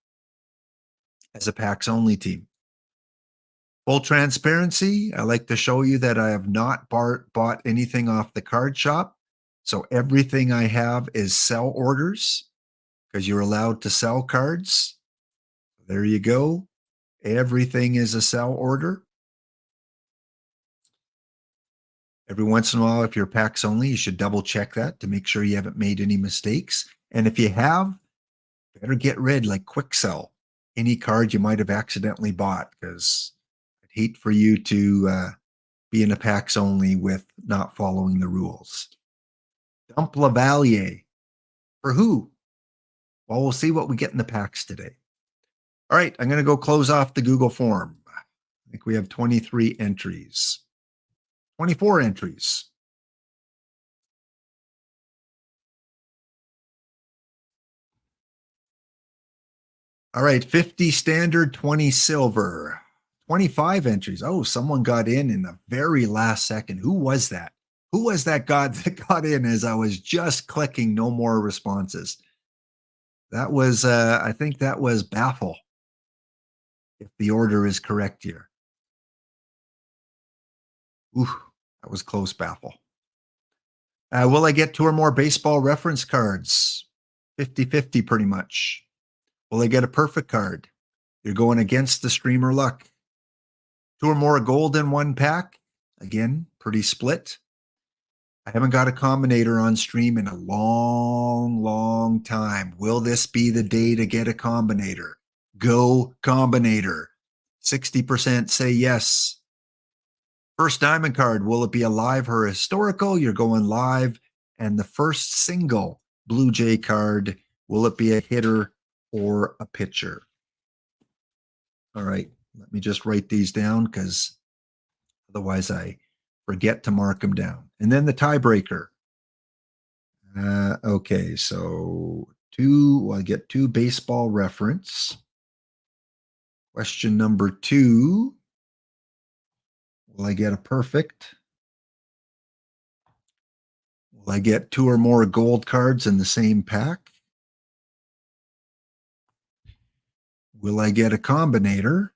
as a packs only team. Full transparency, I like to show you that I have not bought anything off the card shop. So everything I have is sell orders because you're allowed to sell cards. There you go. Everything is a sell order. Every once in a while, if you're packs only, you should double check that to make sure you haven't made any mistakes. And if you have, better get rid, like quick sell any card you might have accidentally bought, because I'd hate for you to be in a packs only with not following the rules. Dump Lavalier. For who? Well, we'll see what we get in the packs today. All right, I'm going to go close off the Google form. I think we have 23 entries. 24 entries. All right, 50 standard, 20 silver. 25 entries. Oh, someone got in the very last second. Who was that? Who was that god that got in as I was just clicking no more responses? That was, I think that was Baffle, if the order is correct here. Ooh, that was close, Baffle. Will I get 2 or more baseball reference cards? 50-50 pretty much. Will I get a perfect card? You're going against the streamer luck. 2 or more gold in 1 pack? Again, pretty split. I haven't got a combinator on stream in a long time. Will this be the day to get a combinator? Go combinator. 60% say yes. First diamond card, will it be a live or historical? You're going live. And the first single Blue Jay card, will it be a hitter or a pitcher? All right, let me just write these down because otherwise I forget to mark them down. And then the tiebreaker. Okay, so I get 2 baseball reference. Question number 2. Will I get a perfect? Will I get 2 or more gold cards in the same pack? Will I get a combinator?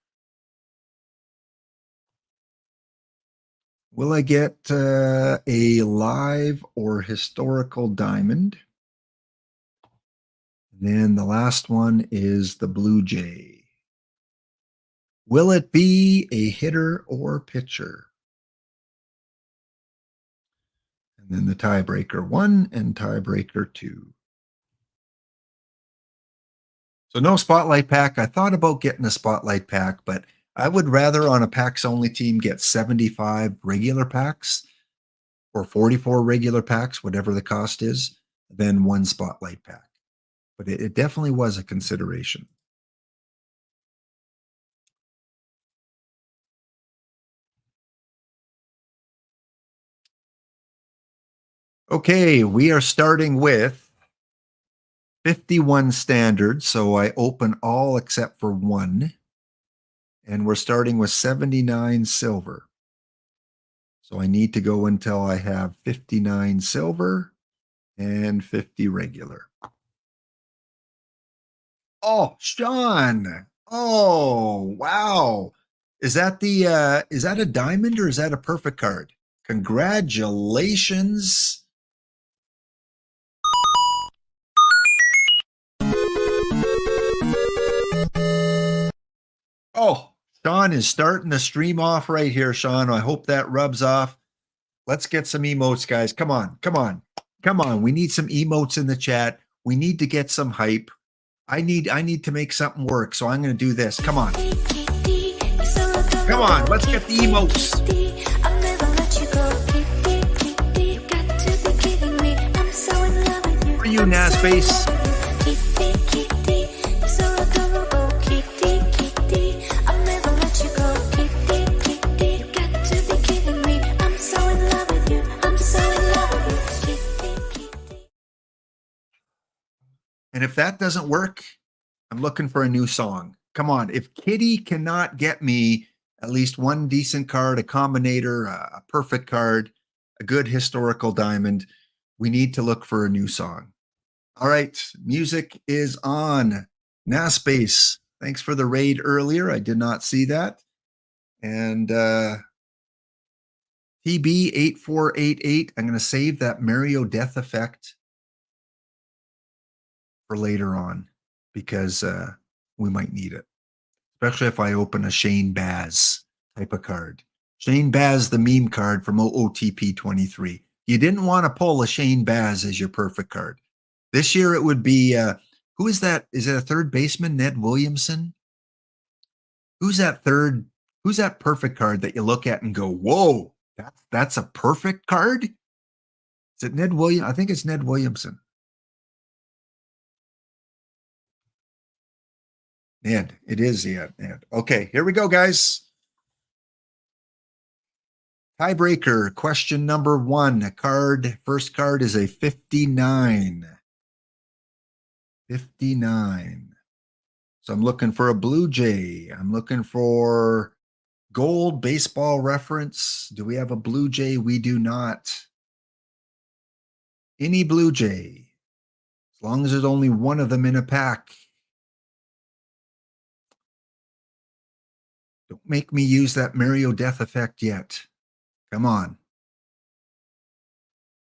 Will I get a live or historical diamond? And then the last one is the Blue Jay. Will it be a hitter or pitcher? And then the tiebreaker 1 and tiebreaker 2. So no spotlight pack. I thought about getting a spotlight pack, but I would rather on a packs only team get 75 regular packs or 44 regular packs, whatever the cost is, then one spotlight pack. But it definitely was a consideration. Okay, we are starting with 51 standard. So I open all except for one. And we're starting with 79 silver. So I need to go until I have 59 silver and 50 regular. Oh, Sean. Oh, wow. Is that a diamond or is that a perfect card? Congratulations. Oh, Sean is starting the stream off right here, Sean. I hope that rubs off. Let's get some emotes, guys. Come on, come on, come on. We need some emotes in the chat. We need to get some hype. I need to make something work. So I'm going to do this. Come on. Come on, let's get the emotes. For you, Nasbase. And if that doesn't work, I'm looking for a new song. Come on. If Kitty cannot get me at least one decent card, a combinator, a perfect card, a good historical diamond, we need to look for a new song. All right. Music is on. Naspace, thanks for the raid earlier. I did not see that. And TB8488, I'm going to save that Mario Death Effect for later on because we might need it, especially if I open a Shane Baz type of card. Shane Baz, the meme card from OOTP 23. You didn't want to pull a Shane Baz as your perfect card. This year it would be, who is that? Is it a third baseman, Ned Williamson? Who's that perfect card that you look at and go, whoa, that's a perfect card? Is it Ned Williams? I think it's Ned Williamson. Ned, it is, yeah, Ned. Okay, here we go, guys. Tiebreaker, question number one. First card is a 59. 59. So I'm looking for a Blue Jay. I'm looking for gold baseball reference. Do we have a Blue Jay? We do not. Any Blue Jay. As long as there's only one of them in a pack. Don't make me use that Mario Death Effect yet. Come on.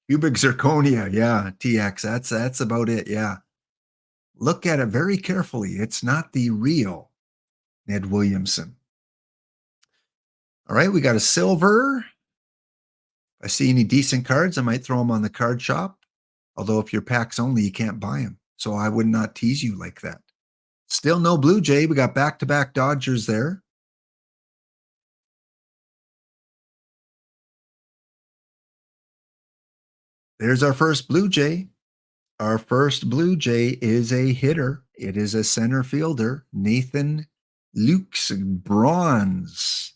Cubic zirconia. Yeah, TX. That's about it. Yeah. Look at it very carefully. It's not the real Ned Williamson. All right, we got a silver. If I see any decent cards, I might throw them on the card shop. Although if you're packs only, you can't buy them. So I would not tease you like that. Still no Blue Jay. We got back-to-back Dodgers there. There's our first Blue Jay. Our first Blue Jay is a hitter. It is a center fielder, Nathan Lukes, bronze.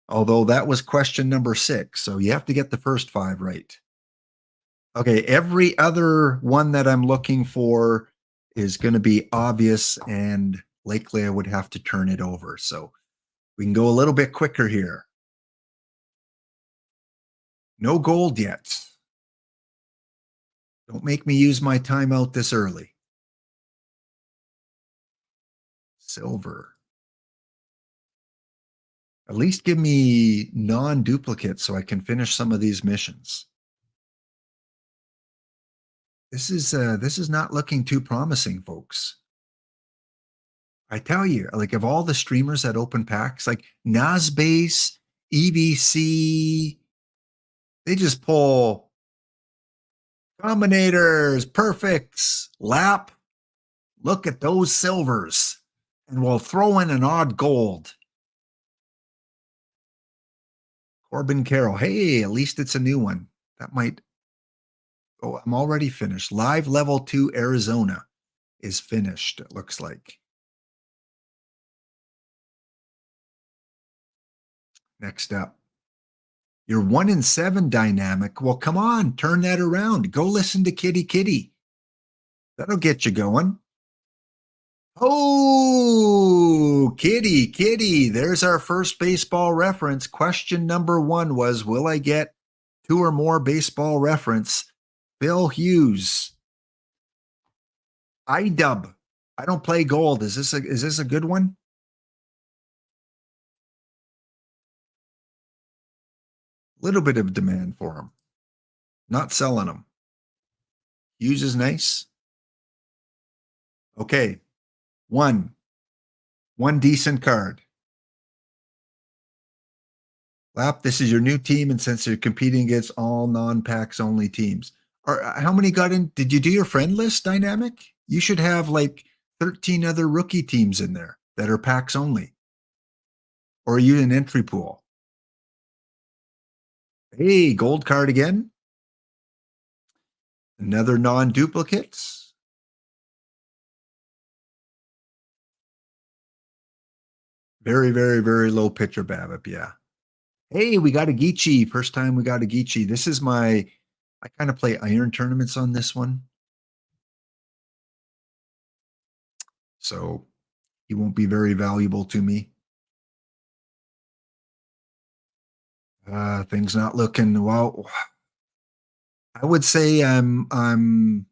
Although that was question number 6, so you have to get the first 5 right. Okay, every other one that I'm looking for is going to be obvious, and likely I would have to turn it over. So we can go a little bit quicker here. No gold yet. Don't make me use my timeout this early. Silver. At least give me non-duplicates so I can finish some of these missions. This is not looking too promising, folks. I tell you, like of all the streamers that open packs, like Nasbase, EBC, they just pull combinators, perfects, lap. Look at those silvers. And we'll throw in an odd gold. Corbin Carroll. Hey, at least it's a new one. That might. Oh, I'm already finished. Live level 2 Arizona is finished, it looks like. Next up. Your 1 in 7 dynamic. Well, come on, turn that around. Go listen to Kitty Kitty. That'll get you going. Oh, Kitty Kitty. There's our first baseball reference. Question number 1 was, will I get 2 or more baseball reference? Bill Hughes. iDub. I don't play gold. Is this a good one? Little bit of demand for them. Not selling them. Hughes is nice. Okay. One decent card. Lap, this is your new team, and since you're competing against all non-packs only teams. How many got in? Did you do your friend list, Dynamic? You should have like 13 other rookie teams in there that are packs only. Or are you an entry pool? Hey, gold card again. Another non-duplicates. Very, very, very low pitcher BABIP, yeah. Hey, we got a Geechee. First time we got a Geechee. This is I kind of play iron tournaments on this one. So he won't be very valuable to me. Things not looking well. I would say I'm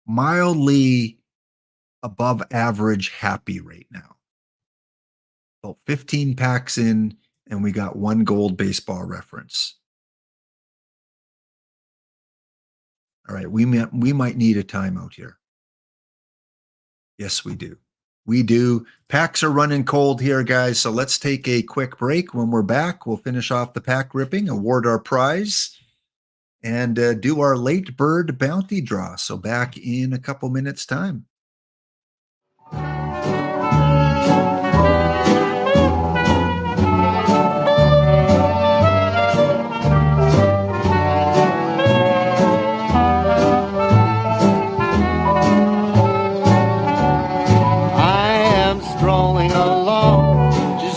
mildly above average happy right now. About 15 packs in, and we got 1 gold baseball reference. All right, we might need a timeout here. Yes, we do. We do. Packs are running cold here, guys. So let's take a quick break. When we're back, we'll finish off the pack ripping, award our prize, and do our late bird bounty draw. So back in a couple minutes' time.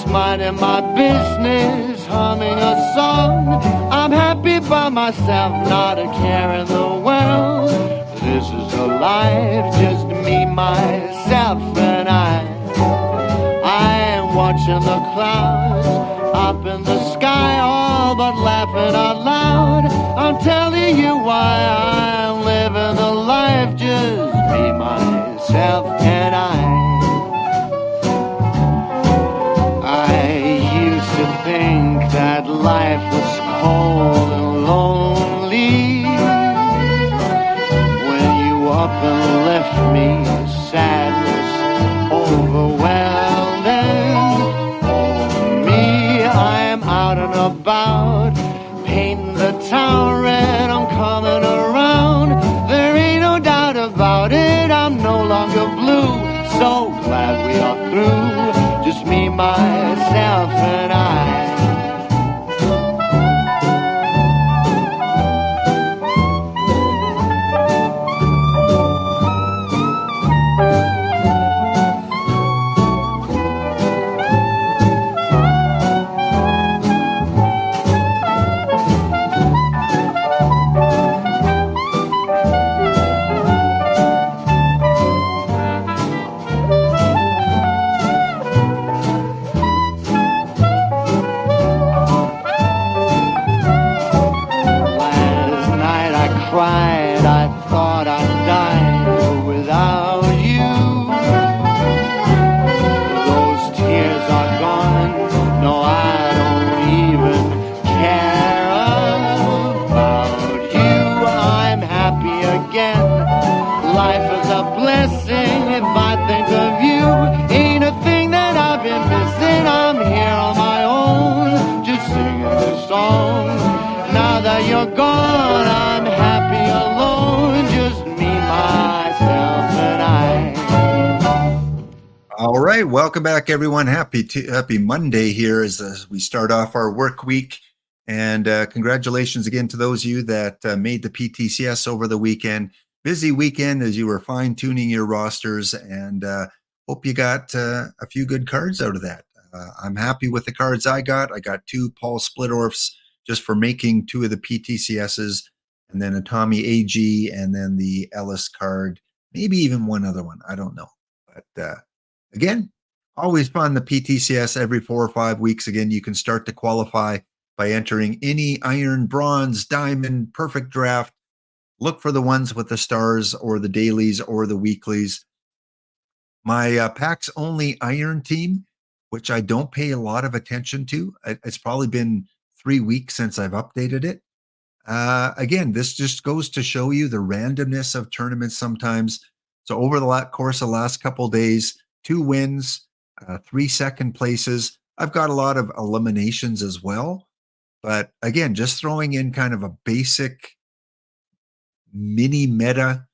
Minding my business, humming a song. I'm happy by myself, not a care in the world. This is a life, just me, myself, and I am watching the clouds up in the sky, all but laughing out loud. I'm telling you why I'm living the life, just me, myself, and I think that life was cold and lonely when you up and left me, sadness overwhelmed. And for me, I am out and about, painting the town red. I'm coming around, there ain't no doubt about it. I'm no longer blue, so glad we are through, just me, myself, and I. I thought I'd die without you. Those tears are gone, no, I don't even care about you. I'm happy again, life is a blessing if I think of you. Ain't a thing that I've been missing, I'm here on my own, just singing this song. Now that you're gone, I'm happy alone, just me, myself, and I. All right, welcome back, everyone. Happy Monday here as we start off our work week. And congratulations again to those of you that made the PTCS over the weekend. Busy weekend as you were fine tuning your rosters, and hope you got a few good cards out of that. I'm happy with the cards I got. I got 2 Paul Splittorffs just for making 2 of the PTCSs, and then a Tommy AG, and then the Ellis card, maybe even one other one. I don't know. But again, always fun. The PTCS every 4 or 5 weeks. Again, you can start to qualify by entering any iron, bronze, diamond, perfect draft. Look for the ones with the stars or the dailies or the weeklies. My PAX only iron team, which I don't pay a lot of attention to. It's probably been 3 weeks since I've updated it. Again, this just goes to show you the randomness of tournaments sometimes. So over the course of the last couple of days, 2 wins, 3 second places. I've got a lot of eliminations as well. But again, just throwing in kind of a basic mini meta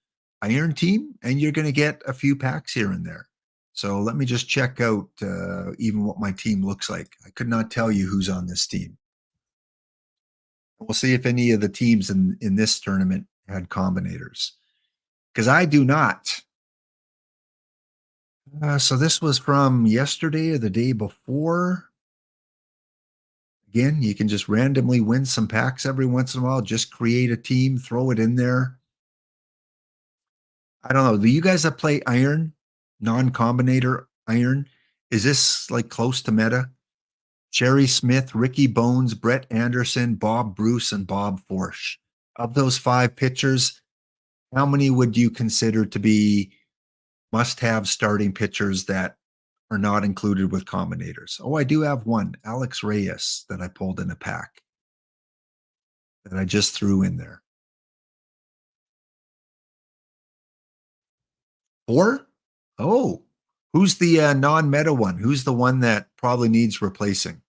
iron team, and you're going to get a few packs here and there. So let me just check out even what my team looks like. I could not tell you who's on this team. We'll see if any of the teams in this tournament had combinators, because I do not. So this was from yesterday or the day before. Again, you can just randomly win some packs every once in a while. Just create a team, throw it in there. I don't know. Do you guys that play iron, non-combinator iron? Is this like close to meta? Sherry Smith, Ricky Bones, Brett Anderson, Bob Bruce, and Bob Forsch. Of those 5 pitchers, how many would you consider to be must-have starting pitchers that are not included with combinators? Oh, I do have one, Alex Reyes, that I pulled in a pack that I just threw in there. 4? Oh, who's the non-meta one? Who's the one that probably needs replacing?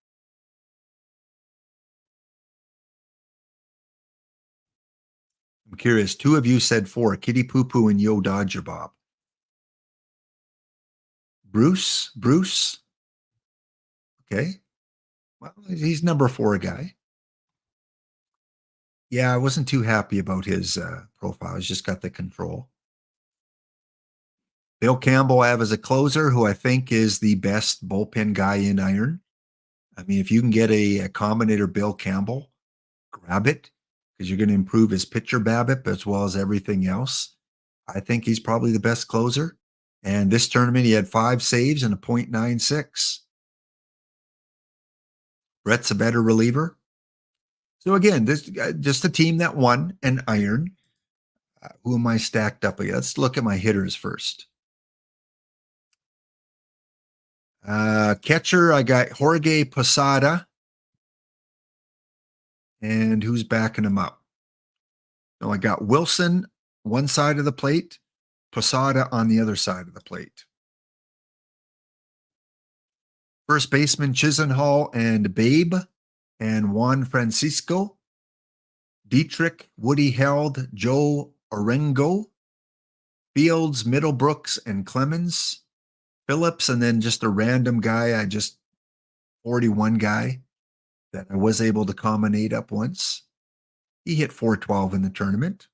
I'm curious. 2 of you said 4, Kitty Poo Poo and Yo Dodger Bob. Bruce? Okay. Well, he's number 4 guy. Yeah, I wasn't too happy about his profile. He's just got the control. Bill Campbell I have as a closer, who I think is the best bullpen guy in iron. I mean, if you can get a combinator Bill Campbell, grab it, because you're going to improve his pitcher BABIP as well as everything else. I think he's probably the best closer. And this tournament, he had 5 saves and a .96. Brett's a better reliever. So again, this just a team that won an iron. Who am I stacked up against? Let's look at my hitters first. Catcher, I got Jorge Posada. And who's backing him up? No, I got Wilson one side of the plate, Posada on the other side of the plate. First baseman Chisenhall and Babe and Juan Francisco. Dietrich, Woody Held, Joe Orengo. Fields, Middlebrooks, and Clemens. Phillips, and then just a random guy, 41 guy that I was able to combinate up once. He hit 412 in the tournament.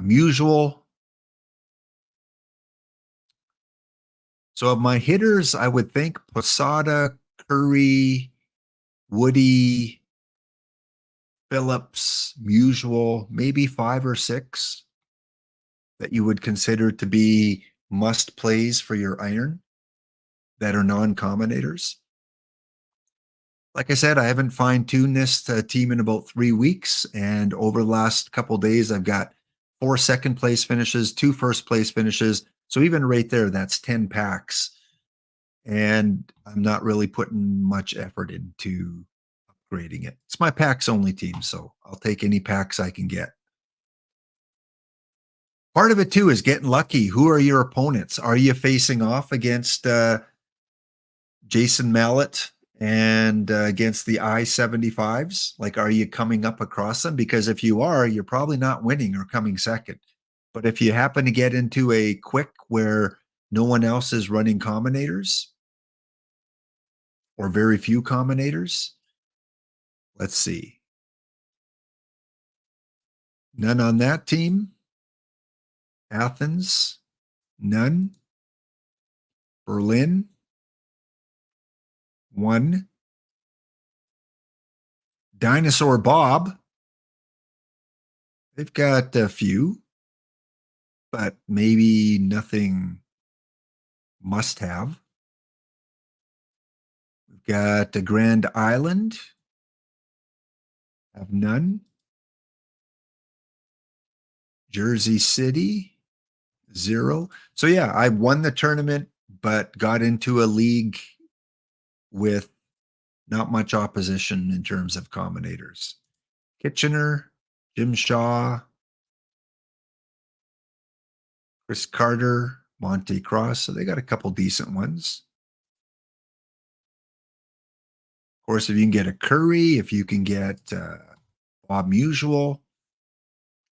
Usual. So of my hitters, I would think Posada, Curry, Woody, Phillips, Usual, maybe 5 or 6 that you would consider to be must plays for your iron that are non-combinators. Like I said, I haven't fine-tuned this team in about 3 weeks, and over the last couple days, I've got 4 second place finishes, 2 first place finishes. So even right there, that's 10 packs. And I'm not really putting much effort into upgrading it. It's my packs only team, so I'll take any packs I can get. Part of it too is getting lucky. Who are your opponents? Are you facing off against Jason Mallett and against the I-75s? Like, are you coming up across them? Because if you are, you're probably not winning or coming second. But if you happen to get into a quick where No one else is running combinators or very few combinators. Let's see. None on that team. Athens, none. Berlin, one. Dinosaur Bob, they've got a few, but maybe nothing must have. We've got the Grand Island, have none. Jersey City, zero. So yeah, I won the tournament, but got into a league with not much opposition in terms of combinators. Kitchener, Jim Shaw, Chris Carter, Monte Cross. So they got a couple decent ones. Of course, if you can get a Curry, if you can get Bob Musial,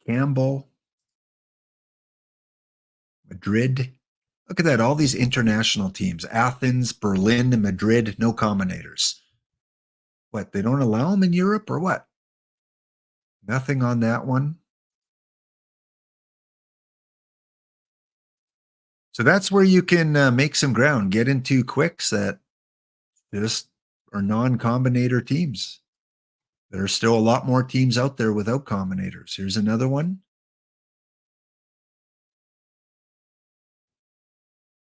Campbell, Madrid. Look at that. All these international teams, Athens, Berlin, and Madrid, no combinators. What, they don't allow them in Europe or what? Nothing on that one. So that's where you can make some ground, get into quicks that just are non-combinator teams. There are still a lot more teams out there without combinators. Here's another one.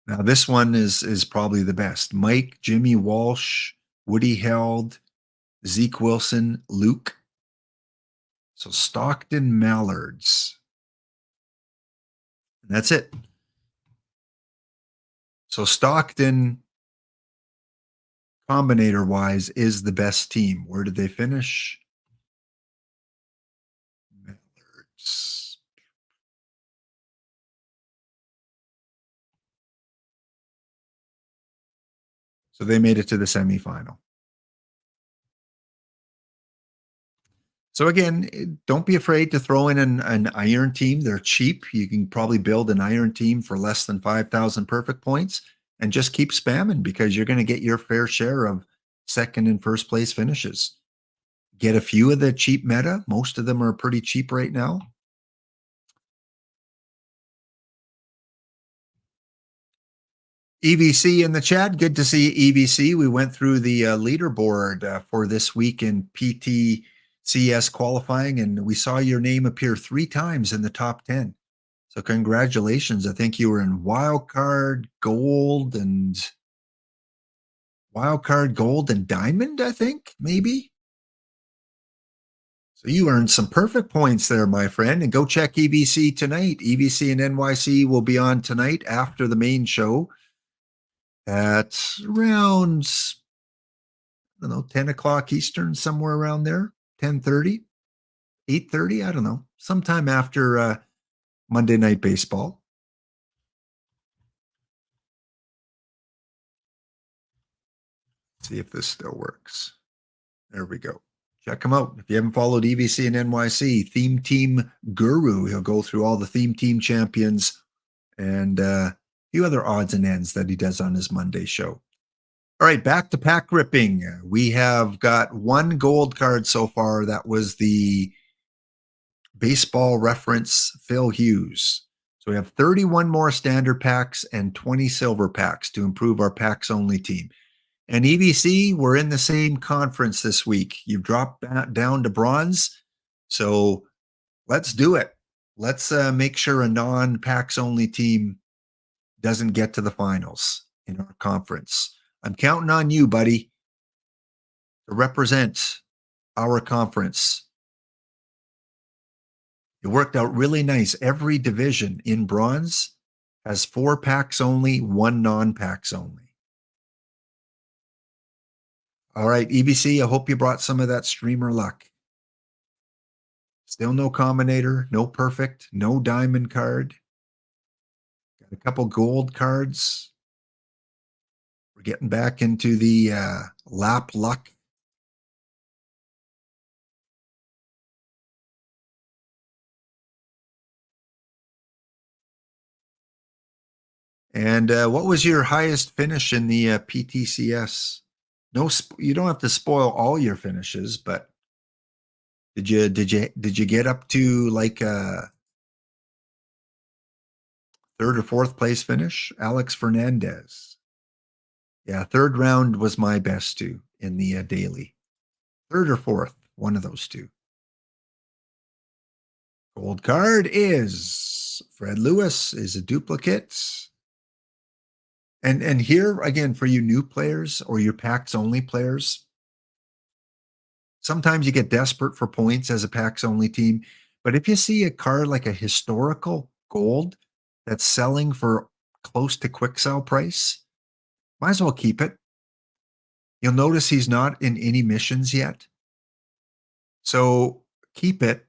Now this one is probably the best. Mike, Jimmy Walsh, Woody Held, Zeke Wilson, Luke. So Stockton Mallards. And that's it. So Stockton, combinator wise, is the best team. Where did they finish? Mallards. So they made it to the semifinal. So again, don't be afraid to throw in an iron team. They're cheap. You can probably build an iron team for less than 5,000 perfect points and just keep spamming because you're going to get your fair share of second and first place finishes. Get a few of the cheap meta. Most of them are pretty cheap right now. EBC in the chat. Good to see EBC. We went through the leaderboard for this week in PTCS qualifying, and we saw your name appear 3 times in the top 10. So congratulations. I think you were in wildcard gold and diamond, I think, maybe. So you earned some perfect points there, my friend. And go check EBC tonight. EBC and NYC will be on tonight after the main show at around, I don't know, 10 o'clock Eastern, somewhere around there, 10:30, 8:30, I don't know, sometime after Monday Night Baseball. See if this still works. There we go. Check him out. If you haven't followed EBC and NYC, Theme Team Guru, he'll go through all the Theme Team champions and a few other odds and ends that he does on his Monday show. All right, back to pack ripping. We have got 1 gold card so far. That was the Baseball Reference Phil Hughes. So we have 31 more standard packs and 20 silver packs to improve our packs only team. And EBC, we're in the same conference this week. You've dropped down to bronze. So let's do it. Let's make sure a non-packs only team doesn't get to the finals in our conference. I'm counting on you, buddy, to represent our conference. It worked out really nice. Every division in bronze has 4 packs only, 1 non-packs only. All right, EBC, I hope you brought some of that streamer luck. Still no combinator, no perfect, no diamond card. Got a couple gold cards. We're getting back into the lap luck. And what was your highest finish in the PTCS? No, you don't have to spoil all your finishes, but did you get up to like a third or fourth place finish? Alex Fernandez. Yeah, third round was my best too in the daily. Third or fourth, one of those two. Gold card is Fred Lewis is a duplicate. And here again for you new players or your packs only players, sometimes you get desperate for points as a packs only team. But if you see a card like a historical gold that's selling for close to quick sell price, might as well keep it. You'll notice he's not in any missions yet. So keep it.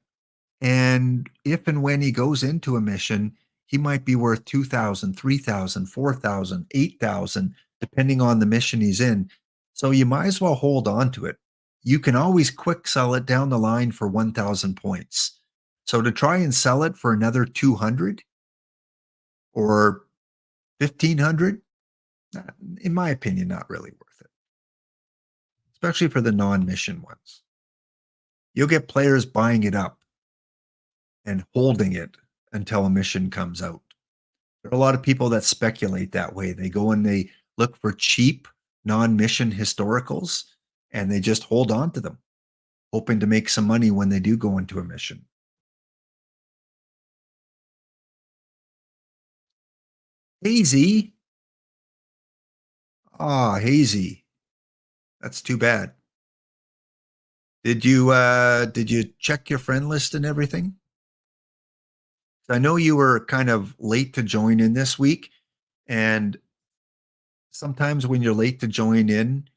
And if and when he goes into a mission, he might be worth 2,000, 3,000, 4,000, 8,000, depending on the mission he's in. So you might as well hold on to it. You can always quick sell it down the line for 1,000 points. So to try and sell it for another 200 or 1,500, in my opinion, not really worth it, especially for the non-mission ones. You'll get players buying it up and holding it until a mission comes out. There are a lot of people that speculate that way. They go and they look for cheap non-mission historicals and they just hold on to them, hoping to make some money when they do go into a mission. Hazy. Ah, Hazy. That's too bad. Did you check your friend list and everything? I know you were kind of late to join in this week, and sometimes when you're late to join in,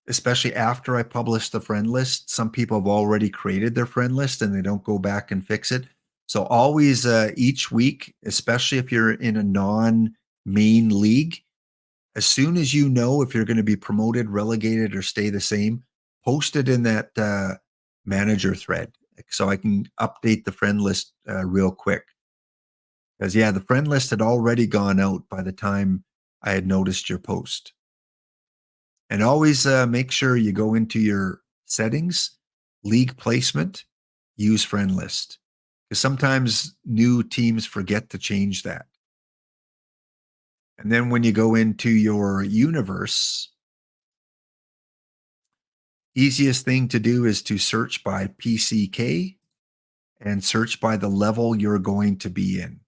especially after I publish the friend list, some people have already created their friend list and they don't go back and fix it. So always each week, especially if you're in a non-main league, as soon as you know if you're going to be promoted, relegated, or stay the same, post it in that manager thread so I can update the friend list real quick. Because yeah, the friend list had already gone out by the time I had noticed your post. And always make sure you go into your settings, league placement, use friend list. Because sometimes new teams forget to change that. And then when you go into your universe, easiest thing to do is to search by PCK and search by the level you're going to be in.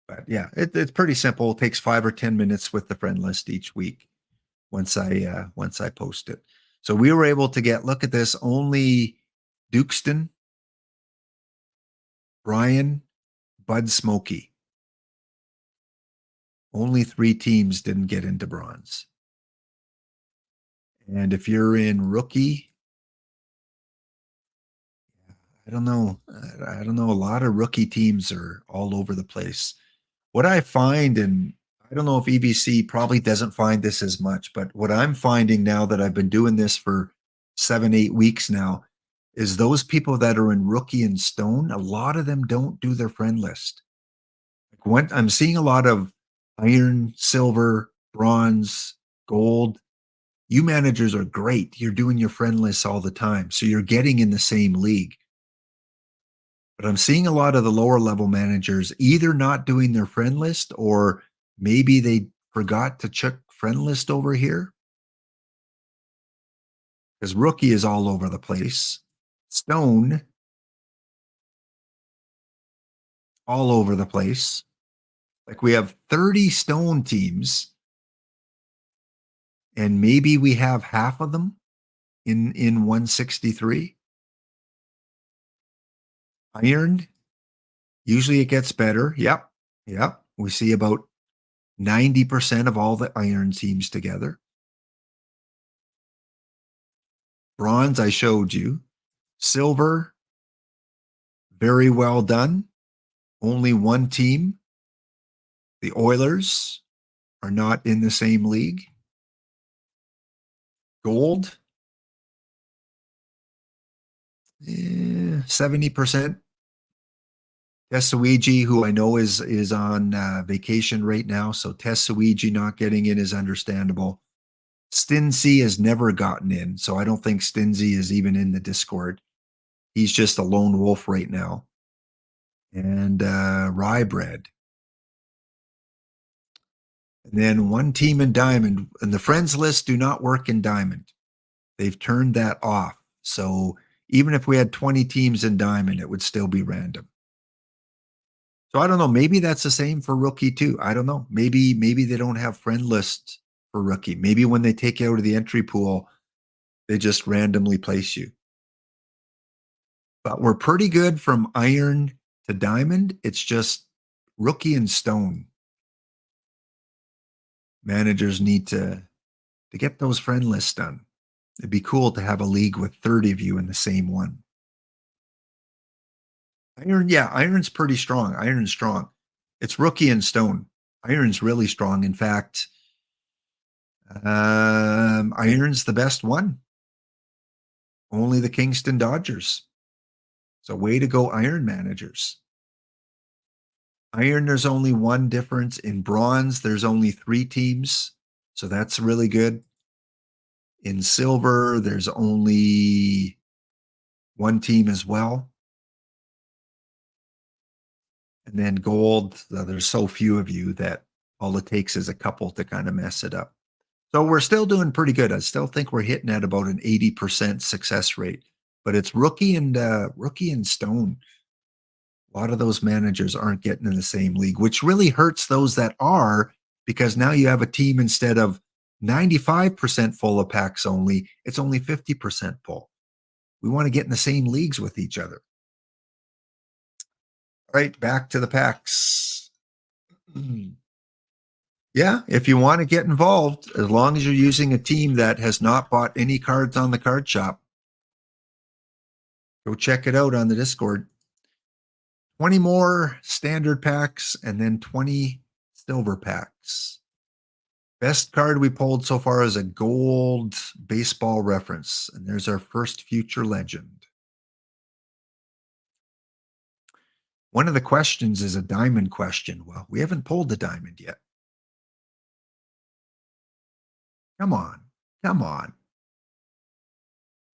But yeah, it's pretty simple. It takes 5 or 10 minutes with the friend list each week once I post it. So we were able to get, look at this, only Dukeston, Brian, Bud Smokey. Only 3 teams didn't get into bronze. And if you're in rookie, I don't know. I don't know. A lot of rookie teams are all over the place. What I find, and I don't know if EBC probably doesn't find this as much, but what I'm finding now that I've been doing this for 7, 8 weeks now is those people that are in rookie and stone, a lot of them don't do their friend list. Like when I'm seeing a lot of iron, silver, bronze, gold. You managers are great. You're doing your friend lists all the time. So you're getting in the same league. But I'm seeing a lot of the lower level managers either not doing their friend list or maybe they forgot to check friend list over here. Because rookie is all over the place. Stone, all over the place. Like we have 30 stone teams, and maybe we have half of them in 163. Iron, usually it gets better. Yep. Yep. We see about 90% of all the iron teams together. Bronze, I showed you. Silver, very well done. Only one team. The Oilers are not in the same league. Gold, 70%. Tesuigi, who I know is on vacation right now, so Tesuigi not getting in is understandable. Stinzy has never gotten in, so I don't think Stinzy is even in the Discord. He's just a lone wolf right now. And Rye Bread. And then one team in Diamond, and the friends list do not work in Diamond. They've turned that off. So even if we had 20 teams in Diamond, it would still be random. So I don't know. Maybe that's the same for Rookie too. I don't know. Maybe they don't have friend lists for Rookie. Maybe when they take you out of the entry pool, they just randomly place you. But we're pretty good from Iron to Diamond. It's just Rookie and Stone. Managers need to get those friend lists done. It'd be cool to have a league with 30 of you in the same one. Iron, yeah, Iron's pretty strong. Iron's strong. It's Rookie and Stone. Iron's really strong. In fact, Iron's the best one. Only the Kingston Dodgers. So way to go, Iron managers. Iron, there's only one difference. In Bronze, there's only 3 teams. So that's really good. In Silver, there's only 1 team as well. And then Gold, there's so few of you that all it takes is a couple to kind of mess it up. So we're still doing pretty good. I still think we're hitting at about an 80% success rate. But it's Rookie and Stone. A lot of those managers aren't getting in the same league, which really hurts those that are, because now you have a team instead of 95% full of packs only, it's only 50% full. We want to get in the same leagues with each other. All right, back to the packs. Yeah, if you want to get involved, as long as you're using a team that has not bought any cards on the card shop, go check it out on the Discord. 20 more standard packs and then 20 silver packs. Best card we pulled so far is a gold baseball reference. And there's our first future legend. One of the questions is a diamond question. Well, we haven't pulled the diamond yet. Come on. Come on.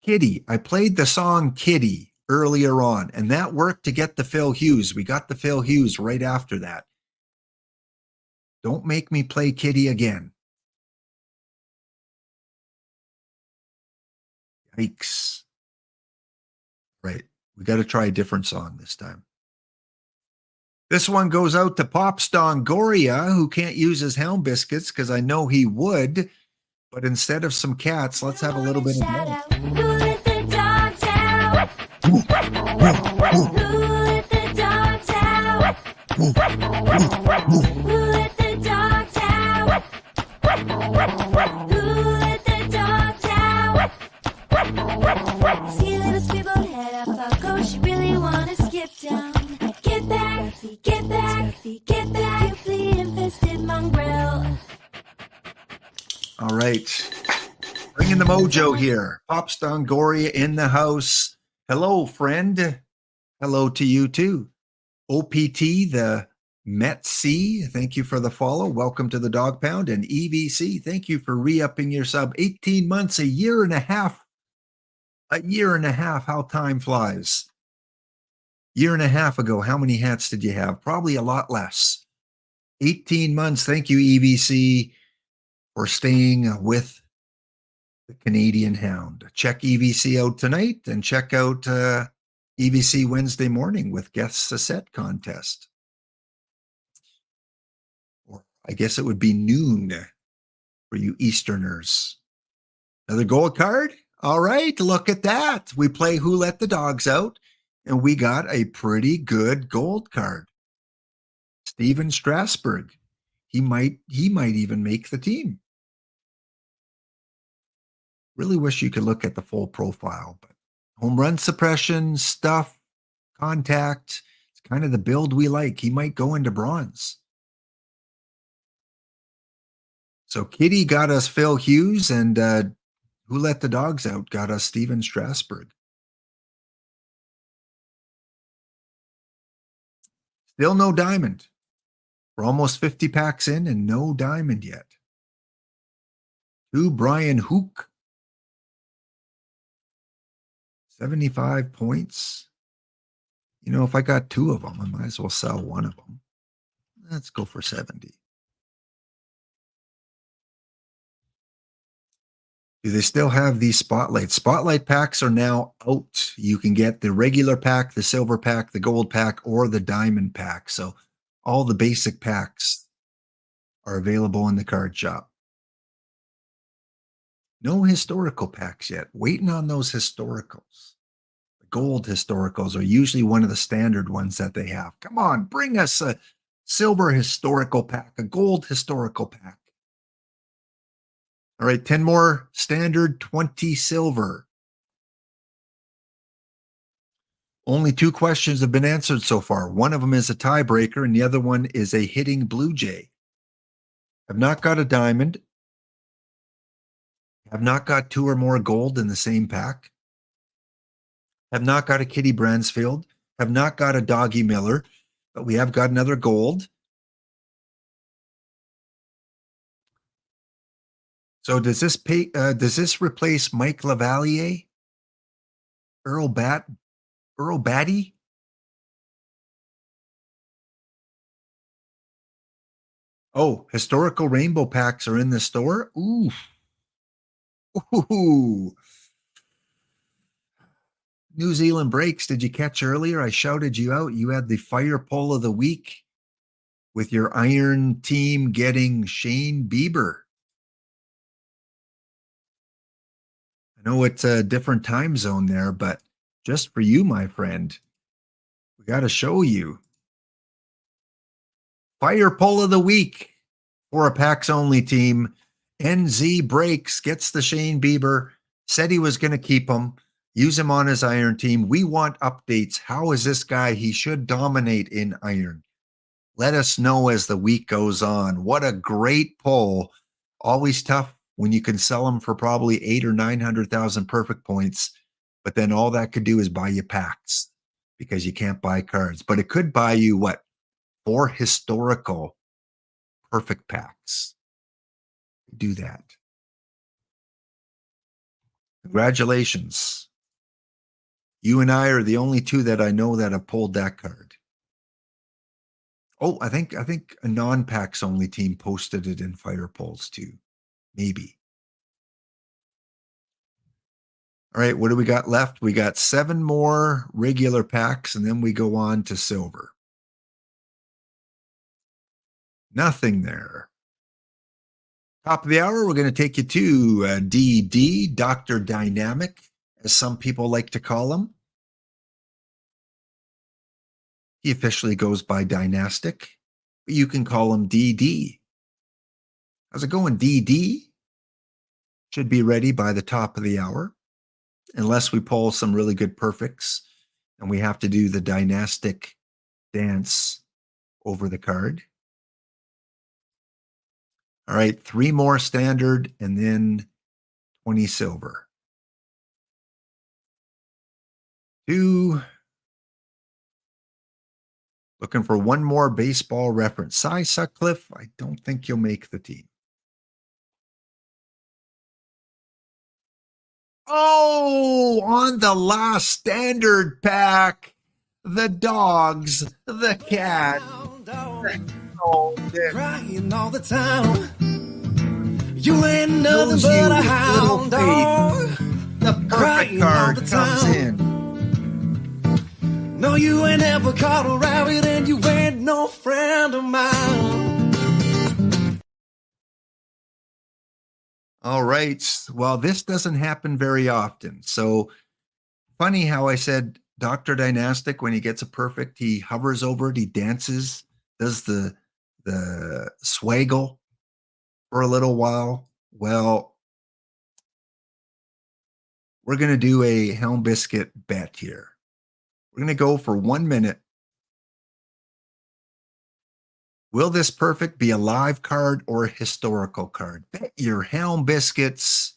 Kitty. I played the song Kitty earlier on, and that worked to get the Phil Hughes. We got the Phil Hughes right after that. Don't make me play Kitty again. Yikes. Right. We got to try a different song this time. This one goes out to Pop Stongoria, who can't use his Helm Biscuits because I know he would. But instead of some cats, let's have a little bit of milk. Who let the dogs out? Who let the dogs out? Who let the dogs out? Who let the dogs out? See little speedboat head up, I'll go. She really wanna skip down. Get back, get back, get back, you flea infested mongrel. All right. Bringing the mojo here. Pop Stongoria in the house. Hello, friend. Hello to you too. OPT, the Met C, thank you for the follow. Welcome to the Dog Pound. And EVC, thank you for re-upping your sub. 18 months, a year and a half. A year and a half, how time flies. Year and a half ago, how many hats did you have? Probably a lot less. 18 months. Thank you, EVC, for staying with the Canadian Hound. Check EVC out tonight and check out EVC Wednesday morning with Guess a Set contest. Or I guess it would be noon for you Easterners. Another gold card? All right, look at that. We play Who Let the Dogs Out, and we got a pretty good gold card. Steven Strasburg. He might even make the team. Really wish you could look at the full profile, but home run suppression, stuff, contact, it's kind of the build we like. He might go into bronze. So Kitty got us Phil Hughes, and Who Let the Dogs Out got us Steven Strasburg. Still no diamond. We're almost 50 packs in and no diamond yet. 2 Brian Hook. 75 points. You know, if I got 2 of them, I might as well sell 1 of them. Let's go for 70. Do they still have these spotlights? Spotlight packs are now out. You can get the regular pack, the silver pack, the gold pack, or the diamond pack. So all the basic packs are available in the card shop. No historical packs yet. Waiting on those historicals. The gold historicals are usually one of the standard ones that they have. Come on, bring us a silver historical pack, a gold historical pack. All right, 10 more standard, 20 silver. Only 2 questions have been answered so far. One of them is a tiebreaker, and the other one is a hitting Blue Jay. I've not got a diamond. I've not got 2 or more gold in the same pack. Have not got a Kitty Bransfield. Have not got a Doggy Miller, but we have got another gold. So does this replace Mike Lavalier? Earl Batty? Oh, historical rainbow packs are in the store. Ooh. Ooh. New Zealand breaks. Did you catch earlier? I shouted you out. You had the fire poll of the week with your Iron team getting Shane Bieber. I know it's a different time zone there, but just for you, my friend, we got to show you. Fire poll of the week for a PAX only team. NZ breaks, gets the Shane Bieber, said he was going to keep him, use him on his Iron team. We want updates. How is this guy? He should dominate in Iron. Let us know as the week goes on. What a great poll. Always tough when you can sell them for probably 800,000 or 900,000 perfect points, but then all that could do is buy you packs because you can't buy cards. But it could buy you what? 4 historical perfect packs. Do that. Congratulations. You and I are the only 2 that I know that have pulled that card. Oh, I think a non-packs only team posted it in fire polls too. Maybe. All right, what do we got left? We got 7 more regular packs, and then we go on to silver. Nothing there. Top of the hour, we're going to take you to DD, Dr. Dynamic, as some people like to call him. He officially goes by Dynastic, but you can call him DD. How's it going, DD? Should be ready by the top of the hour, unless we pull some really good perfects and we have to do the Dynastic dance over the card. All right, 3 more standard and then 20 silver. 2. Looking for 1 more baseball reference. Cy Sutcliffe, I don't think you'll make the team. Oh, on the last standard pack, the dogs, the cat, crying all the time. You ain't nothing but a hound dog. The perfect card comes in. No, you ain't ever caught a rabbit, and you ain't no friend of mine. All right. Well, this doesn't happen very often. So funny how I said Dr. Dynastic, when he gets a perfect, he hovers over it, he dances, does the swaggle for a little while. Well, we're going to do a Helm Biscuit bet here. We're going to go for 1 minute. Will this perfect be a live card or a historical card? Bet your Helm Biscuits.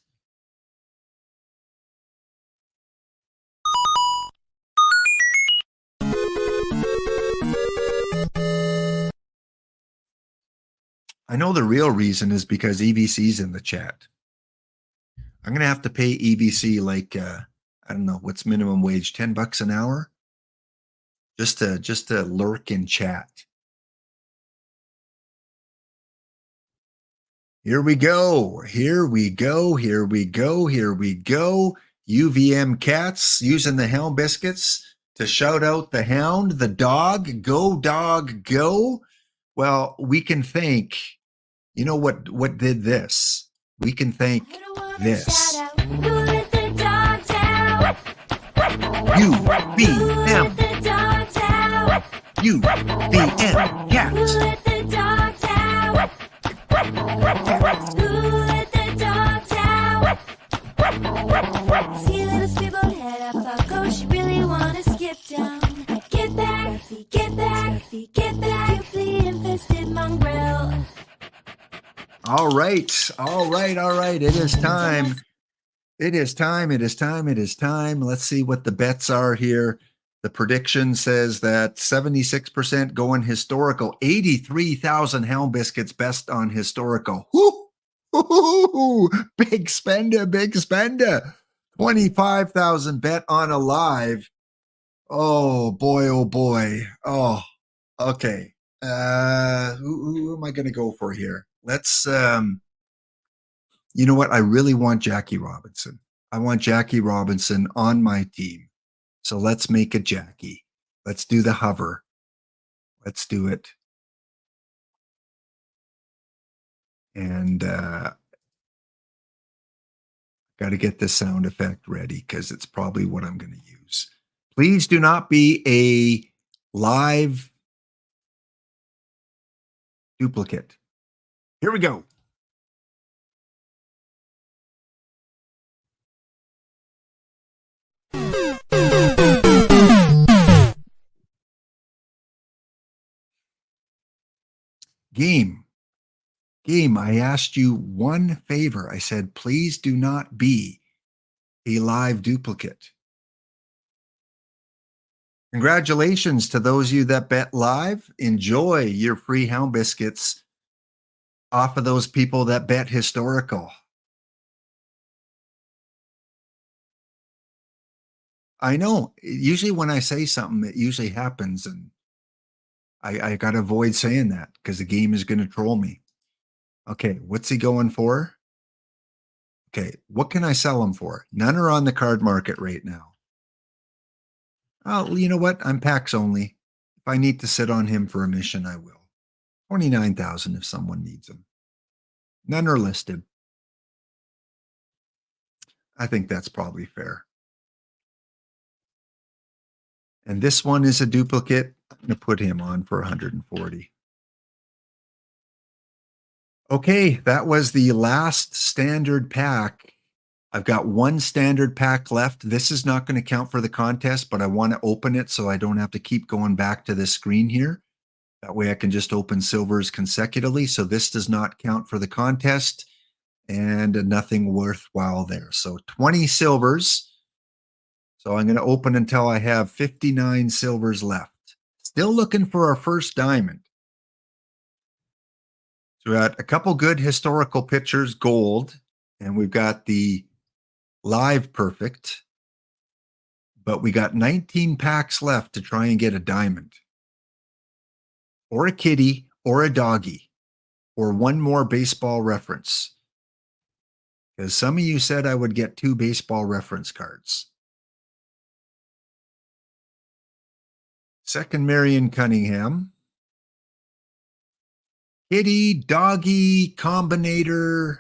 I know the real reason is because EVC's in the chat. I'm gonna have to pay EVC like I don't know what's minimum wage, $10 an hour, just to lurk in chat. Here we go. Here we go. Here we go. Here we go. UVM Cats using the Hound Biscuits to shout out the hound, the dog. Go, dog, go. Well, we can thank, you know what did this? We can thank this. Who let the dogs out? UVM. The dogs out. UVM Cats. Who let the dogs out? Who let the dogs out? See little scribbled head up a coach, really wanna skip down. Get back, get back, get back, you flea infested mongrel. All right. All right. All right. It is time. It is time. It is time. It is time. Let's see what the bets are here. The prediction says that 76% going historical, 83,000 Hound Biscuits best on historical. Woo! Big spender, big spender. 25,000 bet on alive. Oh boy, oh boy. Oh, okay. Who am I going to go for here? Let's, you know what? I really want Jackie Robinson. I want Jackie Robinson on my team. So let's make it Jackie. Let's do the hover. Let's do it. And got to get this sound effect ready because it's probably what I'm going to use. Please do not be a live duplicate. Here we go. Game, I asked you one favor. I said, please do not be a live duplicate. Congratulations to those of you that bet live. Enjoy your free Hound Biscuits off of those people that bet historical. I know. Usually when I say something, it usually happens, and I got to avoid saying that because the game is going to troll me. Okay, what's he going for? Okay, what can I sell him for? None are on the card market right now. Oh, you know what? I'm packs only. If I need to sit on him for a mission, I will. 29,000 if someone needs him. None are listed. I think that's probably fair. And this one is a duplicate. I'm going to put him on for 140. Okay, that was the last standard pack. I've got one standard pack left. This is not going to count for the contest, but I want to open it so I don't have to keep going back to this screen here. That way I can just open silvers consecutively. So this does not count for the contest and nothing worthwhile there. So 20 silvers. So I'm going to open until I have 59 silvers left. Still looking for our first diamond. So we got a couple good historical pictures, gold, and we've got the live perfect, but we got 19 packs left to try and get a diamond or a kitty or a doggy or one more baseball reference. Because some of you said I would get 2 baseball reference cards. Second Marion Cunningham. Kitty, doggy, combinator.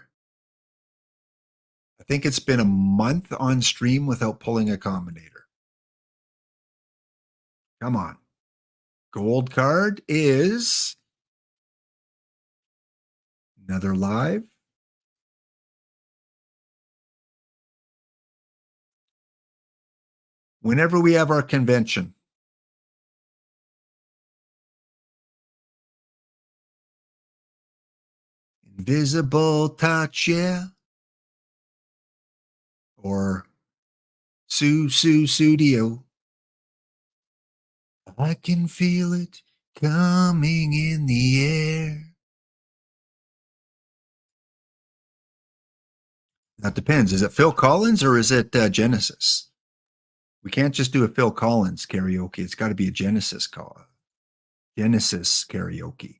I think it's been a month on stream without pulling a combinator. Come on. Gold card is another live. Whenever we have our convention. Invisible touch, yeah. Or Studio. I can feel it coming in the air. That depends. Is it Phil Collins or is it Genesis? We can't just do a Phil Collins karaoke. It's got to be a Genesis call. Genesis karaoke.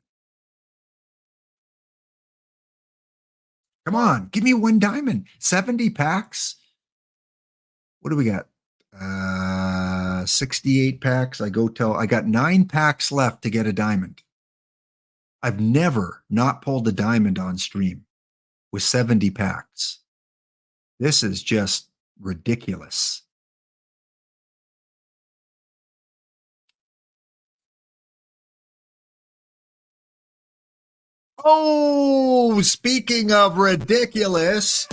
Come on, give me one diamond. 70 packs. What do we got? 68 packs. I got 9 packs left to get a diamond. I've never not pulled a diamond on stream with 70 packs. This is just ridiculous. Oh, speaking of ridiculous.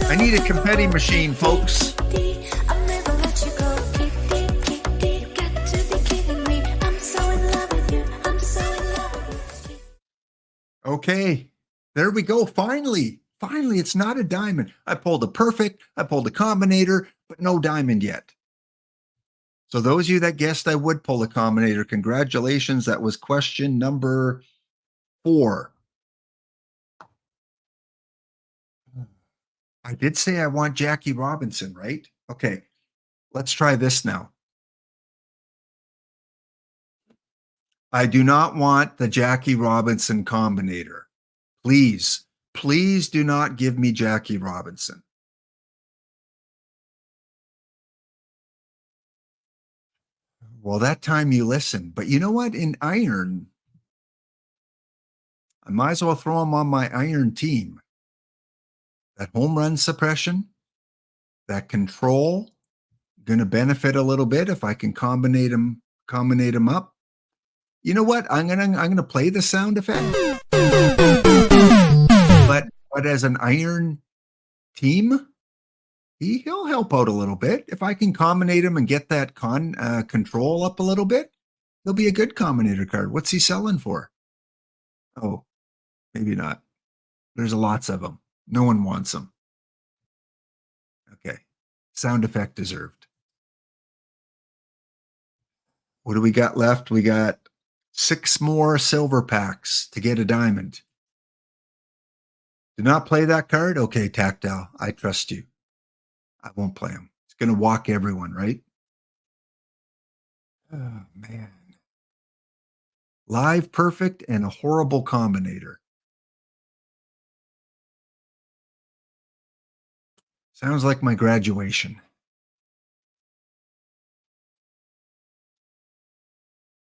I need a confetti machine, folks. Okay, there we go. Finally, it's not a diamond. I pulled a perfect, I pulled a combinator, but no diamond yet. So those of you that guessed I would pull a combinator, congratulations. That was question number 4. I did say I want Jackie Robinson, right? Okay, let's try this now. I do not want the Jackie Robinson combinator. Please, please do not give me Jackie Robinson. Well, that time you listen. But you know what? In Iron, I might as well throw him on my Iron team. That home run suppression, that control, going to benefit a little bit if I can combinate him up. You know what? I'm gonna play the sound effect. But as an Iron team, he'll help out a little bit. If I can combinate him and get that control up a little bit, he'll be a good combinator card. What's he selling for? Oh, maybe not. There's lots of them. No one wants them. Okay. Sound effect deserved. What do we got left? We got 6 more silver packs to get a diamond. Do not play that card? Okay, Tactile. I trust you. I won't play him. It's going to walk everyone, right? Oh, man. Live perfect and a horrible combinator. Sounds like my graduation.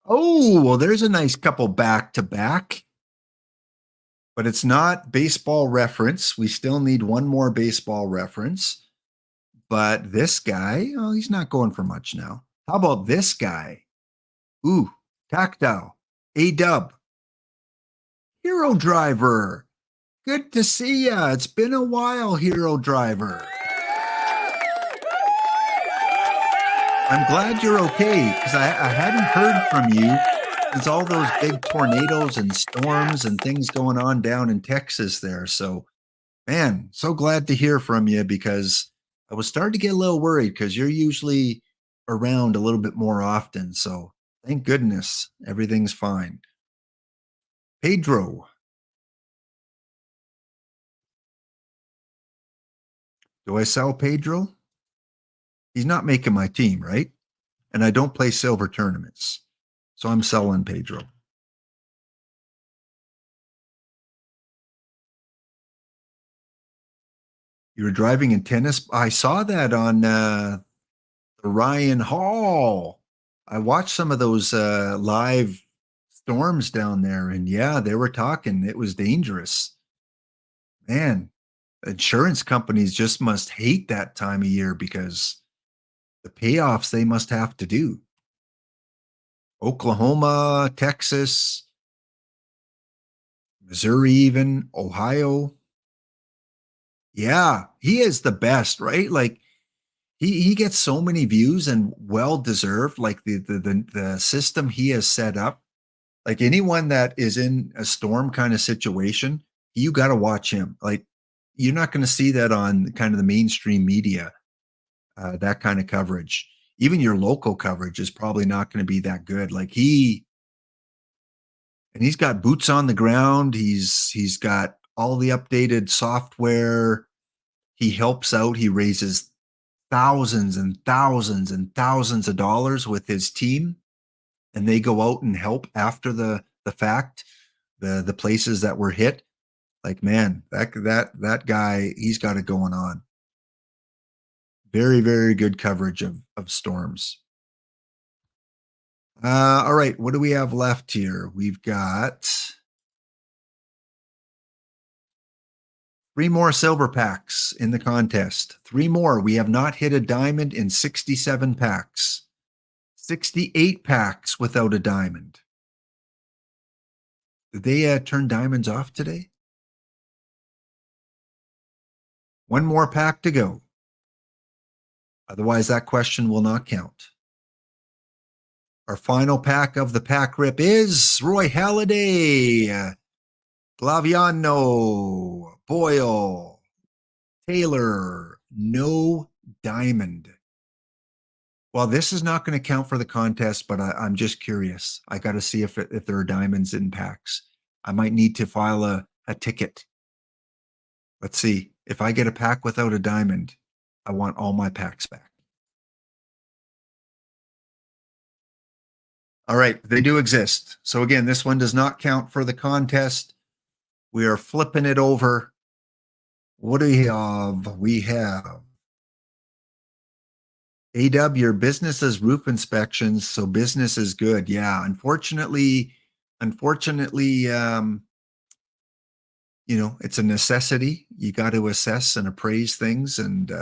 Oh, well, there's a nice couple back-to-back. But it's not baseball reference. We still need one more baseball reference. But this guy, oh, he's not going for much now. How about this guy? Ooh, Tactile. A-Dub. Hero Driver. Good to see ya. It's been a while, Hero Driver. I'm glad you're okay, because I hadn't heard from you since all those big tornadoes and storms and things going on down in Texas there. So, man, so glad to hear from you, because I was starting to get a little worried because you're usually around a little bit more often. So thank goodness everything's fine. Pedro. Do I sell Pedro? He's not making my team, right? And I don't play silver tournaments. So I'm selling Pedro. You were driving in tennis. I saw that on the Ryan Hall. I watched some of those live storms down there, and yeah, they were talking. It was dangerous. Man, insurance companies just must hate that time of year because the payoffs they must have to do. Oklahoma, Texas, Missouri, even Ohio. Yeah, he is the best, right? Like he gets so many views and well deserved. Like the system he has set up. Like anyone that is in a storm kind of situation, you got to watch him. Like you're not going to see that on kind of the mainstream media. that kind of coverage. Even your local coverage is probably not going to be that good. Like he's got boots on the ground. He's got all the updated software. He helps out. He raises thousands and thousands and thousands of dollars with his team, and they go out and help after the fact, the places that were hit. Like, man, that guy, he's got it going on. Very, very good coverage of storms. All right, what do we have left here? We've got 3 more silver packs in the contest. 3 more. We have not hit a diamond in 67 packs. 68 packs without a diamond. Did they turn diamonds off today? 1 more pack to go. Otherwise, that question will not count. Our final pack of the pack rip is Roy Halladay, Glaviano, Boyle, Taylor, no diamond. Well, this is not going to count for the contest, but I'm just curious. I got to see if there are diamonds in packs. I might need to file a ticket. Let's see. If I get a pack without a diamond, I want all my packs back. All right, they do exist. So again, this one does not count for the contest. We are flipping it over. What do we have? We have AW, your business is roof inspections, so business is good. Yeah, unfortunately, it's a necessity. You got to assess and appraise things, and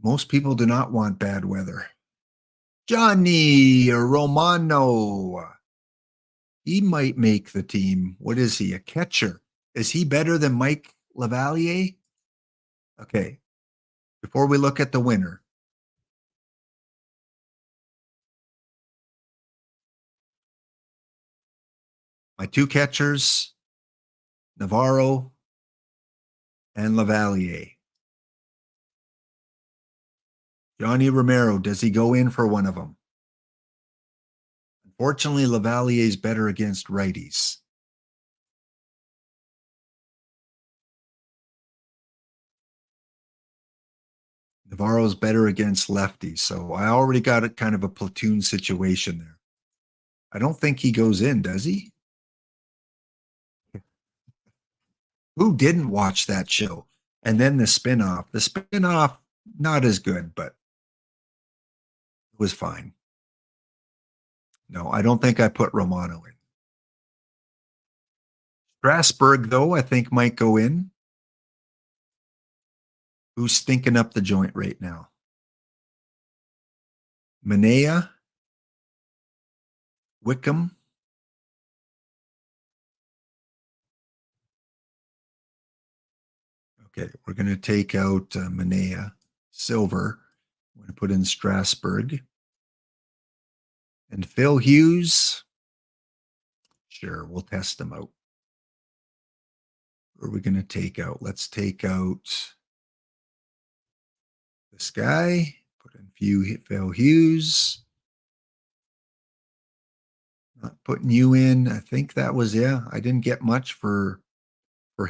most people do not want bad weather. Johnny Romano, he might make the team. What is he, a catcher? Is he better than Mike Lavalier? Okay, before we look at the winner, my 2 catchers, Navarro and Lavalier. Johnny Romero, does he go in for one of them? Unfortunately, Lavalier is better against righties. Navarro's better against lefties, so I already got a kind of a platoon situation there. I don't think he goes in, does he? Who didn't watch that show? And then the spinoff. The spinoff, not as good, but it was fine. No, I don't think I put Romano in. Strasburg, though, I think might go in. Who's stinking up the joint right now? Manea, Wickham. Okay, we're going to take out Manea, silver. We're going to put in Strasburg. And Phil Hughes. Sure, we'll test them out. Who are we going to take out? Let's take out this guy. Put in Phil Hughes. Not putting you in. I think that was, I didn't get much for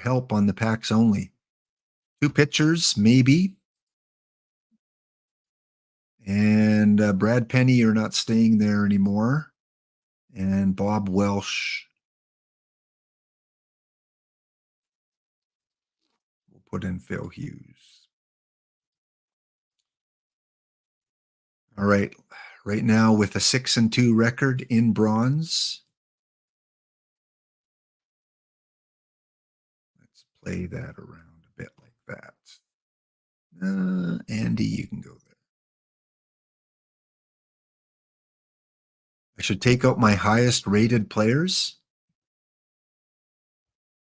help on the packs only. 2 pitchers, maybe. And Brad Penny, you're not staying there anymore. And Bob Welsh. We'll put in Phil Hughes. All right. Right now with a 6-2 record in bronze. Let's play that around a bit like that. Andy, you can go there. I should take out my highest rated players.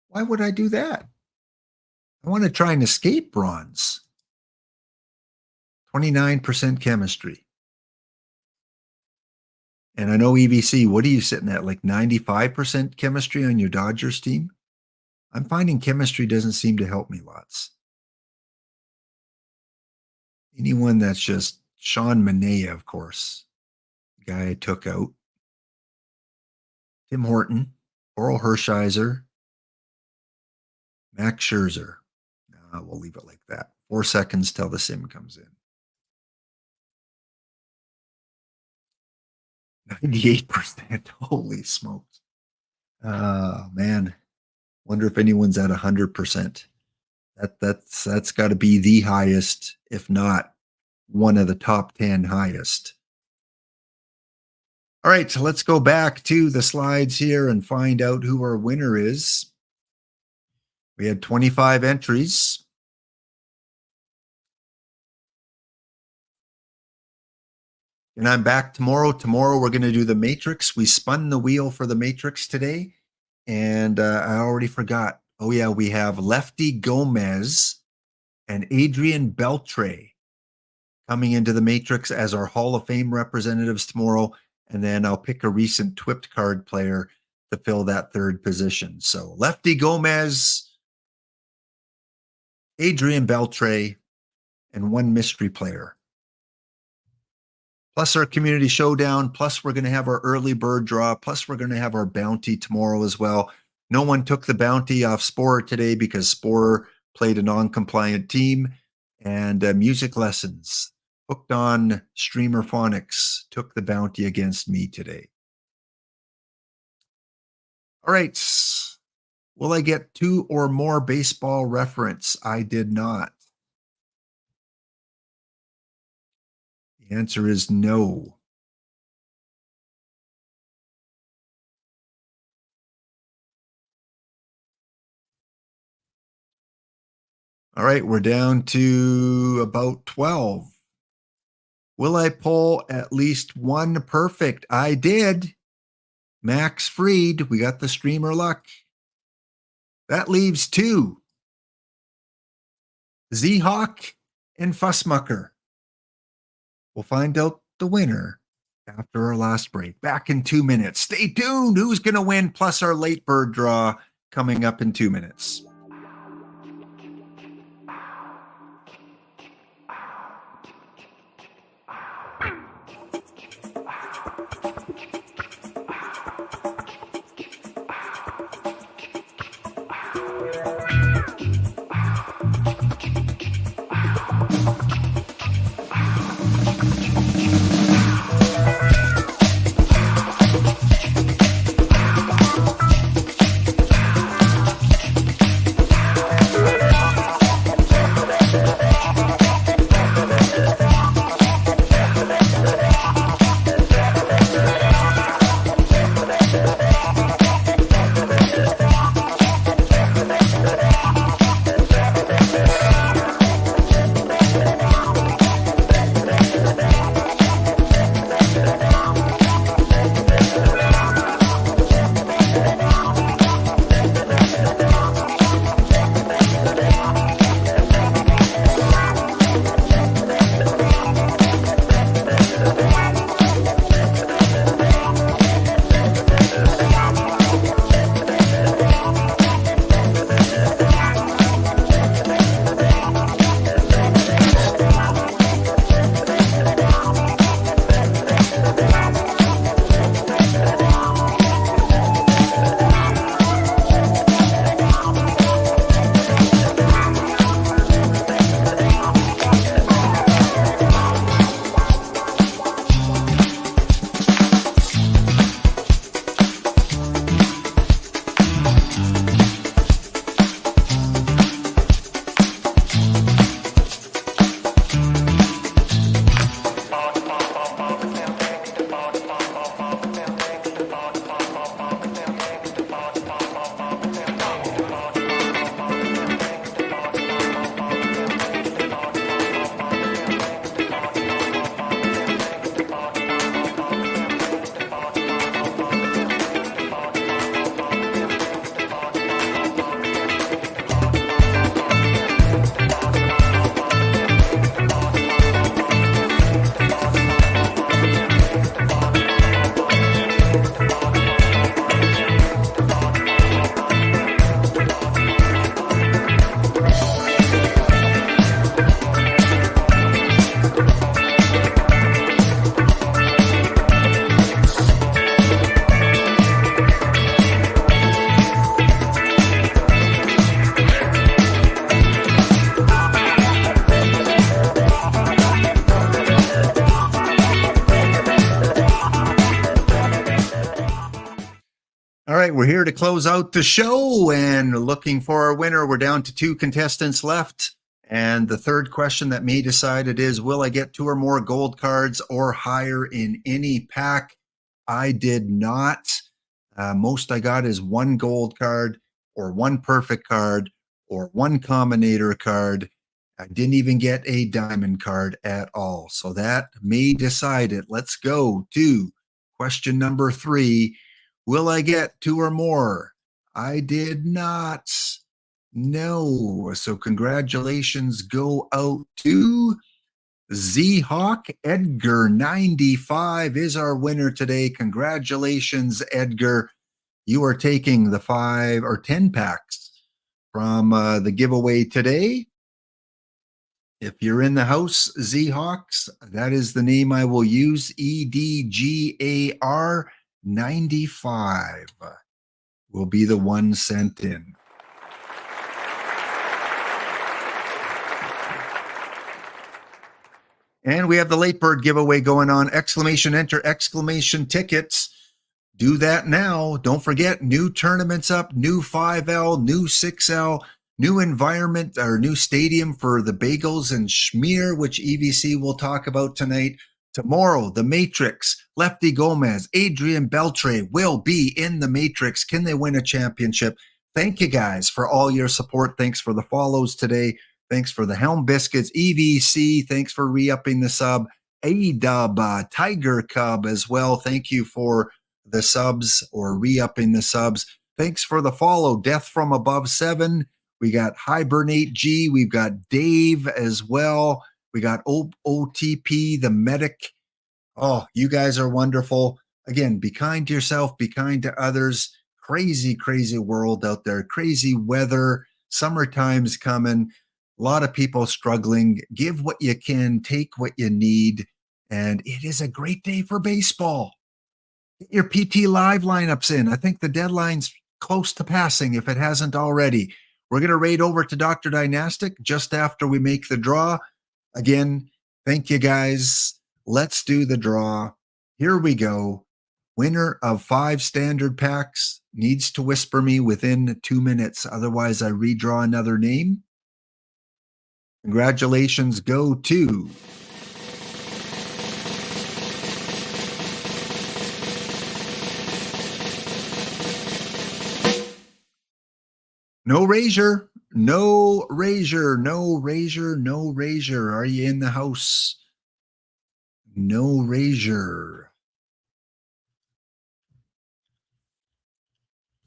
Why would I do that? I want to try and escape bronze. 29% chemistry. And I know EVC, what are you sitting at? Like 95% chemistry on your Dodgers team? I'm finding chemistry doesn't seem to help me lots. Anyone that's just Sean Manaea, of course, the guy I took out. Tim Horton, Oral Hershiser, Max Scherzer. We'll leave it like that. 4 seconds till the sim comes in. 98%. Holy smokes. Man. Wonder if anyone's at 100%. That's got to be the highest, if not one of the top 10 highest. All right, so let's go back to the slides here and find out who our winner is. We had 25 entries. And I'm back tomorrow. Tomorrow we're going to do the matrix. We spun the wheel for the matrix today. And I already forgot. Oh, yeah, we have Lefty Gomez and Adrian Beltre coming into the matrix as our Hall of Fame representatives tomorrow. And then I'll pick a recent Twipped card player to fill that third position. So Lefty Gomez, Adrian Beltre, and one mystery player. Plus our community showdown. Plus we're going to have our early bird draw. Plus we're going to have our bounty tomorrow as well. No one took the bounty off Sporer today because Sporer played a non-compliant team. And music lessons, hooked on streamer phonics, took the bounty against me today. All right. Will I get 2 or more baseball reference? I did not. The answer is no. All right, we're down to about 12. Will I pull at least one perfect? I did. Max Fried, we got the streamer luck. That leaves 2. Z-Hawk and Fussmucker. We'll find out the winner after our last break. Back in 2 minutes. Stay tuned. Who's going to win? Plus our late bird draw coming up in 2 minutes. right, we're here to close out the show and looking for our winner. We're down to 2 contestants left. And the third question that may decide it is, will I get 2 or more gold cards or higher in any pack? I did not. Most I got is 1 gold card or 1 perfect card or 1 combinator card. I didn't even get a diamond card at all. So that may decide it. Let's go to question number 3. Will I get 2 or more? I did not. No. So congratulations go out to Z-Hawk. Edgar 95 is our winner today. Congratulations, Edgar. You are taking the 5 or 10 packs from the giveaway today. If you're in the house, Z-Hawks, that is the name I will use, EDGAR 95 will be the one sent in. And we have the late bird giveaway going on. Exclamation enter, exclamation tickets. Do that now. Don't forget, new tournaments up, new 5L, new 6L, new environment or new stadium for the Bagels and Schmear, which EVC will talk about tonight. Tomorrow, the Matrix, Lefty Gomez, Adrian Beltre will be in the Matrix. Can they win a championship? Thank you guys for all your support. Thanks for the follows today. Thanks for the Helm Biscuits, EVC. Thanks for re-upping the sub. A-Dub, Tiger Cub as well. Thank you for the subs or re-upping the subs. Thanks for the follow. Death from Above 7. We got Hibernate G. We've got Dave as well. We got OOTP, the medic. Oh, you guys are wonderful. Again, be kind to yourself. Be kind to others. Crazy, crazy world out there. Crazy weather. Summertime's coming. A lot of people struggling. Give what you can. Take what you need. And it is a great day for baseball. Get your PT Live lineups in. I think the deadline's close to passing if it hasn't already. We're going to raid over to Dr. Dynastic just after we make the draw. Again, thank you guys. Let's do the draw. Here we go. Winner of 5 standard packs needs to whisper me within 2 minutes. Otherwise, I redraw another name. Congratulations go to No Razor, no Razor, no Razor, no Razor. Are you in the house? No Razor.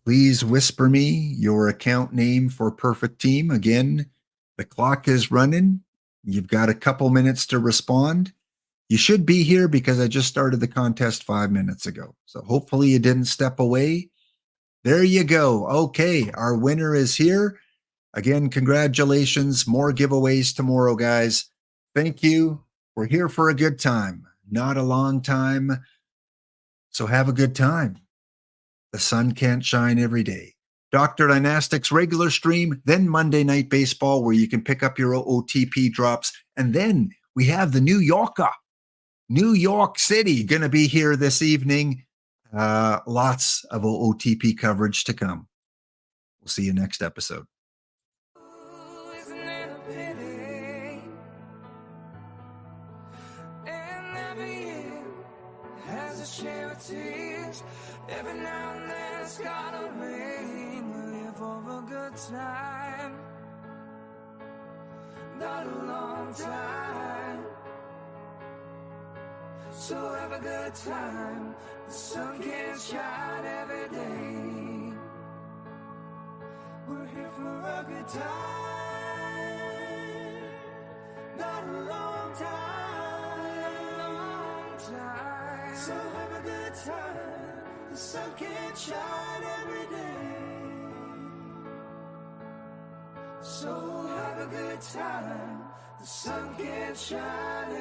Please whisper me your account name for Perfect Team. Again, the clock is running. You've got a couple minutes to respond. You should be here because I just started the contest 5 minutes ago. So hopefully you didn't step away. There you go. Okay, our winner is here. Again, congratulations. More giveaways tomorrow, guys. Thank you. We're here for a good time, not a long time. So have a good time. The sun can't shine every day. Dr. Dynastic's regular stream, then Monday Night Baseball, where you can pick up your OOTP drops. And then we have the New Yorker, New York City, going to be here this evening. Lots of OOTP coverage to come. We'll see you next episode. Isn't it a pity? And every year has a share of tears. Every now and then it's gotta rain. We're here for a good time, not a long time. So have a good time. The sun can shine every day. We're here for a good time, not a long time, not a long time. So have a good time. The sun can shine every day. So have a good time. The sun can shine.